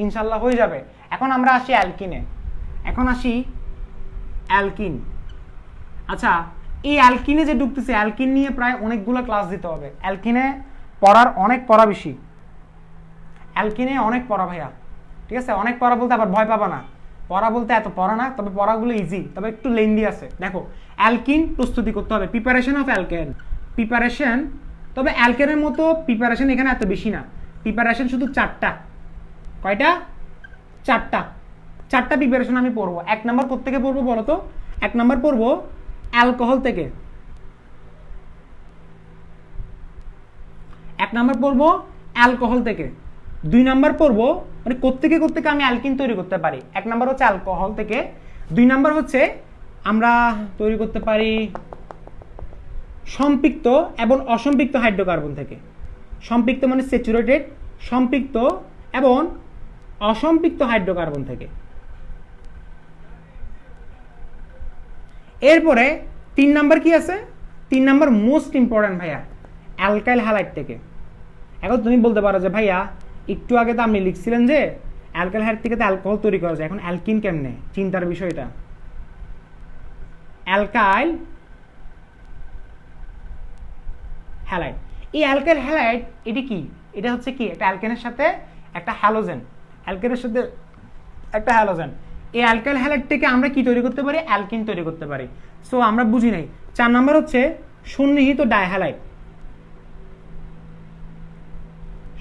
Speaker 2: ইনশাল্লাহ হয়ে যাবে। এখন আমরা আসি অ্যালকিনে, এখন আসি অ্যালকিন। আচ্ছা, এই অ্যালকিনে যে ঢুকতেছে, অ্যালকিন নিয়ে প্রায় অনেকগুলো ক্লাস দিতে হবে। অ্যালকিনে পড়া বেশি, অ্যালকিনে অনেক পড়া ভাইয়া, ঠিক আছে? অনেক পড়া বলতে আবার ভয় পাবা না, পড়া বলতে এত পড়া না, তবে পড়াগুলো ইজি, তবে একটু লেন্দি আছে। দেখো, অ্যালকিন প্রস্তুতি করতে হবে, প্রিপারেশন অফ অ্যালকেন, প্রিপারেশন। তবে অ্যালকেনের মতো প্রিপারেশন এখানে এত বেশি না, প্রিপারেশন শুধু 4টা। কয়টা? 4টা প্রিপারেশন আমি পড়বো। 1 নাম্বার কোত্থেকে পড়বো বলো তো? 1 নাম্বার পড়বো অ্যালকোহল থেকে, 1 নাম্বার পড়বো অ্যালকোহল থেকে। 2 নাম্বার পড়বো মানে কোত্থেকে আমি অ্যালকিন তৈরি করতে পারি। 1 নাম্বার হচ্ছে অ্যালকোহল থেকে, 2 নাম্বার হচ্ছে আমরা তৈরি করতে পারি সম্পৃক্ত এবং অসম্পৃক্ত হাইড্রোকার্বন থেকে। সম্পৃক্ত মানে স্যাচুরেটেড, সম্পৃক্ত এবং অসম্পৃক্ত হাইড্রোকার্বন থেকে। এরপরে 3 নাম্বার কি আছে? 3 নাম্বার মোস্ট ইম্পর্টেন্ট ভাইয়া, অ্যালকাইল হ্যালাইড থেকে। এখন তুমি বলতে পারো যে ভাইয়া একটু আগে তো আপনি লিখছিলেন যে অ্যালকাইল হ্যালাইড থেকে তো অ্যালকোহল তৈরি করা যায়, এখন অ্যালকিন কেমনে? চিন্তার বিষয়টা। অ্যালকাইল হ্যালাইড, এই অ্যালকাইল হ্যালাইড এটি কি? এটা হচ্ছে কি একটা অ্যালকেনের সাথে একটা হ্যালোজেন, অ্যালকেনের সাথে একটা হ্যালোজেন। এই অ্যালকাইল হ্যালাইড থেকে আমরা কি তৈরি করতে পারি? অ্যালকিন তৈরি করতে পারি। সো আমরা বুঝি নাই। 4 নাম্বার হচ্ছে সন্নিহিত ডাইহ্যালাইড,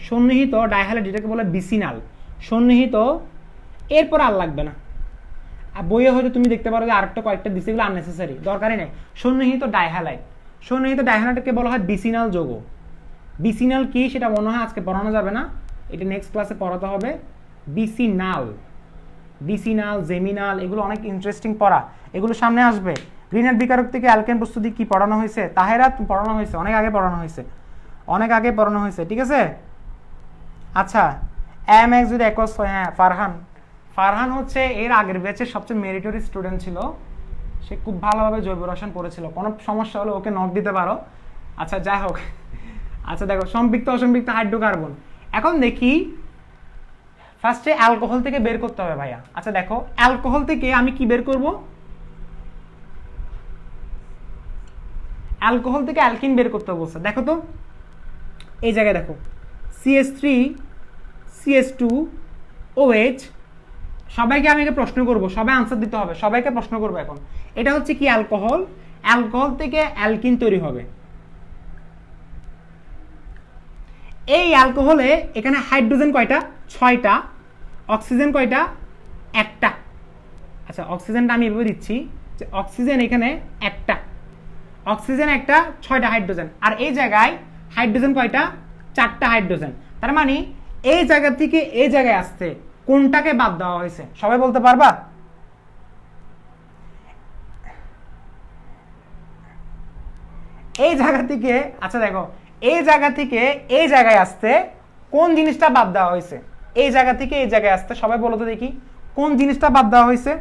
Speaker 2: সন্নিহিত ডাইহ্যালাইড যেটাকে বলে বিসিনাল, সন্নিহিত। এরপর আর লাগবে না, আর বইয়ে হয়তো তুমি দেখতে পারো যে আরেকটা কয়েকটা দিচ্ছে, এগুলো আননেসেসারি, দরকারই নেই। সন্নিহিত ডাইহ্যালাইড, সন্নিহিত ডাইহ্যালাইডকে বলা হয় বিসিনাল যৌগ। বিসিনাল কি সেটা মনে হয় আজকে পড়ানো যাবে না, এটা নেক্সট ক্লাসে পড়াতে হবে। বিসিনাল, বিসিনাল, জেমিনাল, এগুলো অনেক ইন্টারেস্টিং পড়া, এগুলো সামনে আসবে। গ্রিনার বিকারক থেকে অ্যালকেন প্রস্তুতি কি পড়ানো হয়েছে? তাহেরা পড়ানো হয়েছে, অনেক আগে পড়ানো হয়েছে, ঠিক আছে? আচ্ছা, MX যদি একস হয়, হ্যাঁ ফারহান হচ্ছে এর আগের ব্যাচের সবচেয়ে মেরিটরি স্টুডেন্ট ছিল, সে খুব ভালোভাবে জৈব রসায়ন পড়েছিল, কোনো সমস্যা হলে ওকে নক দিতে পারো। আচ্ছা, যাই হোক, আচ্ছা দেখো সম্পৃক্ত অসম্পৃক্ত হাইড্রোকার্বন। এখন দেখি ফার্স্টে অ্যালকোহল থেকে বের করতে হবে ভাইয়া। আচ্ছা দেখো, অ্যালকোহল থেকে আমি কি বের করব? অ্যালকোহল থেকে অ্যালকিন বের করতে বলছে। দেখো তো এই জায়গায় দেখো, CH3 CH2 OH। সবাইকে আমি একটা প্রশ্ন করব, সবাই আনসার দিতে হবে, সবাইকে প্রশ্ন করব। এখন এটা হচ্ছে কি অ্যালকোহল, অ্যালকোহল থেকে অ্যালকিন তৈরি হবে। এই অ্যালকোহলে এখানে হাইড্রোজেন কয়টা? 6টা। অক্সিজেন কয়টা? 1টা। আচ্ছা, অক্সিজেনটা আমি এভাবে দিচ্ছি যে অক্সিজেন এখানে 1টা, অক্সিজেন 1টা, 6টা হাইড্রোজেন। আর এই জায়গায় হাইড্রোজেন কয়টা? 4টা হাইড্রোজেন। তার মানে এই জায়গা থেকে এই জায়গায় আসতে কোনটাকে বাদ দেওয়া হয়েছে? সবাই বলতে পারবা? এই জায়গা থেকে, আচ্ছা দেখো, এই জায়গা থেকে এই জায়গায় আসতে কোন জিনিসটা বাদ দেওয়া হয়েছে? এই জায়গা থেকে এই জায়গায় আসতে সবাই বলো তো দেখি কোন জিনিসটা বাদ দেওয়া হয়েছে?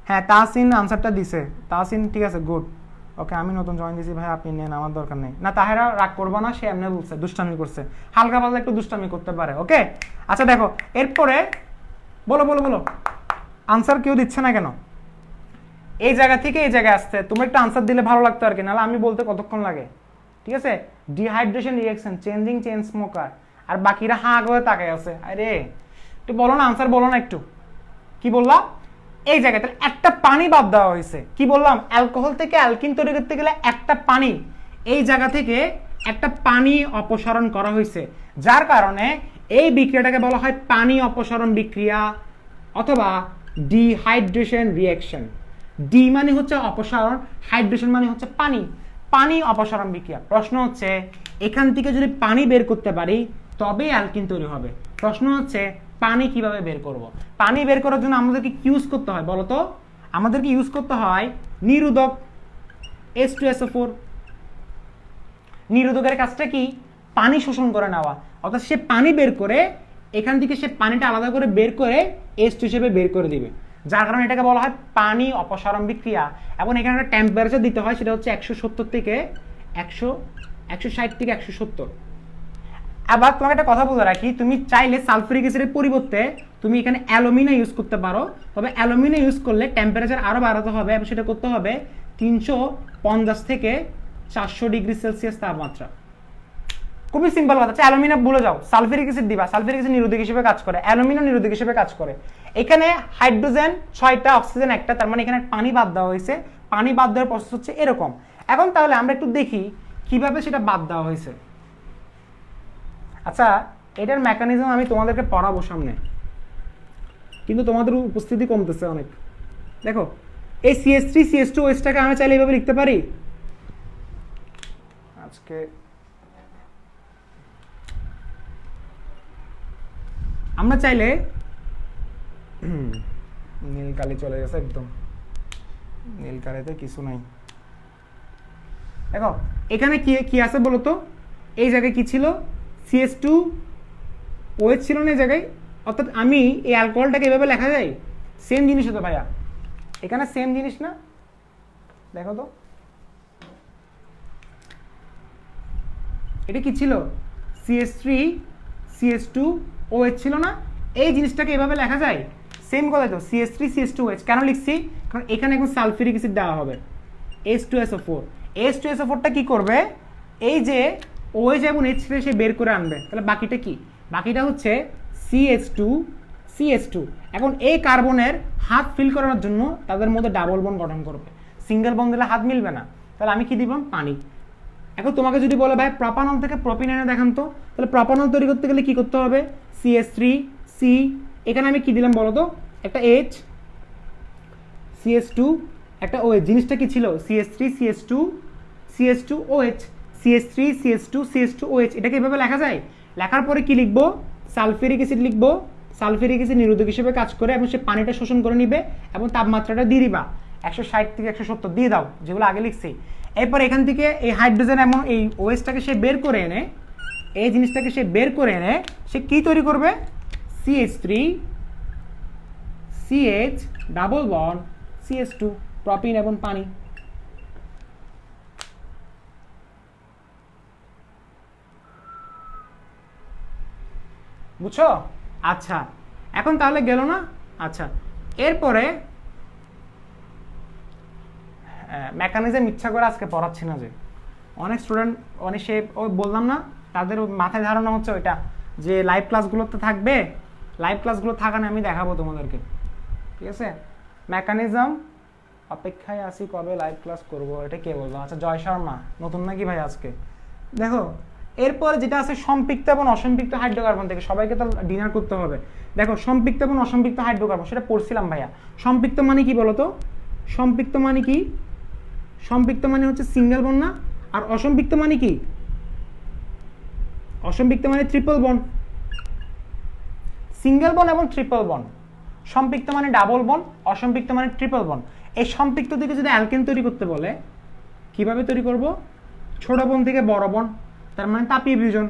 Speaker 2: হ্যাঁ, তাহসিন আনসারটা দিছে। তাহসিন ঠিক আছে, গুড। ওকে, আমি নতুন জয়েন দিয়েছি ভাই, আপনি নেন, আমার দরকার নেই। না, তাহেরা রাগ করবো না, সে এমনি বলছে, দুষ্টামি করছে, হালকা পাতলা একটু দুষ্টামি করতে পারে। ওকে, আচ্ছা দেখো, এরপরে বলো বলো বলো, আনসার কেউ দিচ্ছে না কেন? এই জায়গা থেকে এই জায়গায় আসতে তোমরা একটু আনসার দিলে ভালো লাগতো আর কি, নাহলে আমি বলতে কতক্ষণ লাগে? ঠিক আছে, dehydration reaction, changing chain smoker, আর বাকিরা হাঁ করে তাকায় আছে। আরে একটু বলো না, আনসার বলো না একটু। কি বললাম? এই জায়গায় তাহলে একটা পানি বাদ দেওয়া হয়েছে। কি বললাম? অ্যালকোহল থেকে অ্যালকিন তৈরি করতে গেলে একটা পানি, এই জায়গা থেকে একটা পানি অপসারণ করা হয়েছে, যার কারণে এই বিক্রিয়াটাকে বলা হয় পানি অপসারণ বিক্রিয়া অথবা ডিহাইড্রেশন রিঅ্যাকশন। ডি মানে হচ্ছে অপসারণ, হাইড্রেশন মানে হচ্ছে পানি, পানি অপসারণ বিক্রিয়া। প্রশ্ন হচ্ছে এখান থেকে যদি পানি বের করতে পারি তবে অ্যালকিন তৈরি হবে। প্রশ্ন হচ্ছে পানি কিভাবে বের করব? পানি বের করার জন্য আমাদেরকে কি ইউজ করতে হয় বলো তো? আমাদেরকে ইউজ করতে হয় নিরোধক H2SO4। নিরোধকের কাজটা কি? পানি শোষণ করে নেওয়া, অর্থাৎ সে পানি বের করে এখান থেকে সে পানিটা আলাদা করে বের করে H2 হিসেবে বের করে দিবে, যার কারণে এটাকে বলা হয় পানি অপসারণ বিক্রিয়া। এবং এখানে একটা টেম্পারেচার দিতে হয়, সেটা হচ্ছে 170 থেকে 160 থেকে 170। আবার তোমাকে একটা কথা বলে রাখি, তুমি চাইলে সালফিউরিক অ্যাসিডের পরিবর্তে তুমি এখানে অ্যালুমিনা ইউজ করতে পারো, তবে অ্যালুমিনা ইউজ করলে টেম্পারেচার আরও বাড়াতে হবে এবং সেটা করতে হবে 350 থেকে 400 ডিগ্রি সেলসিয়াস তাপমাত্রা। খুবই সিম্পল কথা। আচ্ছা অ্যালুমিনা ভুলে যাও, সালফিউরিক অ্যাসিড দিবা, সালফিউরিক অ্যাসিড নিরোধক হিসেবে কাজ করে, অ্যালুমিনা নিরোধক হিসেবে কাজ করে। এখানে হাইড্রোজেন 6টা, অক্সিজেন 1টা, তার মানে এখানে পানি বাদ দেওয়া হয়েছে। পানি বাদ দেওয়ার প্রসেস হচ্ছে এরকম। এখন তাহলে আমরা একটু দেখি কিভাবে সেটা বাদ দেওয়া হয়েছে। আচ্ছা এটার মেকানিজম আমি তোমাদেরকে পড়াবো সামনে, কিন্তু তোমাদের উপস্থিতি কমতেছে অনেক। দেখো এই CH3 CH2OH-টাকে আমি চাইলে এইভাবে লিখতে পারি। আজকে আমরা চাইলে নীল কালি চলে গেছে, একদম নীল কালিতে কিছু নাই। দেখো এখানে কি কি আছে বলো তো? এই জায়গায় কি ছিল? CH2OH ছিল না এই জায়গায়। অর্থাৎ আমি এই অ্যালকোহলটাকে এভাবে লেখা যায়, সেম জিনিস হতো ভাইয়া, এখানে সেম জিনিস না? দেখো তো এটা কি ছিল? CH3 CH2OH ছিল না? এই জিনিসটাকে এভাবে লেখা যায়, সেম কথা তো, CH3 CH2OH। কেন লিখছি? কারণ এখানে এখন সালফিউরিক অ্যাসিড দেওয়া হবে, H2SO4। H2SO4টা কি করবে? এই যে OH এবং H সে বের করে আনবে, তাহলে বাকিটা কি? বাকিটা হচ্ছে CH2। এখন এই কার্বনের হাত ফিল করার জন্য তাদের মধ্যে ডাবল বন্ড গঠন করবে, সিঙ্গেল বন্ড দিলে হাত মিলবে না, তাহলে আমি কি দিলাম? পানি। এখন তোমাকে যদি বলে ভাই প্রপানল থেকে প্রোপিন এনে দেখান তো, তাহলে প্রপানল তৈরি করতে গেলে কি করতে হবে? CH3 C, এখানে আমি কি দিলাম বলো তো? একটা H, CH2, একটা OH। জিনিসটা কি ছিল? CH3 CH2OH, CH3 CH2OH। এটাকে এভাবে লেখা যায়। লেখার পরে কি লিখবো? সালফিউরিক অ্যাসিড লিখবো। সালফিউরিক অ্যাসিড নিরোধক হিসেবে কাজ করে এবং সে পানিটা শোষণ করে নিবে এবং তাপমাত্রাটা দিয়ে দিবা 160 থেকে 170 দিয়ে দাও, যেগুলো আগে লিখছি। এরপর এখান থেকে এই হাইড্রোজেন এবং এই OH-টাকে সে বের করে এনে, এই জিনিসটাকে সে বের করে এনে সে কি তৈরি করবে? CH3 CH double bond CH2, propene এবং পানি। বুঝছো? আচ্ছা এখন তাহলে গেল না? আচ্ছা এরপরে মেকানিজম ইচ্ছা করে আজকে পড়াচ্ছি না, যে অনেক স্টুডেন্ট অনেক সে ওই বললাম না, তাদের মাথায় ধারণা হচ্ছে ওইটা যে লাইভ ক্লাসগুলোতে থাকবে, লাইভ ক্লাসগুলো থাকা না আমি দেখাবো তোমাদেরকে, ঠিক আছে? মেকানিজম অপেক্ষায় আসি কবে লাইভ ক্লাস করব, এটা কে বলবো? আচ্ছা জয় শর্মা, নতুন নাকি ভাই আজকে? দেখো এরপর যেটা আছে সম্পৃক্ত এবং অসম্পৃক্ত হাইড্রোকার্বন থেকে, সবাইকে তো ডিনার করতে হবে। দেখো সম্পৃক্ত এবং অসম্পৃক্ত হাইড্রোকার্বন সেটা পড়ছিলাম ভাইয়া। সম্পৃক্ত মানে কি বলতো? সম্পৃক্ত মানে কি? সম্পৃক্ত মানে হচ্ছে সিঙ্গেল বন্ড না? আর অসম্পৃক্ত মানে কি? অসম্পৃক্ত মানে ট্রিপল বন্ড। সিঙ্গেল বন্ড এবং ট্রিপল বন্ড। সম্পৃক্ত মানে ডাবল বন্ড, অসম্পৃক্ত মানে ট্রিপল বন্ড। এই সম্পৃক্ত থেকে যদি অ্যালকেন তৈরি করতে বলে, কিভাবে তৈরি করব? ছোট বন্ড থেকে বড় বন্ড, তার মানে তাপীয় বিয়োজন।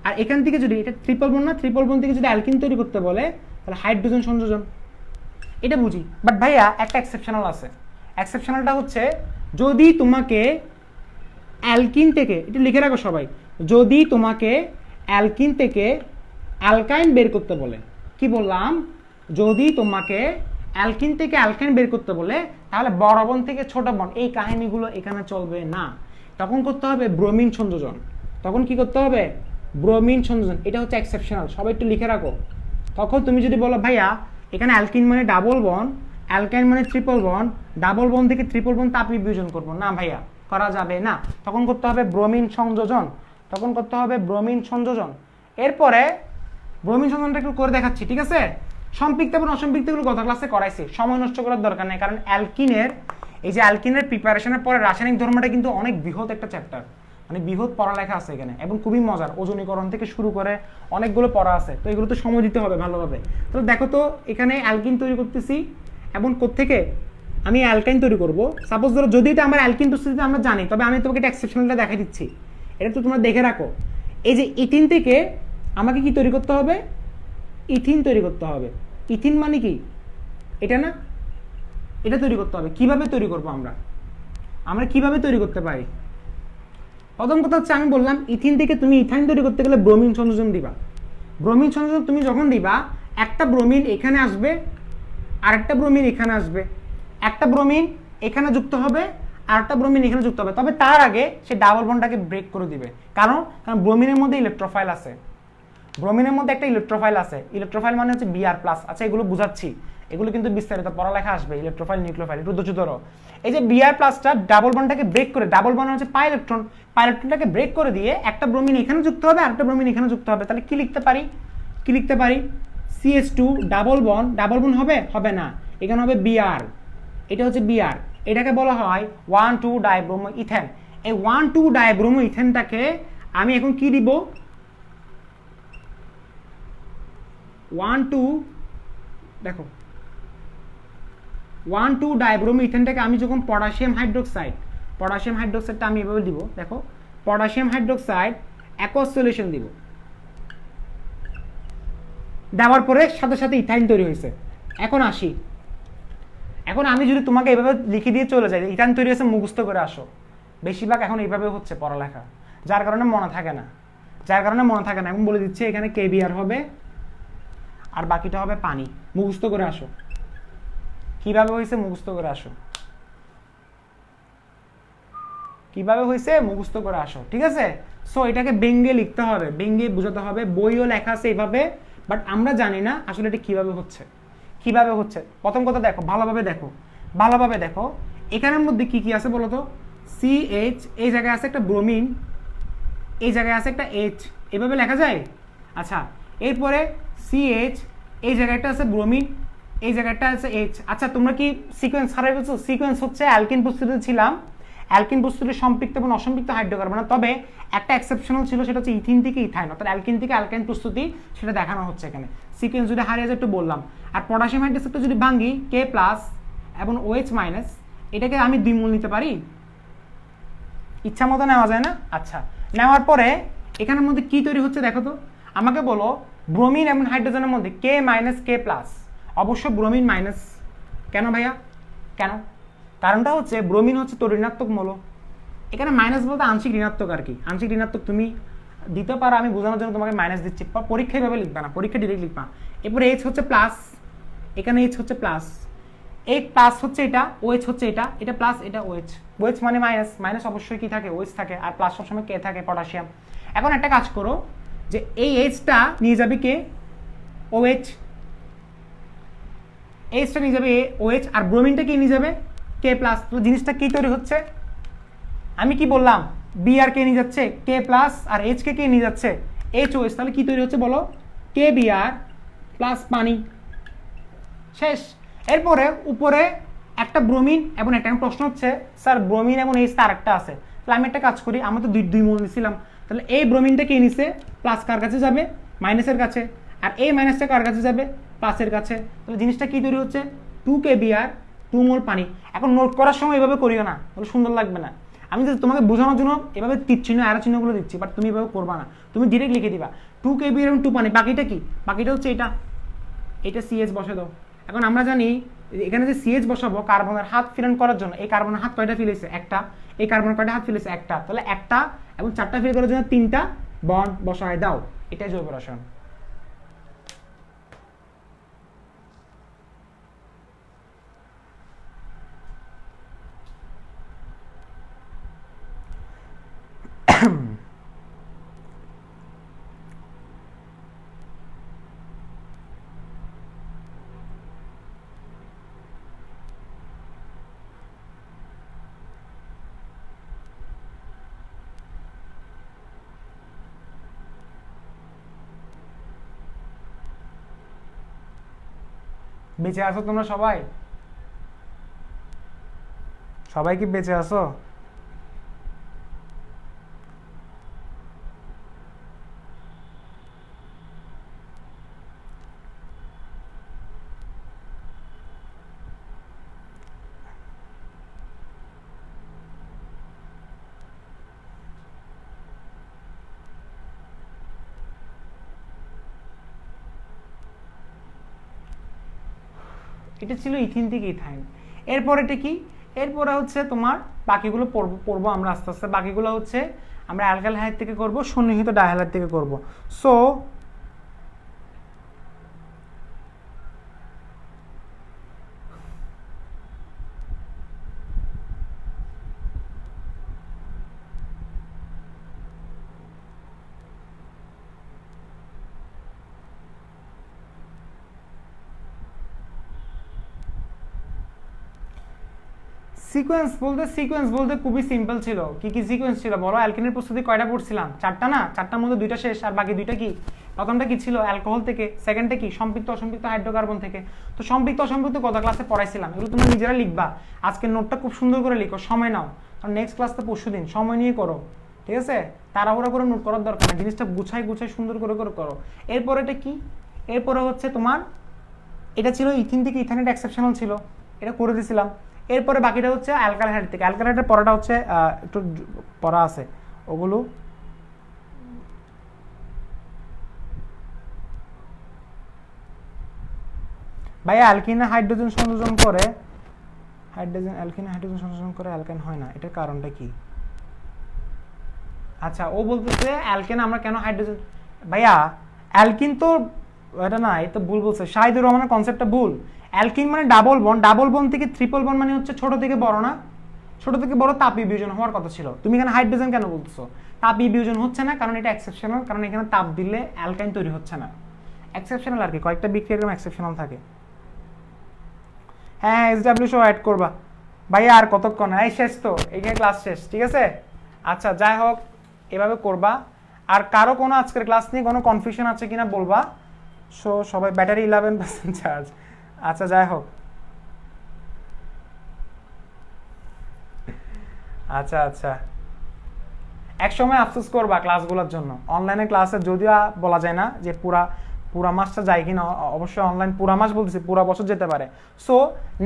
Speaker 2: আর এখান থেকে যদি এটা ট্রিপল বন্ড না, ট্রিপল বন্ড থেকে যদি অ্যালকিন তৈরি করতে বলে তাহলে হাইড্রোজেন সংযোজন। এটা বুঝি, বাট ভাইয়া একটা এক্সেপশনাল আছে। এক্সেপশনালটা হচ্ছে যদি তোমাকে অ্যালকিন থেকে, এটা লিখে রাখো সবাই, যদি তোমাকে অ্যালকিন থেকে অ্যালকাইন বের করতে বলে, কি বললাম? যদি তোমাকে অ্যালকিন থেকে অ্যালকাইন বের করতে বলে তাহলে বড় বন্ড থেকে ছোট বন্ড, এই কাহিনীগুলো এখানে চলবে না। তখন করতে হবে ব্রোমিন সংযোজন। তখন কি করতে হবে? ব্রোমিন সংযোজন। এটা হচ্ছে এক্সেপশনাল, সবাই একটু লিখে রাখো। তখন তুমি যদি বলো ভাইয়া এখানে অ্যালকিন মানে ডাবল বন্ড, অ্যালকাইন মানে ট্রিপল বন্ড, ডাবল বন্ড থেকে ট্রিপল বন্ড তাপীয় বিয়োজন করবো, না ভাইয়া করা যাবে না। তখন করতে হবে ব্রোমিন সংযোজন। তখন করতে হবে ব্রোমিন সংযোজন। এরপরে ব্রোমিন সন্ধানটা একটু করে দেখাচ্ছি, ঠিক আছে? সম্পৃক্ত এবং অসম্পৃক্তগুলো গত ক্লাসে করাইছি, সময় নষ্ট করার দরকার নেই, কারণ অ্যালকিনের এই যে অ্যালকিনের প্রিপারেশনের পরে রাসায়নিক ধর্মটা কিন্তু অনেক বৃহৎ একটা চ্যাপ্টার, মানে বৃহৎ পড়ালেখা আছে এখানে এবং খুবই মজার, ওজনীকরণ থেকে শুরু করে অনেকগুলো পড়া আছে, তো এগুলো তো সময় দিতে হবে ভালোভাবে। তো দেখো তো এখানে অ্যালকিন তৈরি করতেছি এবং কোত্থেকে আমি অ্যালকাইন তৈরি করব। সাপোজ ধরো যদি এটা আমার অ্যালকিন প্রস্তুতিতে আমরা জানি, তবে আমি তোমাকে একটা এক্সেপশনালটা দেখাই দিচ্ছি, এটা তো তোমরা দেখে রাখো। এই যে ইথিন থেকে আমাকে কি তৈরি করতে হবে? ইথিন তৈরি করতে হবে। ইথিন মানে কি? এটা না, এটা তৈরি করতে হবে। কিভাবে তৈরি করব আমরা? আমরা কিভাবে তৈরি করতে পারি? প্রথম কথা হচ্ছে আমি বললাম ইথিন থেকে তুমি ইথাইন তৈরি করতে গেলে ব্রোমিন সংযোজন দিবা। ব্রোমিন সংযোজন তুমি যখন দিবা, একটা ব্রোমিন এখানে আসবে, আরেকটা ব্রোমিন এখানে আসবে, একটা ব্রোমিন এখানে যুক্ত হবে, আরেকটা ব্রোমিন এখানে যুক্ত হবে। তবে তার আগে সে ডাবল বন্ডটাকে ব্রেক করে দিবে, কারণ ব্রোমিনের মধ্যে ইলেকট্রোফাইল আছে। ব্রোমিনের মধ্যে একটা ইলেকট্রোফাইল আছে, ইলেকট্রোফাইল মানে হচ্ছে Br+। আচ্ছা এগুলো বুঝাচ্ছি, এগুলো কিন্তু বিস্তারিত পড়ালেখা আসবে, ইলেকট্রোফাইল নিউক্লিওফাইল একটু ধৈর্য ধরো। এই যে Br+টা ডাবল বন্ডটাকে ব্রেক করে, ডাবল বন্ড হচ্ছে পাই ইলেকট্রন, পাই ইলেকট্রনটাকে ব্রেক করে দিয়ে একটা ব্রোমিন এখানে যুক্ত হবে, আরেকটা ব্রোমিন এখানে যুক্ত হবে। তাহলে কি লিখতে পারি? কি লিখতে পারি? CH2 ডাবল বন্ড হবে? হবে না, এখানে হবে Br, এটা হচ্ছে Br, এটাকে বলা হয় 1,2 ডাইব্রোমো ইথেন। এই 1,2 ডাইব্রোমো ইথেনটাকে আমি এখন কি দিব? 1,2 দেখো 1,2 ডাইব্রোমো ইথেনটাকে আমি যখন পটাশিয়াম হাইড্রোক্সাইডটা আমি এভাবে দিব, দেখো পটাশিয়াম হাইড্রোক্সাইড অ্যাকোয়াস সলিউশন দিব, দেওয়ার পরে সাথে সাথে ইথাইন তৈরি হয়েছে। এখন আসি, এখন আমি যদি তোমাকে এভাবে লিখে দিয়ে চলে যাই ইথাইন তৈরি হয়েছে, মুখস্থ করে আসো, বেশিরভাগ এখন এইভাবে হচ্ছে পড়ালেখা, যার কারণে মনে থাকে না, এখন বলে দিচ্ছে এখানে KBr হবে আর বাকিটা হবে পানি। মুখস্থ করে আসো, কিভাবে হয়েছে মুখস্থ করে আসো, কিভাবে হয়েছে মুখস্থ করে আসো, ঠিক আছে? সো এটাকে ব্যঙ্গে লিখতে হবে, ব্যঙ্গে বোঝাতে হবে, বইও লেখা আছে এইভাবে, বাট আমরা জানি না আসলে এটা কিভাবে হচ্ছে। প্রথম কথা দেখো, ভালোভাবে দেখো এখানের মধ্যে কি কি আছে বলো তো? CH, এই জায়গায় আছে একটা ব্রোমিন, এই জায়গায় আছে একটা H, এভাবে লেখা যায়? আচ্ছা এরপরে CH, এই জায়গাটা আছে ব্রোমিন, এই জায়গাটা আছে H। আচ্ছা তোমরা কি সিকোয়েন্স হারাই ফেলছো? সিকোয়েন্স হচ্ছে অ্যালকিন প্রস্তুতিতে ছিলাম, অ্যালকিন প্রস্তুতিতে সম্পৃক্ত এবং অসম্পৃক্ত হাইড্রোকার্বন, তবে একটা এক্সেপশনাল ছিল, সেটা হচ্ছে ইথিন থেকে ইথাইন, অর্থাৎ অ্যালকিন থেকে অ্যালকাইন প্রস্তুতি, সেটা দেখানো হচ্ছে এখানে। সিকোয়েন্স যদি হারিয়ে যায় একটু বললাম। আর পটাশিয়াম হাইড্রোক্সাইডটা যদি ভাঙি K+ এবং OH-, এটাকে আমি 2 মোল নিতে পারি, ইচ্ছা মতো নেওয়া যায় না? আচ্ছা নেওয়ার পরে এখানের মধ্যে কি তৈরি হচ্ছে দেখো তো, আমাকে বলো ব্রোমিন এবং হাইড্রোজেনের মধ্যে K- K+, অবশ্য ব্রোমিন মাইনাস। কেন ভাইয়া, কেন? কারণটা হচ্ছে ব্রোমিন হচ্ছে তো ঋণাত্মক মৌল, এখানে মাইনাস বলতে আংশিক ঋণাত্মক আর কি, আংশিক ঋণাত্মক তুমি দিতে পারো, আমি বোঝানোর জন্য তোমাকে মাইনাস দিচ্ছি, পরীক্ষা ভাবে লিখবা না, পরীক্ষা ডিরেক্ট লিখবা। এরপরে H হচ্ছে প্লাস, এখানে H হচ্ছে প্লাস, এই প্লাস হচ্ছে এটা, OH হচ্ছে এটা, এটা প্লাস, এটা OH মানে মাইনাস অবশ্যই কি থাকে? OH থাকে, আর প্লাস সবসময় কে থাকে? পটাশিয়াম। এখন একটা কাজ করো, যে এই Hটা নিয়ে যাবে কে? OH, Hটা নিয়ে যাবে OH, আর ব্রোমিনটা কি নিয়ে যাবে? K+। তো জিনিসটা কি তৈরি হচ্ছে? আমি কি বললাম? Br কে নিয়ে যাচ্ছে K+, আর H কে নিয়ে যাচ্ছে HOH, তাহলে কি তৈরি হচ্ছে বলো? KBr প্লাস পানি, শেষ। এরপরে উপরে একটা ব্রোমিন এবং একটা প্রশ্ন হচ্ছে স্যার ব্রোমিন এবং H তার একটা আছে, তাহলে আমি একটা কাজ করি, আমরা তো 2 মোল নিছিলাম, তাহলে এই ব্রোমিনটা কে নিছে? প্লাস কার কাছে যাবে? মাইনাসের কাছে। আর এই মাইনাসটা কার কাছে যাবে? প্লাসের কাছে। তাহলে জিনিসটা কি তৈরি হচ্ছে? 2 KBr 2 মোল পানি। এখন নোট করার সময় এভাবে করিও না, তাহলে সুন্দর লাগবে না। আমি যদি তোমাকে বোঝানোর জন্য এভাবে তীর চিহ্ন অ্যারো চিহ্নগুলো দিচ্ছি, বাট তুমি এভাবে করবা না, তুমি ডিরেক্ট লিখে দিবা 2 KBr এবং 2 পানি। বাকিটা কি? বাকিটা হচ্ছে এটা CH বসে দাও। এখন আমরা জানি এখানে যে CH বসাবো কার্বনের হাত ফিল করার জন্য, এই কার্বনের হাত কয়টা ফিল হয়েছে? একটা। এই কার্বনের কয়টা হাত ফিল হয়েছে? একটা। তাহলে একটা এবং 4টা ফিল করার জন্য 3টা বন্ড বসায় দাও, এটাই জৈব রসায়ন।
Speaker 1: বেঁচে আছো তোমরা সবাই? সবাই কি বেঁচে আছো?
Speaker 2: এটা ছিল ইথিন থেকে ইথাইন। এরপর এটা কি, এরপরে হচ্ছে তোমার বাকিগুলো পড়বো আমরা আস্তে আস্তে। বাকিগুলো হচ্ছে আমরা অ্যালকাইল হাইড থেকে করব, সন্নিহিত ডাইহালাইড থেকে করব। সো সিকোয়েন্স বলতে খুবই সিম্পল ছিল। কি কি সিকোয়েন্স ছিল বলো? অ্যালকিনের প্রস্তুতি কয়টা পড়ছিলাম? 4টা না? 4টার মধ্যে 2টা শেষ, আর বাকি 2টা কি? প্রথমটা কি ছিল? অ্যালকোহল থেকে। সেকেন্ডটা কি? সম্পৃক্ত অসম্পৃক্ত হাইড্রোকার্বন থেকে। তো সম্পৃক্ত অসম্পৃক্ত কত ক্লাসে পড়াইছিলাম, এগুলো তোমরা নিজেরা লিখবা। আজকের নোটটা খুব সুন্দর করে লিখো, সময় নাও, কারণ নেক্সট ক্লাস তো পরশু দিন, সময় নিয়ে করো, ঠিক আছে? তাড়াহুড়া করে নোট করার দরকার না, জিনিসটা গুছাই সুন্দর করে করো। এরপর এটা কি? এরপরে হচ্ছে তোমার এটা ছিল ইথিন থেকে ইথানেট এক্সেপশনাল ছিল, এটা করে দিয়েছিলাম। এরপরে বাকিটা হচ্ছে অ্যালকালহাইড থেকে। অ্যালকালহাইডের পড়াটা হচ্ছে একটু পড়া আছে ওগুলো। ভাইয়া অ্যালকিনে হাইড্রোজেন সংযোজন করে, অ্যালকিনে হাইড্রোজেন সংযোজন করে অ্যালকাইন হয় না, এটার কারণটা কি? আচ্ছা, ও বলতেছে অ্যালকেন আমরা কেন হাইড্রোজেন। ভাইয়া অ্যালকিন তো এটা না, এই তো ভুল বলছে, শাহিদুর রহমানের কনসেপ্টটা ভুল। অ্যালকিন মানে ডাবল বন্ড থেকে ট্রিপল বন্ড, মানে হচ্ছে ছোট থেকে বড় না? ছোট থেকে বড় তাপীয় বিয়োজন হওয়ার কথা ছিল, তুমি এখানে হাইড্রোজেন কেন বলতেছো? তাপীয় বিয়োজন হচ্ছে না কারণ এটা এক্সেপশনাল, কারণ এখানে তাপ দিলে অ্যালকাইন তৈরি হচ্ছে না। এক্সেপশনাল আর কি, কয়েকটা বিক্রিয়া এক্সেপশনাল থাকে। হ্যাঁ SW সহ অ্যাড করবা। ভাইয়া আর কতক্ষণ? এই শেষ তো, এইখানে ক্লাস শেষ, ঠিক আছে? আচ্ছা যাই হোক, এভাবে করবা। আর কারো কোনো আজকের ক্লাস নিয়ে কোনো কনফিউশন আছে কিনা বলবা। সো সবাই ব্যাটারি 11% চার্জ। আচ্ছা যাই হোক, আচ্ছা এক সময় আফসোস করবা ক্লাসগুলোর জন্য। অনলাইনে ক্লাসে যদিও বলা যায় না যে পুরা মাসটা যায় কিনা, অবশ্যই অনলাইন পুরা মাস বলতেছি, পুরা বছর যেতে পারে। সো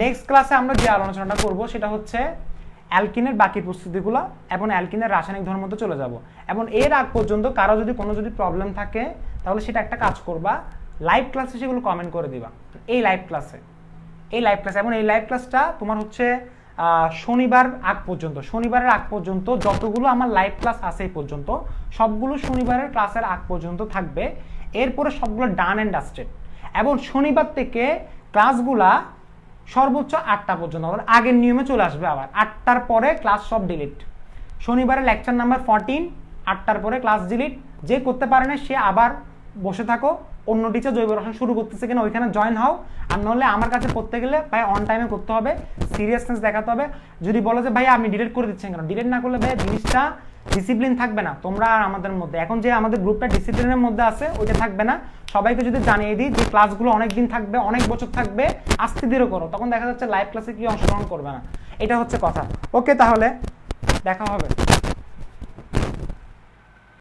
Speaker 2: নেক্সট ক্লাসে আমরা যে আলোচনাটা করব সেটা হচ্ছে অ্যালকিনের বাকি প্রস্তুতিগুলো এবং অ্যালকিনের রাসায়নিক ধর্মতে চলে যাব। এবং এর আগ পর্যন্ত কারো যদি কোনো প্রবলেম থাকে তাহলে সেটা একটা কাজ করবা, লাইভ ক্লাসে সেগুলো কমেন্ট করে দিবা। এই লাইভ ক্লাসে এবং এই লাইভ ক্লাসটা তোমার হচ্ছে শনিবারের আগ পর্যন্ত যতগুলো আমার লাইভ ক্লাস আছে এই পর্যন্ত সবগুলো শনিবারের ক্লাসের আগ পর্যন্ত থাকবে। এরপরে সবগুলো ডান অ্যান্ড ডাস্টেড। এবং শনিবার থেকে ক্লাসগুলা সর্বোচ্চ 8টা পর্যন্ত, আগের নিয়মে চলে আসবে। আবার 8টার পরে ক্লাস সব ডিলিট। শনিবারে লেকচার নাম্বার 14, 8টার পরে ক্লাস ডিলিট। যে করতে পারে না সে আবার বসে থাকো, অন্য টিচার জৈব রসায়ন শুরু করতেছে কিনা ওইখানে জয়েন হও। আর নাহলে আমার কাছে পড়তে গেলে ভাই অন টাইমে করতে হবে, সিরিয়াসনেস দেখাতে হবে। যদি বলো যে ভাই আপনি ডিলিট করে দিচ্ছেন কেন, ডিলিট না করলে ভাই জিনিসটা ডিসিপ্লিন থাকবে না তোমরা আর আমাদের মধ্যে। এখন যে আমাদের গ্রুপটা ডিসিপ্লিনের মধ্যে আছে ওইটা থাকবে না। সবাইকে যদি জানিয়ে দিই যে ক্লাসগুলো অনেক দিন থাকবে, অনেক বছর থাকবে, আস্তে ধীরে করো, তখন দেখা যাচ্ছে লাইভ ক্লাসে কি অংশগ্রহণ করবে না। এটা হচ্ছে কথা। ওকে, তাহলে দেখা হবে।